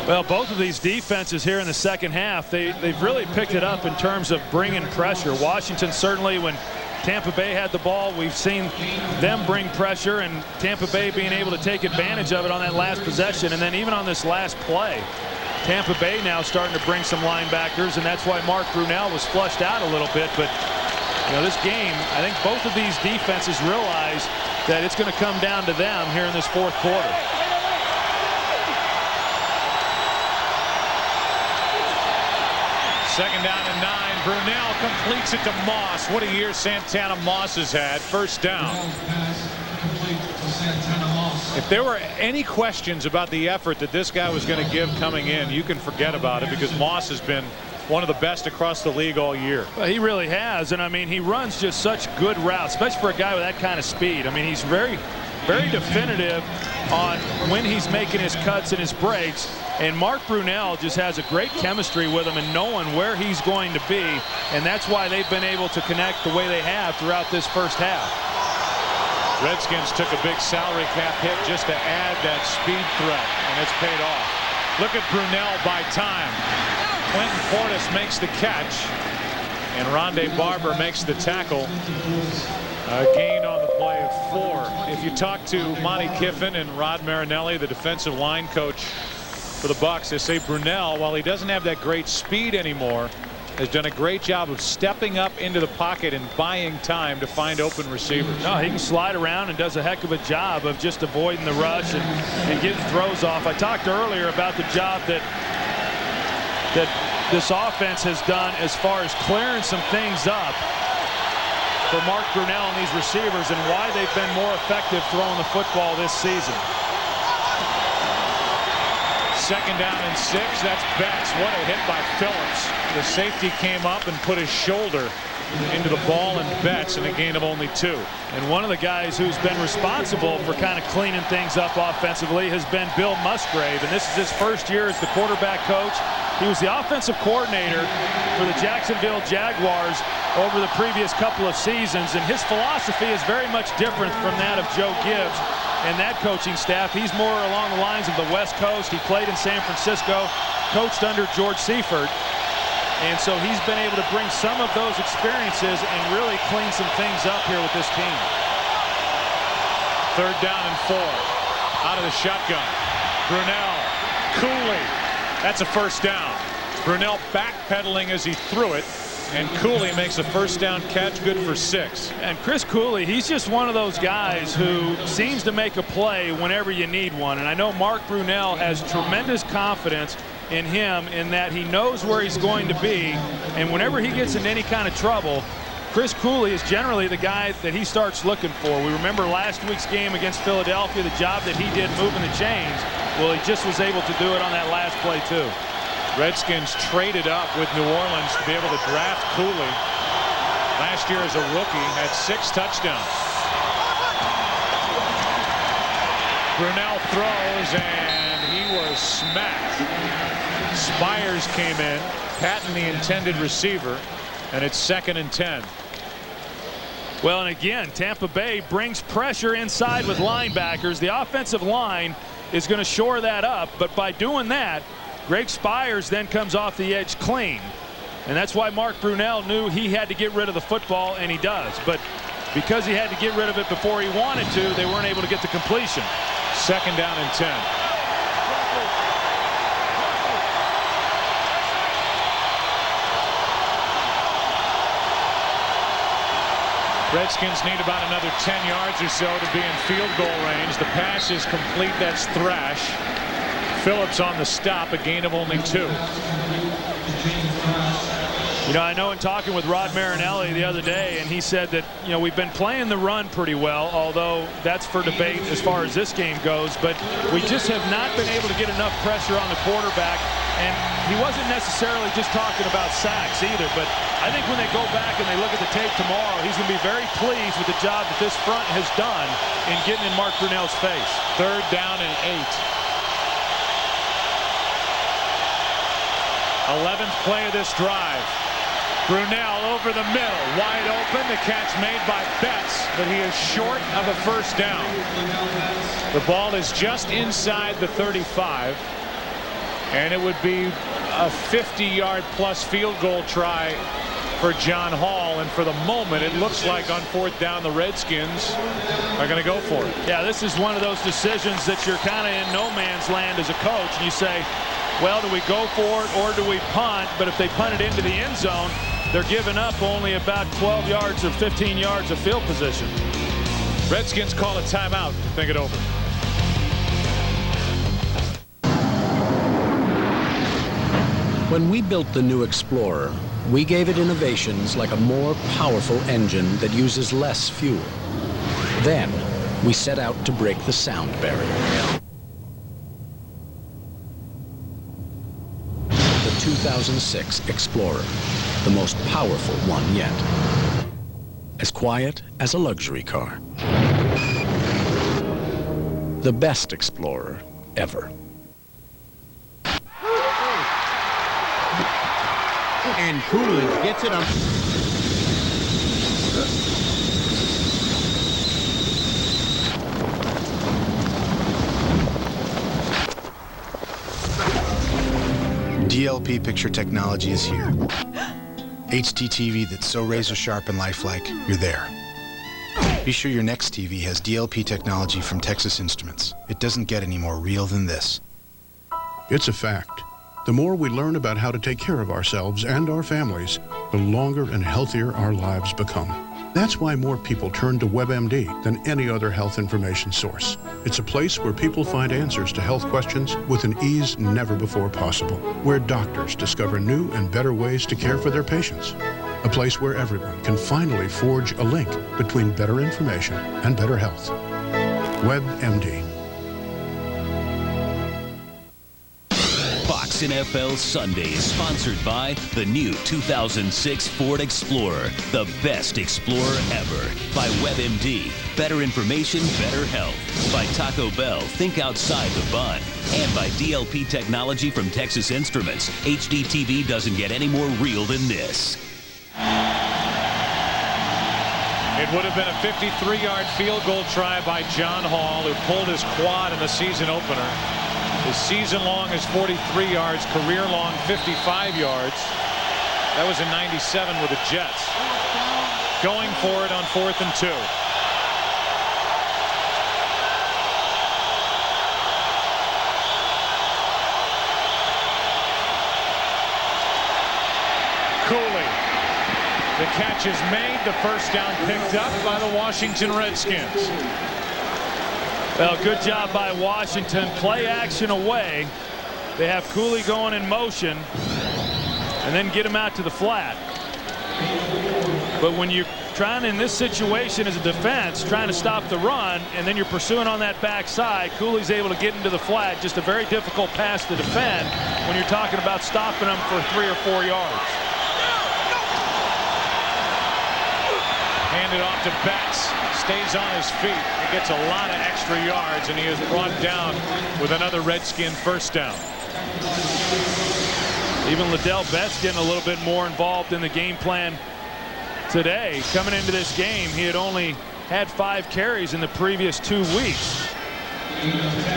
Well, both of these defenses here in the second half, they've really picked it up in terms of bringing pressure. Washington, certainly when Tampa Bay had the ball, we've seen them bring pressure, and Tampa Bay being able to take advantage of it on that last possession. And then even on this last play, Tampa Bay now starting to bring some linebackers, and that's why Mark Brunell was flushed out a little bit. But You know, this game, I think both of these defenses realize that it's going to come down to them here in this fourth quarter. Second down and 9. Brunell completes it to Moss. What a year Santana Moss has had. First down. If there were any questions about the effort that this guy was going to give coming in, you can forget about it, because Moss has been one of the best across the league all year. Well, he really has, and I mean, he runs just such good routes, especially for a guy with that kind of speed. I mean, he's very definitive on when he's making his cuts and his breaks, and Mark Brunell just has a great chemistry with him and knowing where he's going to be, and that's why they've been able to connect the way they have throughout this first half. Redskins took a big salary cap hit just to add that speed threat, and it's paid off. Look at Brunell by time. Quentin Portis makes the catch, and Rondé Barber makes the tackle. A gain on the play of 4. If you talk to Monty Kiffin and Rod Marinelli, the defensive line coach for the Bucs, they say Brunell, while he doesn't have that great speed anymore, has done a great job of stepping up into the pocket and buying time to find open receivers. No, he can slide around and does a heck of a job of just avoiding the rush and getting throws off. I talked earlier about the job that this offense has done as far as clearing some things up for Mark Brunell and these receivers, and why they've been more effective throwing the football this season. Second down and 6. That's Betts. What a hit by Phillips. The safety came up and put his shoulder into the ball, and Betts, and a gain of only 2. And one of the guys who's been responsible for kind of cleaning things up offensively has been Bill Musgrave, and this is his first year as the quarterback coach. He was the offensive coordinator for the Jacksonville Jaguars over the previous couple of seasons, and his philosophy is very much different from that of Joe Gibbs and that coaching staff. He's more along the lines of the West Coast. He played in San Francisco, coached under George Seifert, and so he's been able to bring some of those experiences and really clean some things up here with this team. Third down and 4. Out of the shotgun. Brunell, Cooley. That's a first down. Brunell backpedaling as he threw it, and Cooley makes a first down catch, good for 6. And Chris Cooley, he's just one of those guys who seems to make a play whenever you need one. And I know Mark Brunell has tremendous confidence in him in that he knows where he's going to be, and whenever he gets into any kind of trouble, Chris Cooley is generally the guy that he starts looking for. We remember last week's game against Philadelphia, the job that he did moving the chains. Well, he just was able to do it on that last play too. Redskins traded up with New Orleans to be able to draft Cooley. Last year as a rookie, had 6 touchdowns. Brunell throws, and he was smacked. Spires came in, Patton the intended receiver, and it's 2nd and 10. Well, and again, Tampa Bay brings pressure inside with linebackers. The offensive line is going to shore that up, but by doing that, Greg Spires then comes off the edge clean. And that's why Mark Brunell knew he had to get rid of the football, and he does. But because he had to get rid of it before he wanted to, they weren't able to get the completion. 2nd down and 10. Redskins need about another 10 yards or so to be in field goal range. The pass is complete. That's Thrash. Phillips on the stop, a gain of only 2. You know, I know in talking with Rod Marinelli the other day, and he said that, you know, we've been playing the run pretty well, although that's for debate as far as this game goes, but we just have not been able to get enough pressure on the quarterback. And he wasn't necessarily just talking about sacks either, but I think when they go back and they look at the tape tomorrow, he's going to be very pleased with the job that this front has done in getting in Mark Brunell's face. 3rd down and 8. 11th play of this drive. Brunell over the middle, wide open. The catch made by Betts, but he is short of a first down. The ball is just inside the 35, and it would be a 50-yard plus field goal try for John Hall, and for the moment it looks like on 4th down the Redskins are going to go for it. Yeah, this is one of those decisions that you're kind of in no man's land as a coach, and you say, well, do we go for it or do we punt? But if they punt it into the end zone, they're giving up only about 12 yards or 15 yards of field position. Redskins call a timeout to think it over. When we built the new Explorer, we gave it innovations like a more powerful engine that uses less fuel. Then, we set out to break the sound barrier. The 2006 Explorer, the most powerful one yet. As quiet as a luxury car. The best Explorer ever. And Coolidge gets it up. DLP picture technology is here. HD TV that's so razor sharp and lifelike, you're there. Be sure your next TV has DLP technology from Texas Instruments. It doesn't get any more real than this. It's a fact. The more we learn about how to take care of ourselves and our families, the longer and healthier our lives become. That's why more people turn to WebMD than any other health information source. It's a place where people find answers to health questions with an ease never before possible, where doctors discover new and better ways to care for their patients. A place where everyone can finally forge a link between better information and better health. WebMD. Fox NFL Sunday is sponsored by the new 2006 Ford Explorer, the best Explorer ever. By WebMD, better information, better health. By Taco Bell, think outside the bun. And by DLP technology from Texas Instruments, HD TV doesn't get any more real than this. It would have been a 53-yard field goal try by John Hall, who pulled his quad in the season opener. His season long is 43 yards, career long 55 yards. That was in '97 with the Jets. Going for it on 4th and 2. Cooley. The catch is made. The first down picked up by the Washington Redskins. Well, good job by Washington. Play action away. They have Cooley going in motion and then get him out to the flat. But when you're trying in this situation as a defense, trying to stop the run, and then you're pursuing on that backside, Cooley's able to get into the flat. Just a very difficult pass to defend when you're talking about stopping them for 3 or 4 yards. Handed off to Betts. Stays on his feet. He gets a lot of extra yards, and he is brought down with another Redskin first down. Even Liddell Betts getting a little bit more involved in the game plan today. Coming into this game, he had only had 5 carries in the previous 2 weeks.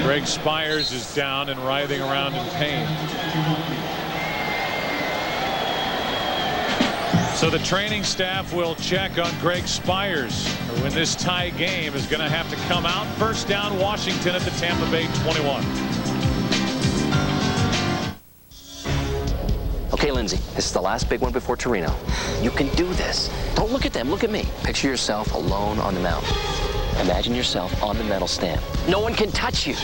Greg Spires is down and writhing around in pain. So the training staff will check on Greg Spires, who in this tie game is going to have to come out. First down, Washington at the Tampa Bay 21. Okay, Lindsay, this is the last big one before Torino. You can do this. Don't look at them, look at me. Picture yourself alone on the mountain. Imagine yourself on the medal stand. No one can touch you.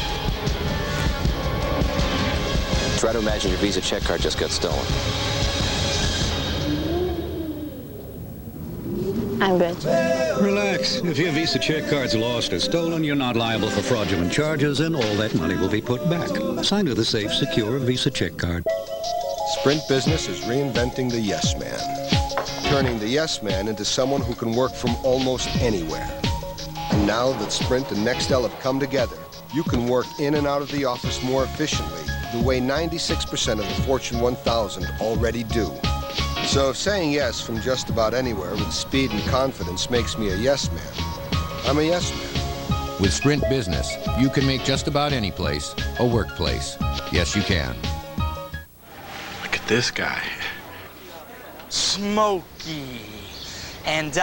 Try to imagine your Visa check card just got stolen. I'm good. Relax. If your Visa check card's lost or stolen, you're not liable for fraudulent charges, and all that money will be put back. Signed with a safe, secure Visa check card. Sprint Business is reinventing the yes man, turning the yes man into someone who can work from almost anywhere. And now that Sprint and Nextel have come together, you can work in and out of the office more efficiently, the way 96% of the Fortune 1000 already do. So if saying yes from just about anywhere with speed and confidence makes me a yes man, I'm a yes man. With Sprint Business, you can make just about any place a workplace. Yes, you can. Look at this guy. Smoky and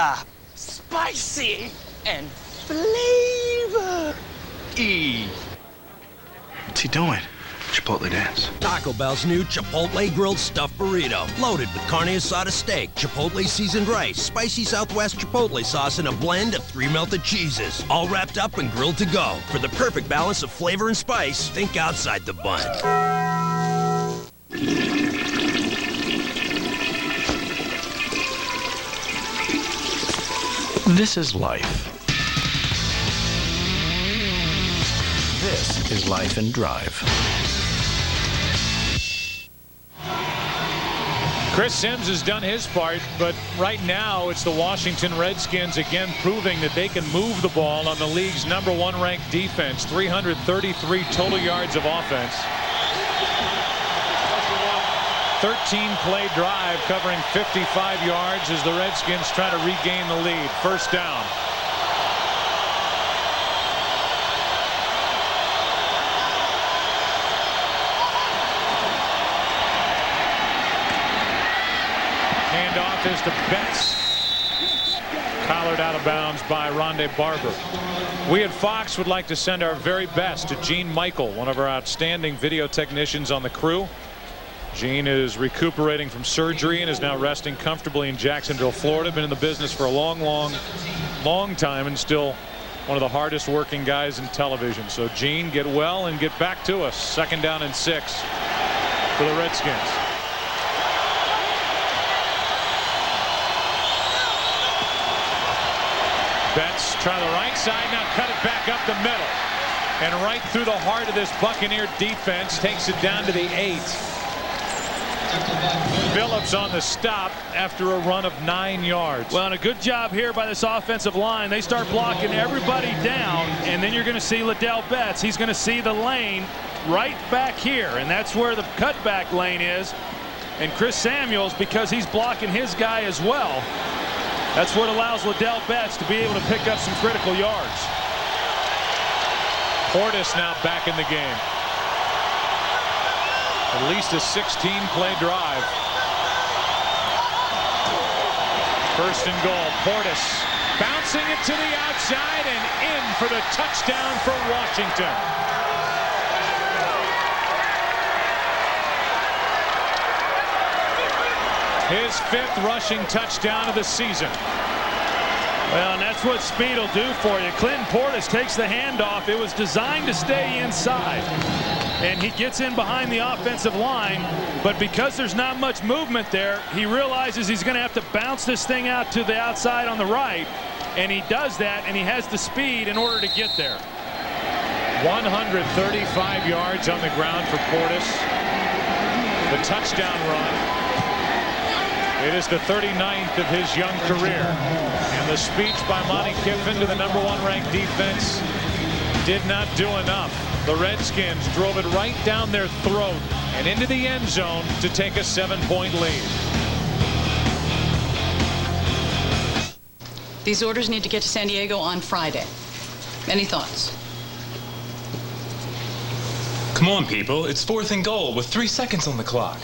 spicy and flavor. What's he doing? Chipotle dance. Taco Bell's new Chipotle grilled stuffed burrito, loaded with carne asada steak, Chipotle seasoned rice, spicy Southwest Chipotle sauce, and a blend of 3 melted cheeses, all wrapped up and grilled to go. For the perfect balance of flavor and spice, think outside the bun. This is life. This is Life and Drive. Chris Sims has done his part, but right now it's the Washington Redskins again proving that they can move the ball on the league's #1 ranked defense. 333 total yards of offense. 13-play drive covering 55 yards as the Redskins try to regain the lead. First down. Handoff is to Betts. Collared out of bounds by Rondé Barber. We at Fox would like to send our very best to Gene Michael, one of our outstanding video technicians on the crew. Gene is recuperating from surgery and is now resting comfortably in Jacksonville, Florida. Been in the business for a long time and still one of the hardest working guys in television. So Gene, get well and get back to us. 2nd down and 6 for the Redskins. Betts try the right side, now cut it back up the middle. And right through the heart of this Buccaneer defense, takes it down to the 8. Phillips on the stop after a run of 9 yards. Well, and a good job here by this offensive line. They start blocking everybody down, and then you're going to see Liddell Betts. He's going to see the lane right back here, and that's where the cutback lane is. And Chris Samuels, because he's blocking his guy as well, that's what allows Liddell Betts to be able to pick up some critical yards. Portis now back in the game. At least a 16-play drive. 1st and goal. Portis bouncing it to the outside and in for the touchdown for Washington. His 5th rushing touchdown of the season. Well, and that's what speed will do for you. Clinton Portis takes the handoff. It was designed to stay inside. And he gets in behind the offensive line, but because there's not much movement there, he realizes he's going to have to bounce this thing out to the outside on the right, and he does that, and he has the speed in order to get there. 135 yards on the ground for Portis. The touchdown run. It is the 39th of his young career. And the speech by Monty Kiffin to the #1 ranked defense did not do enough. The Redskins drove it right down their throat and into the end zone to take a 7-point lead. These orders need to get to San Diego on Friday. Any thoughts? Come on, people. It's 4th and goal with 3 seconds on the clock.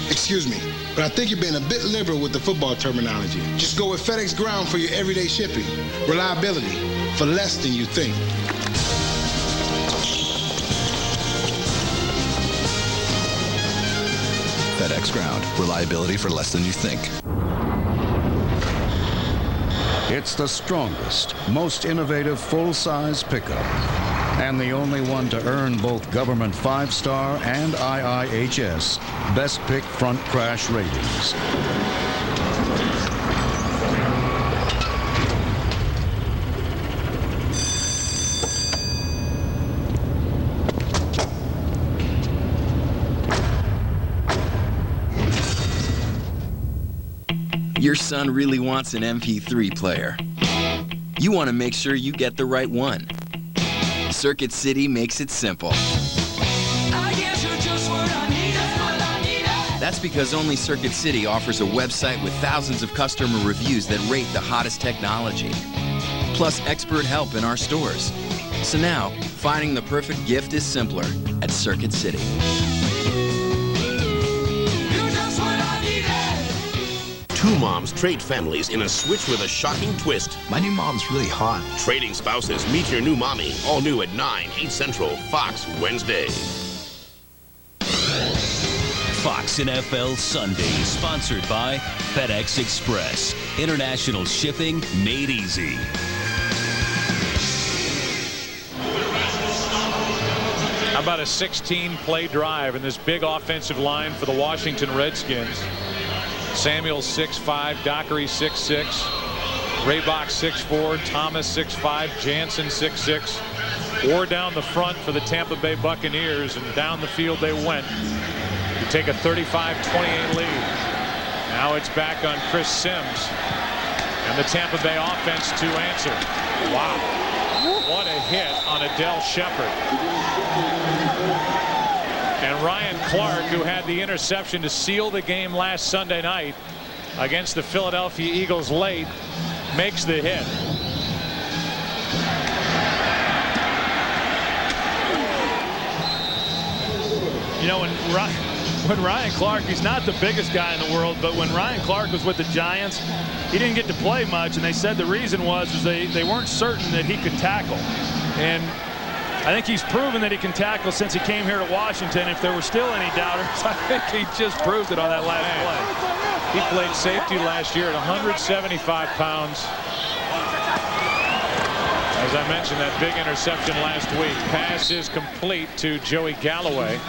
Excuse me, but I think you're being a bit liberal with the football terminology. Just go with FedEx Ground for your everyday shipping. Reliability for less than you think. FedEx Ground. Reliability for less than you think. It's the strongest, most innovative full-size pickup, and the only one to earn both government 5-star and IIHS Best Pick Front Crash ratings. Your son really wants an MP3 player. You want to make sure you get the right one. Circuit City makes it simple. That's because only Circuit City offers a website with thousands of customer reviews that rate the hottest technology, plus expert help in our stores. So now, finding the perfect gift is simpler at Circuit City. Two moms trade families in a switch with a shocking twist. My new mom's really hot. Trading spouses. Meet your new mommy. All new at 9, 8 Central, Fox, Wednesday. Fox NFL Sunday, sponsored by FedEx Express. International shipping made easy. How about a 16-play drive in this big offensive line for the Washington Redskins? Samuel 6'5", Dockery 6'6", Raybach 6'4", Thomas 6'5", Jansen 6'6". War down the front for the Tampa Bay Buccaneers, and down the field they went to take a 35-28 lead. Now it's back on Chris Sims and the Tampa Bay offense to answer. Wow, what a hit on Adele Shepard. And Ryan Clark, who had the interception to seal the game last Sunday night against the Philadelphia Eagles late, makes the hit. You know, when Ryan Clark, he's not the biggest guy in the world, but when Ryan Clark was with the Giants, he didn't get to play much, and they said the reason was they weren't certain that he could tackle. And I think he's proven that he can tackle since he came here to Washington. If there were still any doubters, I think he just proved it on that last play. He played safety last year at 175 pounds. As I mentioned, that big interception last week. Pass is complete to Joey Galloway,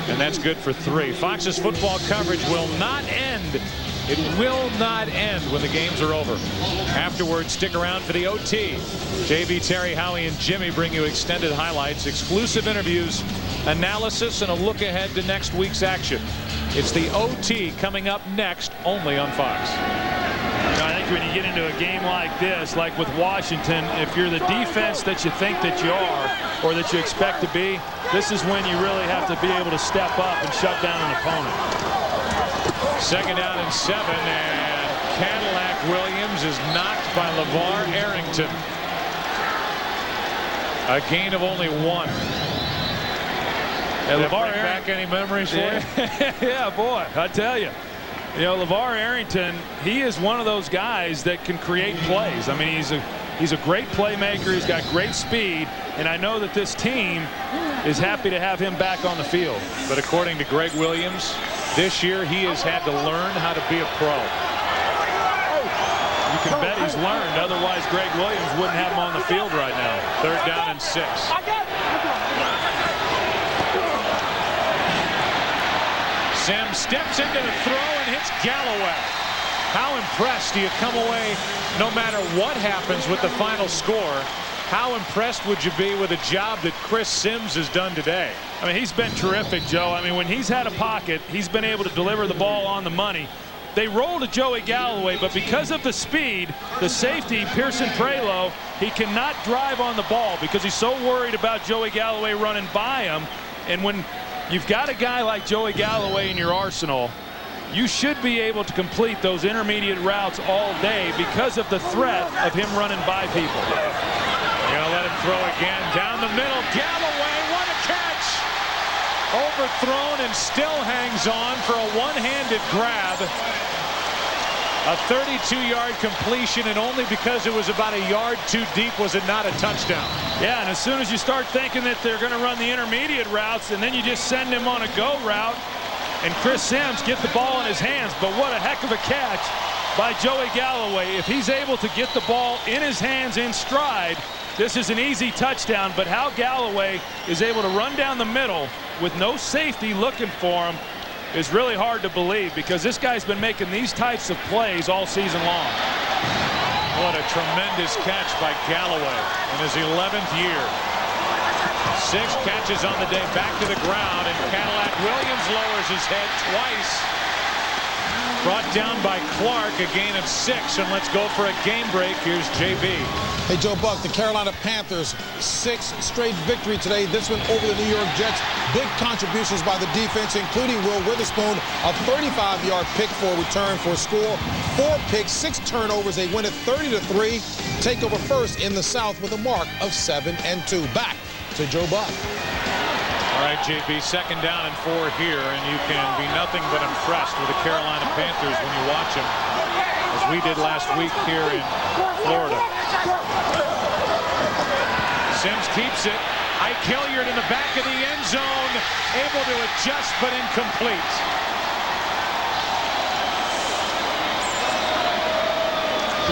and that's good for 3. Fox's football coverage will not end. It will not end when the games are over. Afterwards, stick around for the OT. JB, Terry, Howie, and Jimmy bring you extended highlights, exclusive interviews, analysis, and a look ahead to next week's action. It's the OT coming up next, only on Fox. I think when you get into a game like this, like with Washington, if you're the defense that you think that you are or that you expect to be, this is when you really have to be able to step up and shut down an opponent. 2nd down and 7, and Cadillac Williams is knocked by LeVar Arrington. A gain of only 1. Yeah, LeVar back any memories for you? Yeah, boy, I tell you. You know, LeVar Arrington, he is one of those guys that can create plays. I mean, he's a great playmaker. He's got great speed, and I know that this team is happy to have him back on the field. But according to Greg Williams, this year he has had to learn how to be a pro. You can bet he's learned. Otherwise, Greg Williams wouldn't have him on the field right now. 3rd down and 6. Sims steps into the throw and hits Galloway. How impressed do you come away no matter what happens with the final score? How impressed would you be with a job that Chris Sims has done today? I mean, he's been terrific, Joe. I mean, when he's had a pocket, he's been able to deliver the ball on the money. They roll to Joey Galloway, but because of the speed, the safety, Pearson Prelo, he cannot drive on the ball because he's so worried about Joey Galloway running by him. And when you've got a guy like Joey Galloway in your arsenal, you should be able to complete those intermediate routes all day because of the threat of him running by people. You're going to let him throw again down the middle. Galloway, what a catch! Overthrown and still hangs on for a one-handed grab. A 32-yard completion, and only because it was about a yard too deep was it not a touchdown. Yeah, and as soon as you start thinking that they're going to run the intermediate routes, and then you just send him on a go route, and Chris Sims get the ball in his hands. But what a heck of a catch by Joey Galloway. If he's able to get the ball in his hands in stride, this is an easy touchdown. But how Galloway is able to run down the middle with no safety looking for him is really hard to believe, because this guy's been making these types of plays all season long. What a tremendous catch by Galloway in his 11th year. 6 catches on the day, back to the ground, and Cadillac Williams lowers his head twice. Brought down by Clark, a gain of 6, and let's go for a game break. Here's JB. Hey, Joe Buck, the Carolina Panthers, 6 straight victory today. This one over the New York Jets. Big contributions by the defense, including Will Witherspoon, a 35-yard pick for a return for a score. 4 picks, 6 turnovers. They win it 30-3. Take over first in the South with a mark of 7-2. Back to Joe Buck. All right, JB, 2nd down and 4 here, and you can be nothing but impressed with the Carolina Panthers when you watch them. we did last week here in Florida. Sims keeps it. Ike Hilliard in the back of the end zone, able to adjust but incomplete.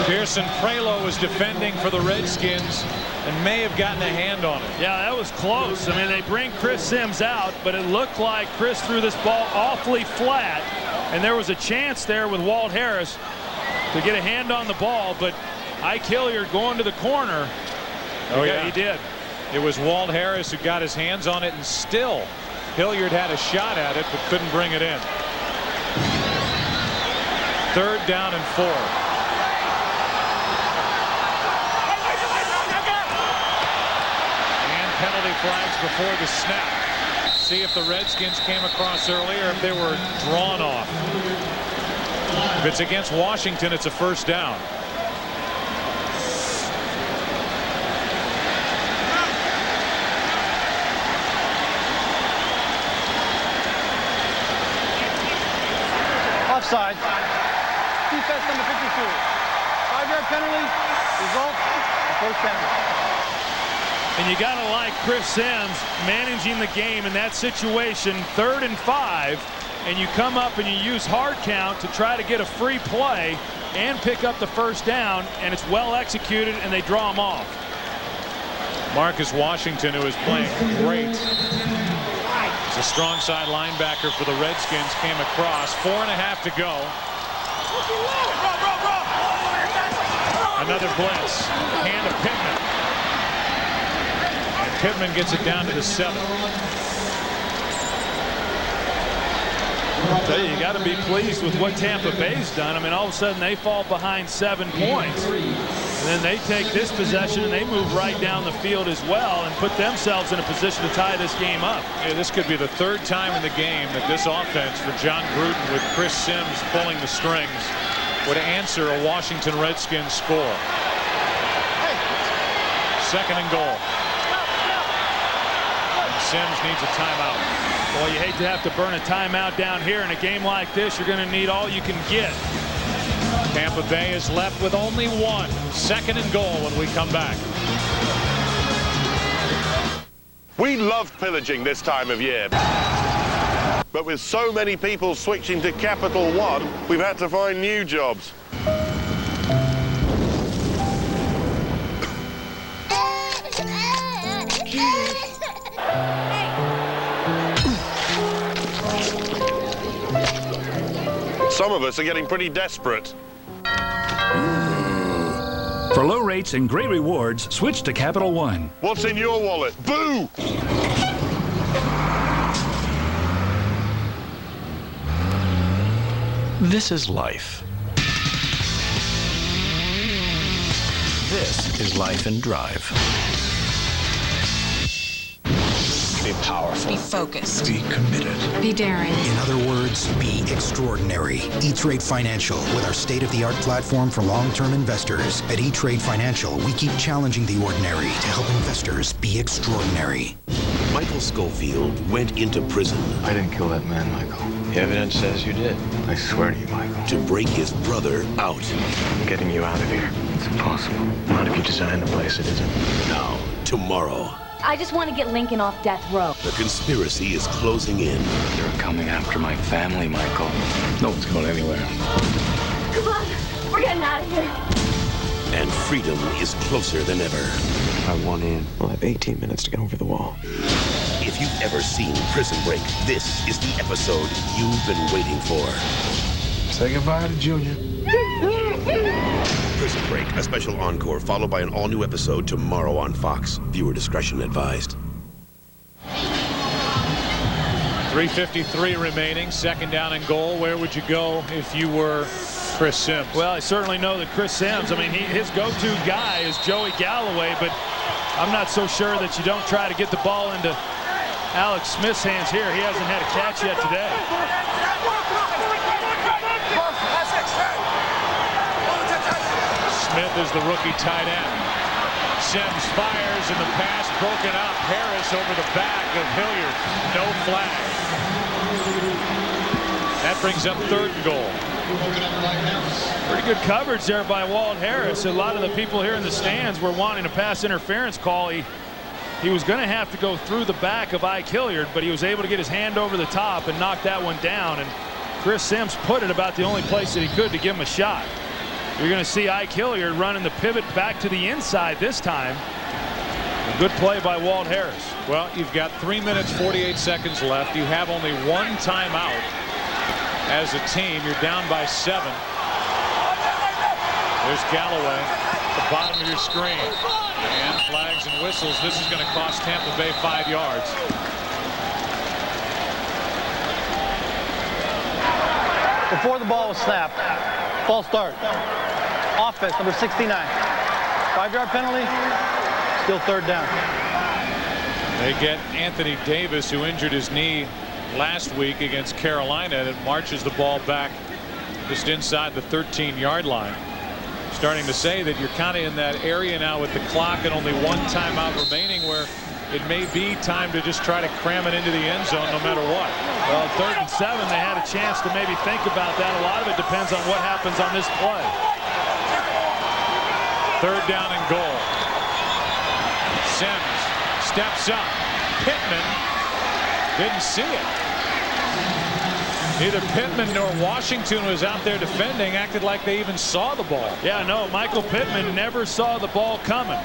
Pearson Prelo was defending for the Redskins and may have gotten a hand on it. Yeah, that was close. I mean, they bring Chris Sims out, but it looked like Chris threw this ball awfully flat, and there was a chance there with Walt Harris to get a hand on the ball, but Ike Hilliard going to the corner. Oh, yeah, he did. It was Walt Harris who got his hands on it, and still Hilliard had a shot at it but couldn't bring it in. 3rd down and 4. Penalty flags before the snap. See if the Redskins came across earlier, if they were drawn off. If it's against Washington, it's a 1st down. Offside. Defense number 52. 5-yard penalty. Result, a 1st down. And you got to like Chris Sims managing the game in that situation. 3rd and 5, and you come up and you use hard count to try to get a free play and pick up the 1st down, and it's well executed, and they draw him off. Marcus Washington, who is playing great. He's a strong side linebacker for the Redskins, came across. 4.5 to go. Another blitz. Hand of Pittman. Pittman gets it down to the 7. I'll tell you, you got to be pleased with what Tampa Bay's done. I mean, all of a sudden they fall behind 7 points, and then they take this possession and they move right down the field as well and put themselves in a position to tie this game up. Yeah, this could be the 3rd time in the game that this offense for John Gruden, with Chris Sims pulling the strings, would answer a Washington Redskins score. 2nd and goal. Sims needs a timeout. Well, you hate to have to burn a timeout down here in a game like this. You're going to need all you can get. Tampa Bay is left with only 1. 2nd and goal when we come back. We love pillaging this time of year. But with so many people switching to Capital One, we've had to find new jobs. Some of us are getting pretty desperate. For low rates and great rewards, switch to Capital One. What's in your wallet? Boo! This is life. This is Life and Drive. Be powerful. Be focused. Be committed. Be daring. In other words, be extraordinary. E-Trade Financial, with our state-of-the-art platform for long-term investors. At E-Trade Financial, we keep challenging the ordinary to help investors be extraordinary. Michael Schofield went into prison. I didn't kill that man, Michael. The evidence says you did. I swear to you, Michael. To break his brother out. I'm getting you out of here. It's impossible. Not if you design the place, it isn't. Now, tomorrow. I just want to get Lincoln off death row. The conspiracy is closing in. They're coming after my family, Michael. No one's going anywhere. Come on, we're getting out of here. And freedom is closer than ever. If I want in, I'll have 18 minutes to get over the wall. If you've ever seen Prison Break, this is the episode you've been waiting for. Say goodbye to Junior. Prison Break, a special encore followed by an all-new episode tomorrow on Fox. Viewer discretion advised. 3:53 remaining. 2nd down and goal. Where would you go if you were Chris Sims? Well, I certainly know that Chris Sims, I mean, his go-to guy is Joey Galloway, but I'm not so sure that you don't try to get the ball into Alex Smith's hands here. He hasn't had a catch yet today. Smith is the rookie tight end. Sims fires and the pass broken up. Harris over the back of Hilliard. No flag. That brings up 3rd and goal. Pretty good coverage there by Walt Harris. A lot of the people here in the stands were wanting a pass interference call. He was going to have to go through the back of Ike Hilliard, but he was able to get his hand over the top and knock that one down. And Chris Sims put it about the only place that he could to give him a shot. You're going to see Ike Hilliard running the pivot back to the inside this time. A good play by Walt Harris. Well, you've got 3 minutes 48 seconds left. You have only one timeout as a team. You're down by 7. There's Galloway at the bottom of your screen. And flags and whistles. This is going to cost Tampa Bay 5 yards. Before the ball was snapped, false start. Offense, number 69. 5-yard penalty, still third down. They get Anthony Davis, who injured his knee last week against Carolina, and it marches the ball back just inside the 13-yard line. Starting to say that you're kind of in that area now with the clock and only one timeout remaining, where it may be time to just try to cram it into the end zone no matter what. Well, 3rd and 7, they had a chance to maybe think about that. A lot of it depends on what happens on this play. 3rd down and goal. Sims steps up. Pittman didn't see it. Neither Pittman nor Washington was out there defending, acted like they even saw the ball. Yeah, no, Michael Pittman never saw the ball coming.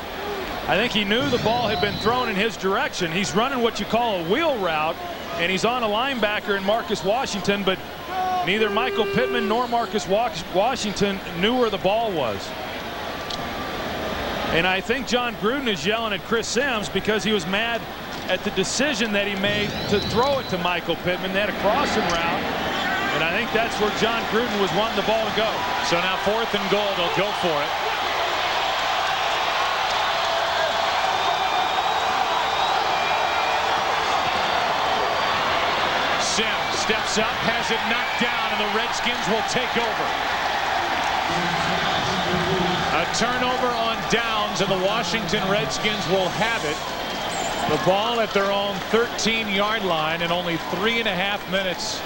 I think he knew the ball had been thrown in his direction. He's running what you call a wheel route, and he's on a linebacker in Marcus Washington, but neither Michael Pittman nor Marcus Washington knew where the ball was. And I think John Gruden is yelling at Chris Sims because he was mad at the decision that he made to throw it to Michael Pittman. They had a crossing route, and I think that's where John Gruden was wanting the ball to go. So now 4th and goal, they'll go for it. Sims steps up, has it knocked down, and the Redskins will take over. A turnover on downs, and the Washington Redskins will have it. The ball at their own 13-yard line, and only 3.5 minutes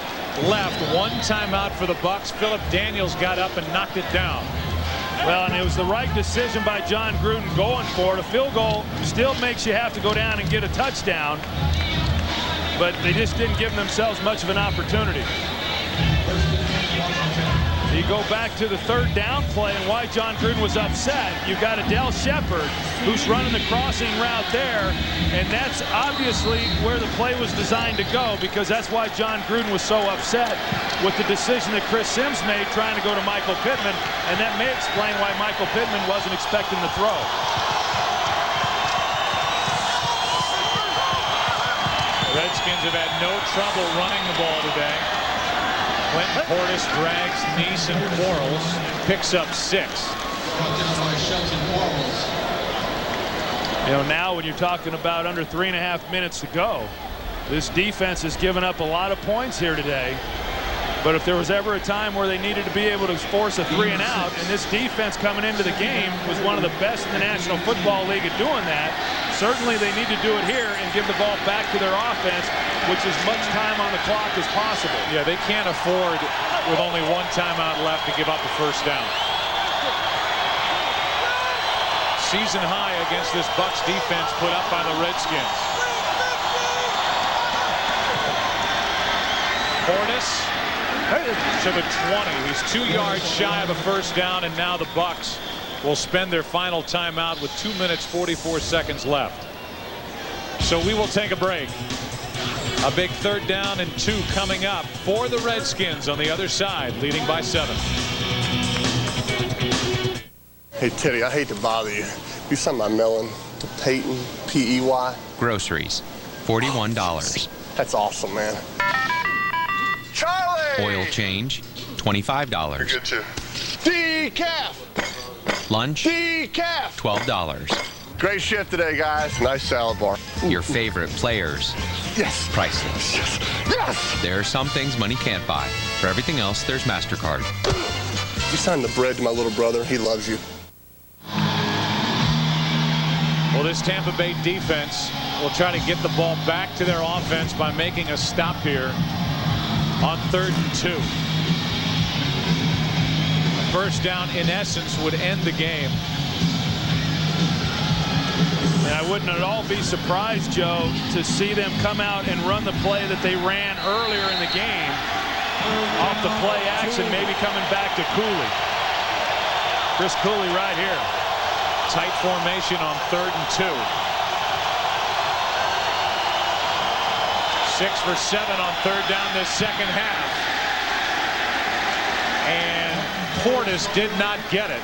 left. One timeout for the Bucs. Philip Daniels got up and knocked it down. Well, and it was the right decision by John Gruden going for it. A field goal still makes you have to go down and get a touchdown, but they just didn't give themselves much of an opportunity. You go back to the 3rd down play and why John Gruden was upset. You've got Adele Shepard who's running the crossing route there, and that's obviously where the play was designed to go, because that's why John Gruden was so upset with the decision that Chris Sims made trying to go to Michael Pittman, and that may explain why Michael Pittman wasn't expecting the throw. The Redskins have had no trouble running the ball today. Clinton Portis drags Neese and Quarles, picks up 6. You know, now when you're talking about under 3.5 minutes to go, this defense has given up a lot of points here today. But if there was ever a time where they needed to be able to force a 3 and out, and this defense coming into the game was one of the best in the National Football League at doing that, certainly they need to do it here and give the ball back to their offense, which is much time on the clock as possible. Yeah, they can't afford, with only one timeout left, to give up a 1st down. Season high against this Bucs defense put up by the Redskins. Portis to the 20. He's 2 yards shy of a 1st down, and now the Bucs will spend their final timeout with 2 minutes 44 seconds left. So we will take a break. A big 3rd down and 2 coming up for the Redskins on the other side, leading by 7. Hey Teddy, I hate to bother you. Do something about mailing to Peyton, P-E-Y. Groceries, $41. That's awesome, man. Charlie! Oil change, $25. You're good too. Decaf! Lunch, Decaf! $12. Great shift today, guys. Nice salad bar. Your favorite players. Yes. Priceless. Yes. Yes! There are some things money can't buy. For everything else, there's MasterCard. You signed the bread to my little brother. He loves you. Well, this Tampa Bay defense will try to get the ball back to their offense by making a stop here on 3rd and 2. first down, in essence, would end the game. And I wouldn't at all be surprised, Joe, to see them come out and run the play that they ran earlier in the game off the play action, maybe coming back to Cooley. Chris Cooley right here. Tight formation on 3rd and 2. 6 for 7 on 3rd down this second half. And Portis did not get it.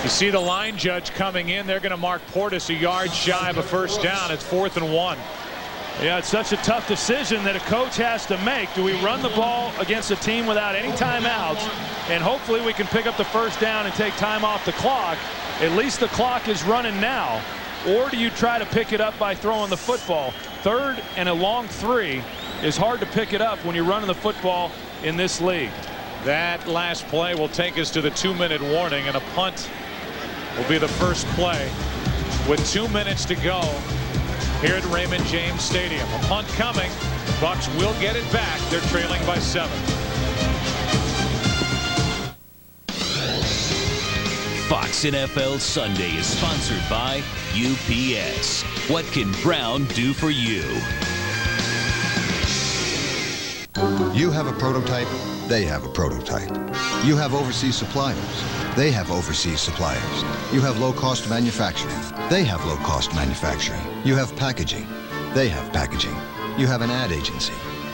You see the line judge coming in. They're going to mark Portis a yard shy of a first down. It's 4th and 1. Yeah, it's such a tough decision that a coach has to make. Do we run the ball against a team without any timeouts, and hopefully we can pick up the first down and take time off the clock? At least the clock is running now. Or do you try to pick it up by throwing the football? 3rd and a long 3 is hard to pick it up when you're running the football in this league. That last play will take us to the 2-minute warning, and a punt will be the first play with 2 minutes to go here at Raymond James Stadium. A punt coming. Bucs will get it back. They're trailing by 7. Fox NFL Sunday is sponsored by UPS. What can Brown do for you? You have a prototype, they have a prototype. You have overseas suppliers, they have overseas suppliers. You have low-cost manufacturing, they have low-cost manufacturing. You have packaging, they have packaging. You have an ad agency,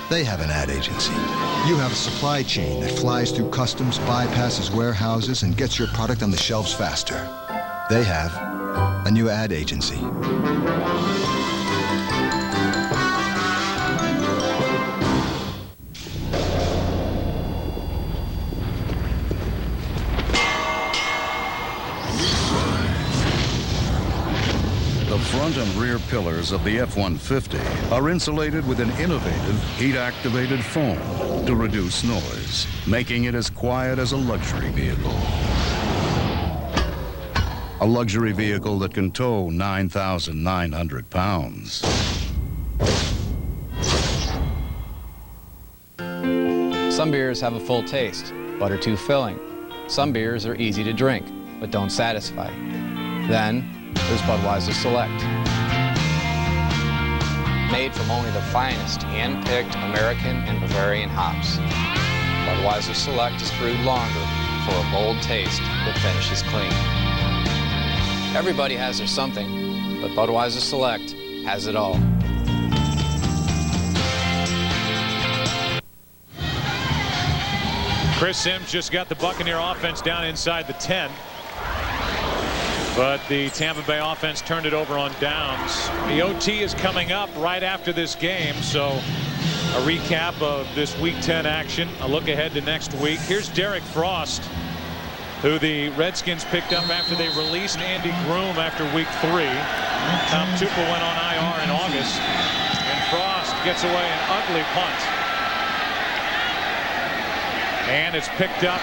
they have an ad agency. You have a supply chain that flies through customs, bypasses warehouses, and gets your product on the shelves faster. They have a new ad agency. The front and rear pillars of the F-150 are insulated with an innovative heat-activated foam to reduce noise, making it as quiet as a luxury vehicle. A luxury vehicle that can tow 9,900 pounds. Some beers have a full taste, but are too filling. Some beers are easy to drink, but don't satisfy. Then, there's Budweiser Select. Made from only the finest hand-picked American and Bavarian hops. Budweiser Select is brewed longer for a bold taste that finishes clean. Everybody has their something, but Budweiser Select has it all. Chris Sims just got the Buccaneer offense down inside the 10. But the Tampa Bay offense turned it over on downs. The OT is coming up right after this game, so a recap of this Week 10 action, a look ahead to next week. Here's Derek Frost, who the Redskins picked up after they released Andy Groom after Week 3. Tom Tuchel went on IR in August, and Frost gets away an ugly punt. And it's picked up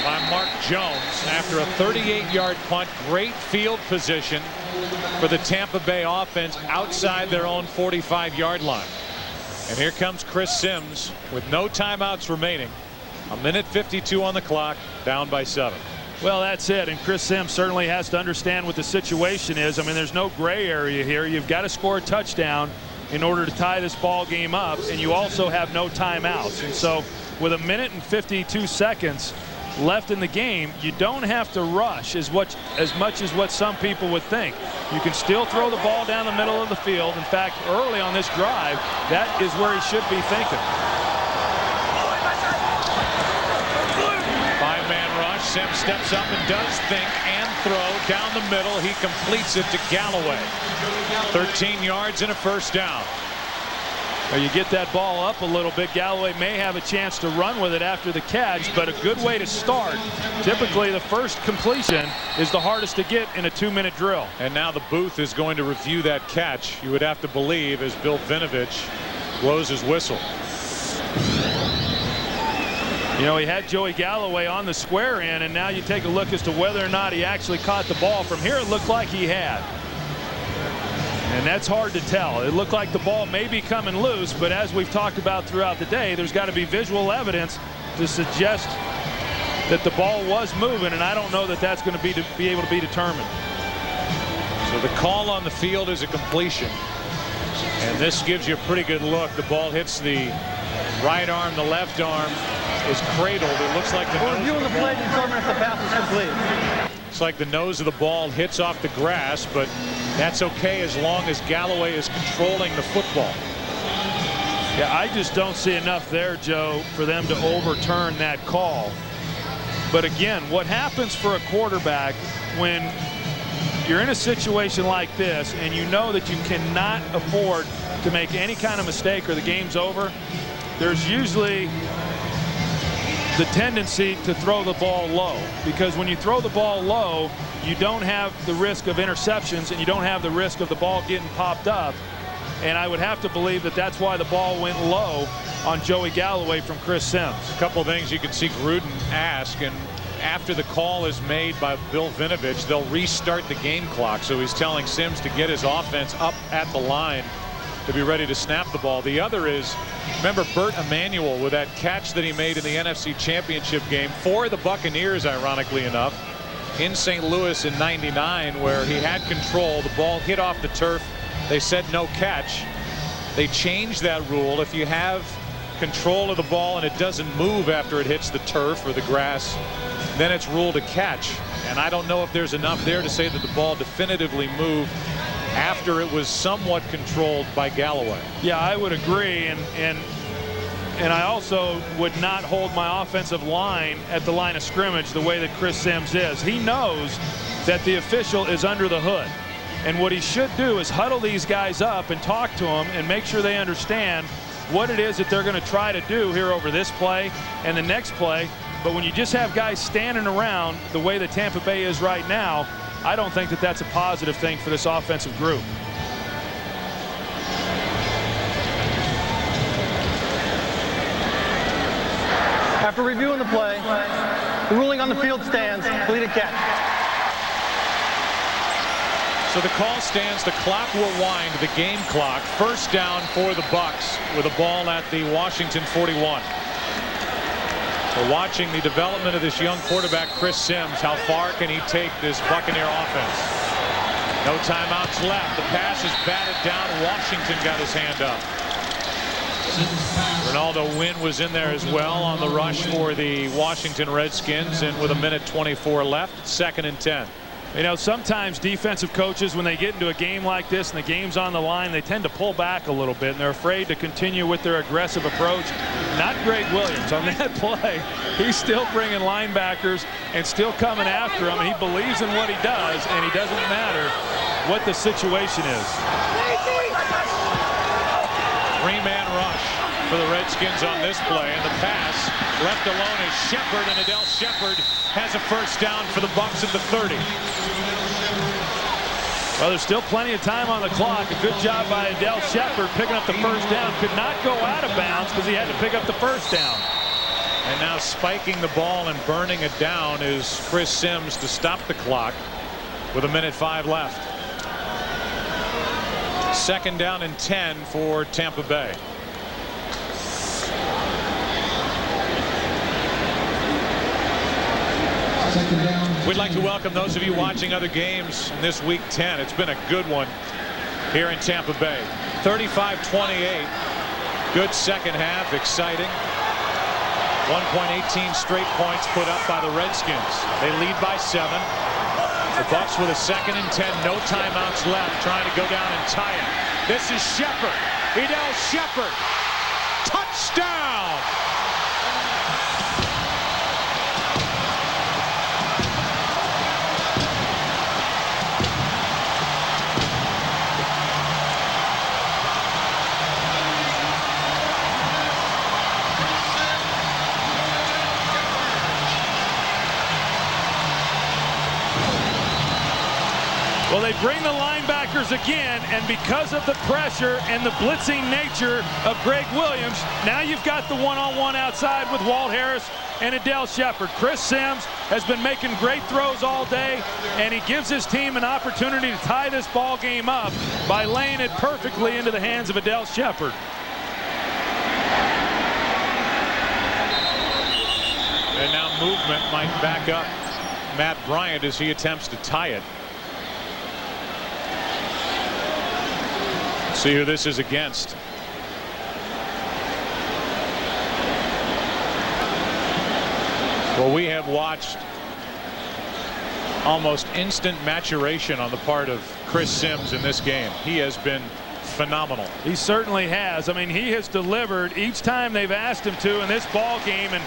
by Mark Jones after a 38-yard punt. Great field position for the Tampa Bay offense outside their own 45-yard line. And here comes Chris Sims with no timeouts remaining. 1:52 on the clock, down by 7. Well, that's it. And Chris Sims certainly has to understand what the situation is. I mean, there's no gray area here. You've got to score a touchdown in order to tie this ball game up, and you also have no timeouts. And so with 1:52 left in the game, you don't have to rush as much as what some people would think. You can still throw the ball down the middle of the field. In fact, early on this drive, that is where he should be thinking. 5-man rush. Sims steps up and does think and throw down the middle. He completes it to Galloway. 13 yards and a first down. Well, you get that ball up a little bit. Galloway may have a chance to run with it after the catch, but a good way to start. Typically, the first completion is the hardest to get in a 2-minute drill. And now the booth is going to review that catch, you would have to believe, as Bill Vinovich blows his whistle. You know, he had Joey Galloway on the square end, and now you take a look as to whether or not he actually caught the ball. From here, it looked like he had. And that's hard to tell. It looked like the ball may be coming loose, but as we've talked about throughout the day, there's got to be visual evidence to suggest that the ball was moving, and I don't know that that's going to be able to be determined. So the call on the field is a completion, and this gives you a pretty good look. The ball hits the right arm, the left arm is cradled. It looks like the nose of the play to determine if the pass is complete. It's like the nose of the ball hits off the grass, but that's okay as long as Galloway is controlling the football. Yeah, I just don't see enough there, Joe, for them to overturn that call. But again, what happens for a quarterback when you're in a situation like this and you know that you cannot afford to make any kind of mistake or the game's over, there's usually the tendency to throw the ball low, because when you throw the ball low, you don't have the risk of interceptions and you don't have the risk of the ball getting popped up. And I would have to believe that that's why the ball went low on Joey Galloway from Chris Sims. A couple of things you can see Gruden ask, and after the call is made by Bill Vinovich, they'll restart the game clock. So he's telling Sims to get his offense up at the line to be ready to snap the ball. The other is, remember Burt Emanuel with that catch that he made in the NFC Championship game for the Buccaneers, ironically enough, in St. Louis in '99, where he had control. The ball hit off the turf. They said no catch. They changed that rule. If you have control of the ball and it doesn't move after it hits the turf or the grass, then it's ruled a catch. And I don't know if there's enough there to say that the ball definitively moved after it was somewhat controlled by Galloway. Yeah, I would agree, and I also would not hold my offensive line at the line of scrimmage the way that Chris Sims is. He knows that the official is under the hood, and what he should do is huddle these guys up and talk to them and make sure they understand what it is that they're going to try to do here over this play and the next play. But when you just have guys standing around the way that Tampa Bay is right now, I don't think that that's a positive thing for this offensive group. After reviewing the play, the ruling on the field stands, completed catch. So the call stands, the clock will wind, the game clock. First down for the Bucs with a ball at the Washington 41. We're watching the development of this young quarterback, Chris Sims. How far can he take this Buccaneer offense? No timeouts left. The pass is batted down. Washington got his hand up. Ronaldo Wynn was in there as well on the rush for the Washington Redskins, and with 1:24 left, 2nd and 10. You know, sometimes defensive coaches, when they get into a game like this and the game's on the line, they tend to pull back a little bit, and they're afraid to continue with their aggressive approach. Not Greg Williams on that play. He's still bringing linebackers and still coming after him, and he believes in what he does, and he doesn't matter what the situation is. Three-man rush for the Redskins on this play, and the pass left alone is Shepard, and Adele Shepard has a first down for the Bucs at the 30. Well, there's still plenty of time on the clock. A good job by Adele Shepard picking up the first down. Could not go out of bounds because he had to pick up the first down. And now spiking the ball and burning it down is Chris Sims to stop the clock with 1:05 left. 2nd down and 10 for Tampa Bay. We'd like to welcome those of you watching other games in this Week 10. It's been a good one here in Tampa Bay. 35-28. Good second half. Exciting. 1.18 straight points put up by the Redskins. They lead by 7. The Bucs with a 2nd and 10. No timeouts left. Trying to go down and tie it. This is Shepard. Adele Shepard. Touchdown. Well, they bring the linebackers again, and because of the pressure and the blitzing nature of Greg Williams, now you've got the one-on-one outside with Walt Harris and Adele Shepard. Chris Sims has been making great throws all day, and he gives his team an opportunity to tie this ball game up by laying it perfectly into the hands of Adele Shepard. And now movement might back up Matt Bryant as he attempts to tie it. See who this is against. Well, we have watched almost instant maturation on the part of Chris Sims in this game. He has been phenomenal. He certainly has. I mean, he has delivered each time they've asked him to in this ball game. And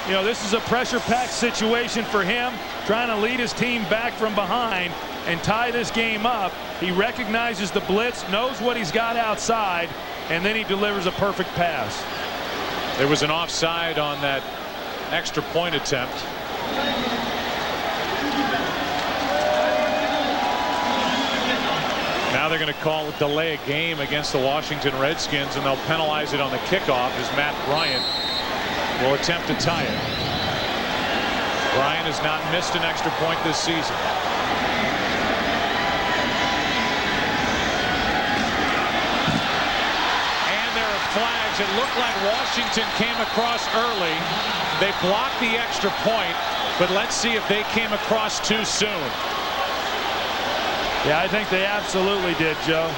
you know, this is a pressure-packed situation for him, trying to lead his team back from behind and tie this game up. He recognizes the blitz, knows what he's got outside, and then he delivers a perfect pass. There was an offside on that extra point attempt. Now they're going to call a delay a game against the Washington Redskins, and they'll penalize it on the kickoff as Matt Bryant will attempt to tie it. Bryant has not missed an extra point this season. And there are flags. It looked like Washington came across early. They blocked the extra point, but let's see if they came across too soon. Yeah, I think they absolutely did, Joe.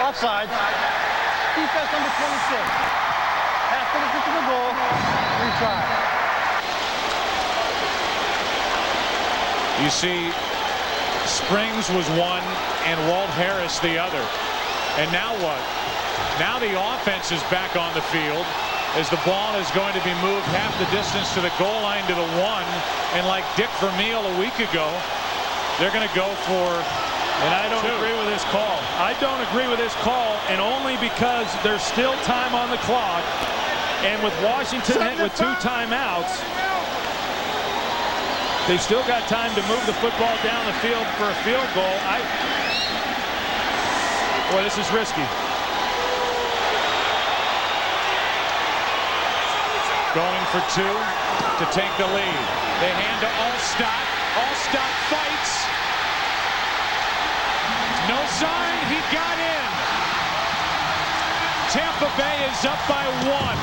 Offside. Defense number 26. Pass to the goal. Retry. You see, Springs was one and Walt Harris the other. And now what? Now the offense is back on the field as the ball is going to be moved half the distance to the goal line to the one. And like Dick Vermeil a week ago, they're going to go for. And I don't agree with this call. I don't agree with this call, and only because there's still time on the clock. And with Washington hit with 2 timeouts, they've still got time to move the football down the field for a field goal. Boy, this is risky. Going for 2 to take the lead. They hand to Alstott. Alstott fights. No sign. He got in. Tampa Bay is up by 1.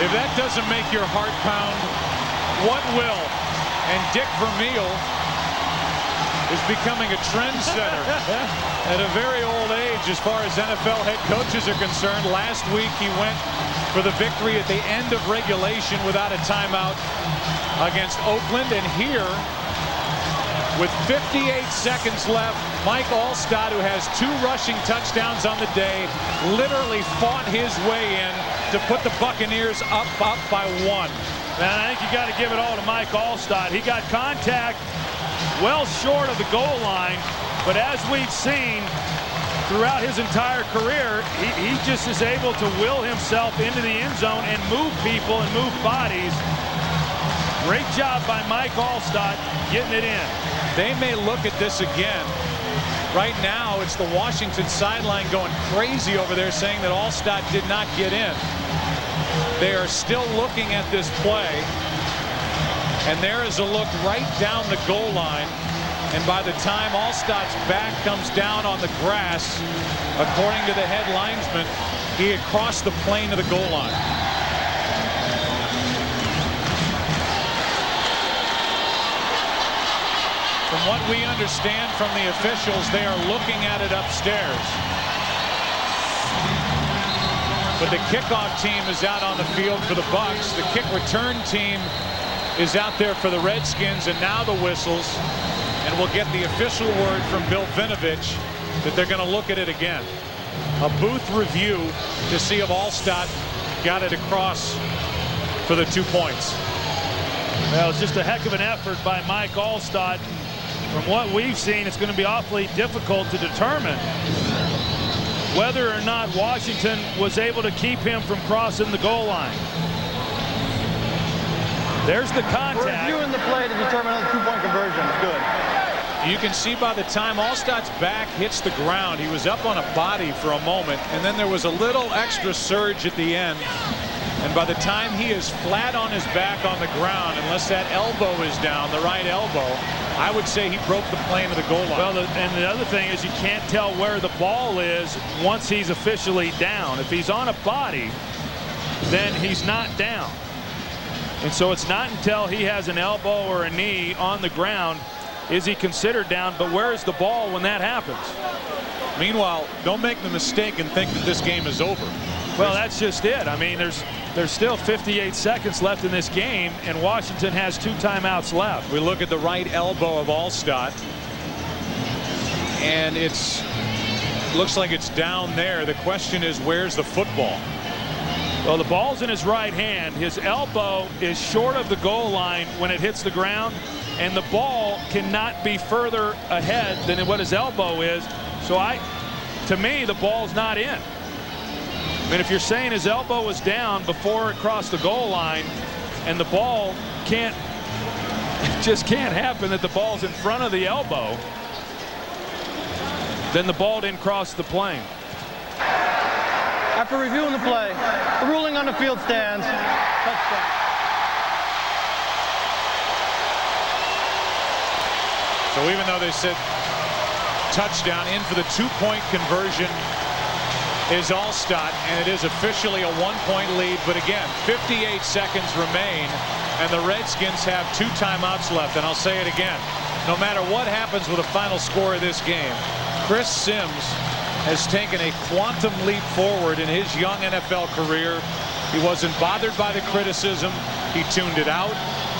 If that doesn't make your heart pound, what will? And Dick Vermeil is becoming a trendsetter at a very old age as far as NFL head coaches are concerned. Last week he went for the victory at the end of regulation without a timeout against Oakland. And here, with 58 seconds left, Mike Alstott, who has 2 rushing touchdowns on the day, literally fought his way in to put the Buccaneers up by 1. And I think you got to give it all to Mike Alstott. He got contact well short of the goal line, but as we've seen throughout his entire career, he just is able to will himself into the end zone and move people and move bodies. Great job by Mike Alstott getting it in. They may look at this again. Right now, it's the Washington sideline going crazy over there saying that Alstott did not get in. They are still looking at this play. And there is a look right down the goal line. And by the time Alstott's back comes down on the grass, according to the head linesman, he had crossed the plane of the goal line. From what we understand from the officials, they are looking at it upstairs. But the kickoff team is out on the field for the Bucs. The kick return team is out there for the Redskins, and now the whistles. And we'll get the official word from Bill Vinovich that they're going to look at it again. A booth review to see if Alstott got it across for the 2 points. Well, it's just a heck of an effort by Mike Alstott. From what we've seen, it's going to be awfully difficult to determine whether or not Washington was able to keep him from crossing the goal line. There's the contact. We're reviewing the play to determine the 2-point conversion. It's good. You can see by the time Alstott's back hits the ground, he was up on a body for a moment, and then there was a little extra surge at the end. And by the time he is flat on his back on the ground, unless that elbow is down, the right elbow, I would say he broke the plane of the goal line. Well, and the other thing is you can't tell where the ball is once he's officially down. If he's on a body, then he's not down. And so it's not until he has an elbow or a knee on the ground is he considered down. But where is the ball when that happens? Meanwhile, don't make the mistake and think that this game is over. Well, that's just it. I mean, there's still 58 seconds left in this game, and Washington has 2 timeouts left. We look at the right elbow of Alstott, and it looks like it's down there. The question is, where's the football? Well, the ball's in his right hand. His elbow is short of the goal line when it hits the ground, and the ball cannot be further ahead than what his elbow is. So to me, the ball's not in. I mean, if you're saying his elbow was down before it crossed the goal line, and the ball it just can't happen that the ball's in front of the elbow, then the ball didn't cross the plane. After reviewing the play, the ruling on the field stands. Touchdown. So even though they said touchdown, in for the 2-point conversion is Alstott, and it is officially a 1-point lead. But again, 58 seconds remain, and the Redskins have 2 timeouts left. And I'll say it again, no matter what happens with the final score of this game, Chris Sims has taken a quantum leap forward in his young NFL career. He wasn't bothered by the criticism. He tuned it out.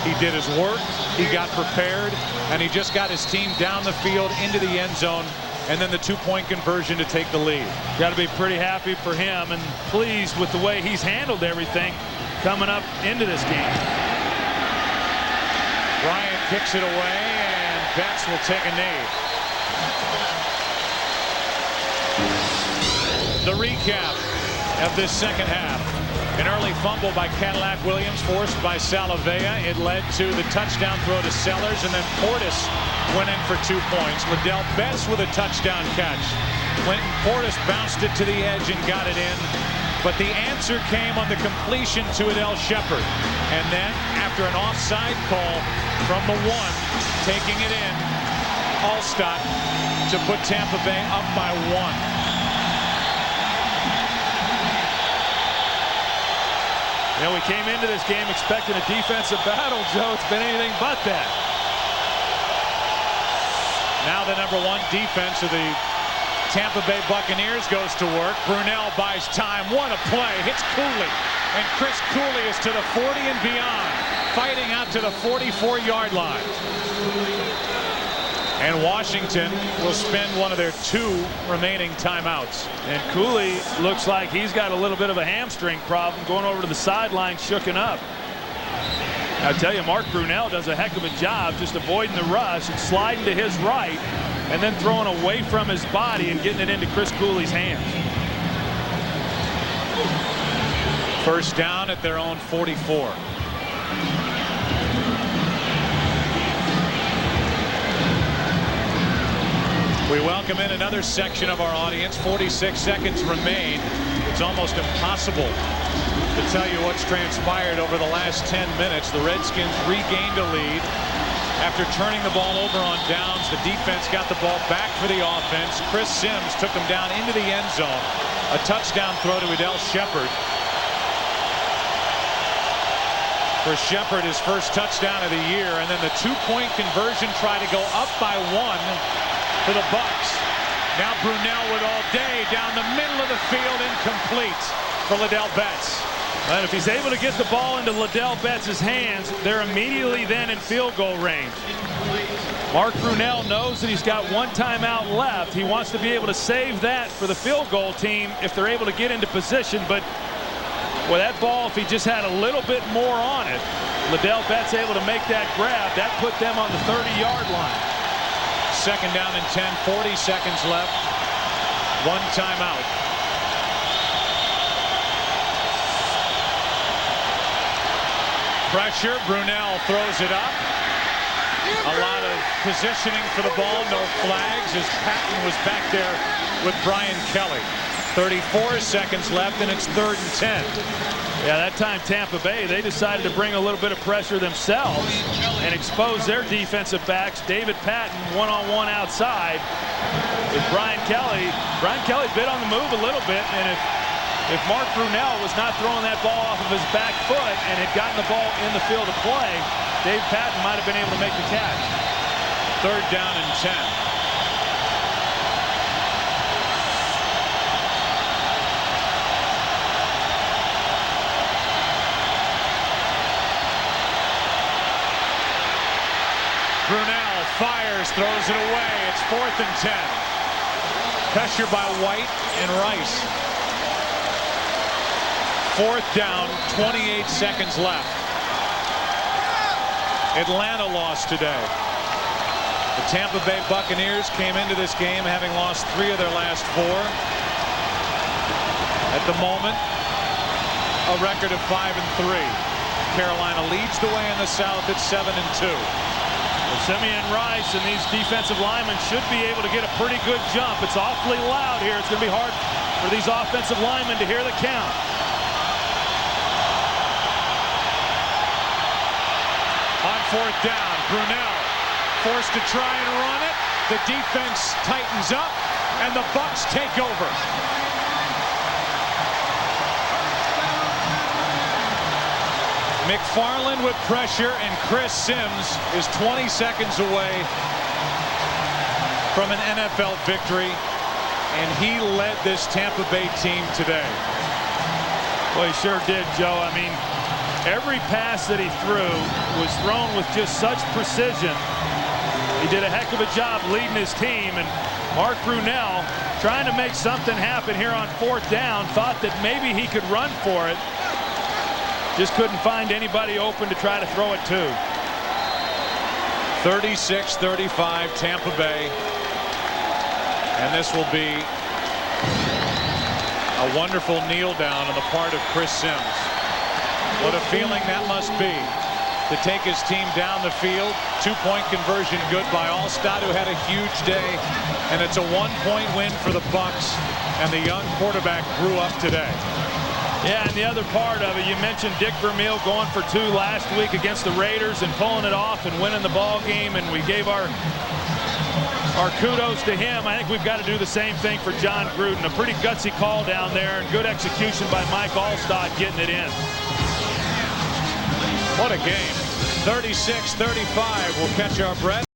He did his work. He got prepared, and he just got his team down the field into the end zone, and then the 2-point conversion to take the lead. Got to be pretty happy for him and pleased with the way he's handled everything coming up into this game. Bryant kicks it away, and Betts will take a knee. The recap of this second half. An early fumble by Cadillac Williams forced by Salavea. It led to the touchdown throw to Sellers, and then Portis went in for 2 points. Liddell Betts with a touchdown catch. Clinton Portis bounced it to the edge and got it in. But the answer came on the completion to Adele Shepard. And then, after an offside call from the 1, taking it in, Alstott to put Tampa Bay up by 1. You know, we came into this game expecting a defensive battle, Joe. It's been anything but that. Now the #1 defense of the Tampa Bay Buccaneers goes to work. Brunell buys time. What a play. Hits Cooley. And Chris Cooley is to the 40 and beyond, fighting out to the 44-yard line. And Washington will spend one of their 2 remaining timeouts. And Cooley looks like he's got a little bit of a hamstring problem, going over to the sideline, shooken up. I tell you, Mark Brunell does a heck of a job just avoiding the rush and sliding to his right and then throwing away from his body and getting it into Chris Cooley's hands. First down at their own 44. We welcome in another section of our audience. 46 seconds remain. It's almost impossible to tell you what's transpired over the last 10 minutes. The Redskins regained a lead after turning the ball over on downs. The defense got the ball back for the offense. Chris Sims took them down into the end zone. A touchdown throw to Adele Shepard. For Shepard, his first touchdown of the year, and then the 2-point conversion tried to go up by 1 for the Bucs. Now Brunell with all day down the middle of the field, incomplete for Liddell Betts. And if he's able to get the ball into Liddell Betts' hands, they're immediately then in field goal range. Mark Brunell knows that he's got 1 timeout left. He wants to be able to save that for the field goal team if they're able to get into position. But with that ball, if he just had a little bit more on it, Liddell Betts able to make that grab. That put them on the 30-yard line. Second down and 10, 40 seconds left. 1 timeout. Pressure. Brunell throws it up. A lot of positioning for the ball, no flags, as Patton was back there with Brian Kelly. 34 seconds left, and it's 3rd and 10. Yeah, that time Tampa Bay, they decided to bring a little bit of pressure themselves and expose their defensive backs. David Patton one-on-one outside with Brian Kelly. Brian Kelly bit on the move a little bit, and if Mark Brunell was not throwing that ball off of his back foot and had gotten the ball in the field of play, Dave Patton might have been able to make the catch. 3rd down and 10. Brunell fires, throws it away. It's 4th and 10. Pressure by White and Rice. 4th down, 28 seconds left. Atlanta lost today. The Tampa Bay Buccaneers came into this game having lost 3 of their last 4. At the moment, a record of 5 and 3. Carolina leads the way in the South at 7 and 2. Well, Simeon Rice and these defensive linemen should be able to get a pretty good jump. It's awfully loud here. It's going to be hard for these offensive linemen to hear the count. On 4th down, Brunell forced to try and run it. The defense tightens up, and the Bucs take over. McFarland with pressure, and Chris Sims is 20 seconds away from an NFL victory, and he led this Tampa Bay team today. Well, he sure did, Joe. I mean, every pass that he threw was thrown with just such precision. He did a heck of a job leading his team, and Mark Brunell, trying to make something happen here on 4th down, thought that maybe he could run for it. Just couldn't find anybody open to try to throw it to. 36-35 Tampa Bay. And this will be a wonderful kneel down on the part of Chris Sims. What a feeling that must be to take his team down the field. 2-point conversion good by Alstott, who had a huge day. And it's a 1-point win for the Bucs. And the young quarterback grew up today. Yeah, and the other part of it, you mentioned Dick Vermeil going for 2 last week against the Raiders and pulling it off and winning the ball game, and we gave our kudos to him. I think we've got to do the same thing for John Gruden. A pretty gutsy call down there, and good execution by Mike Alstott getting it in. What a game. 36-35. We'll catch our breath.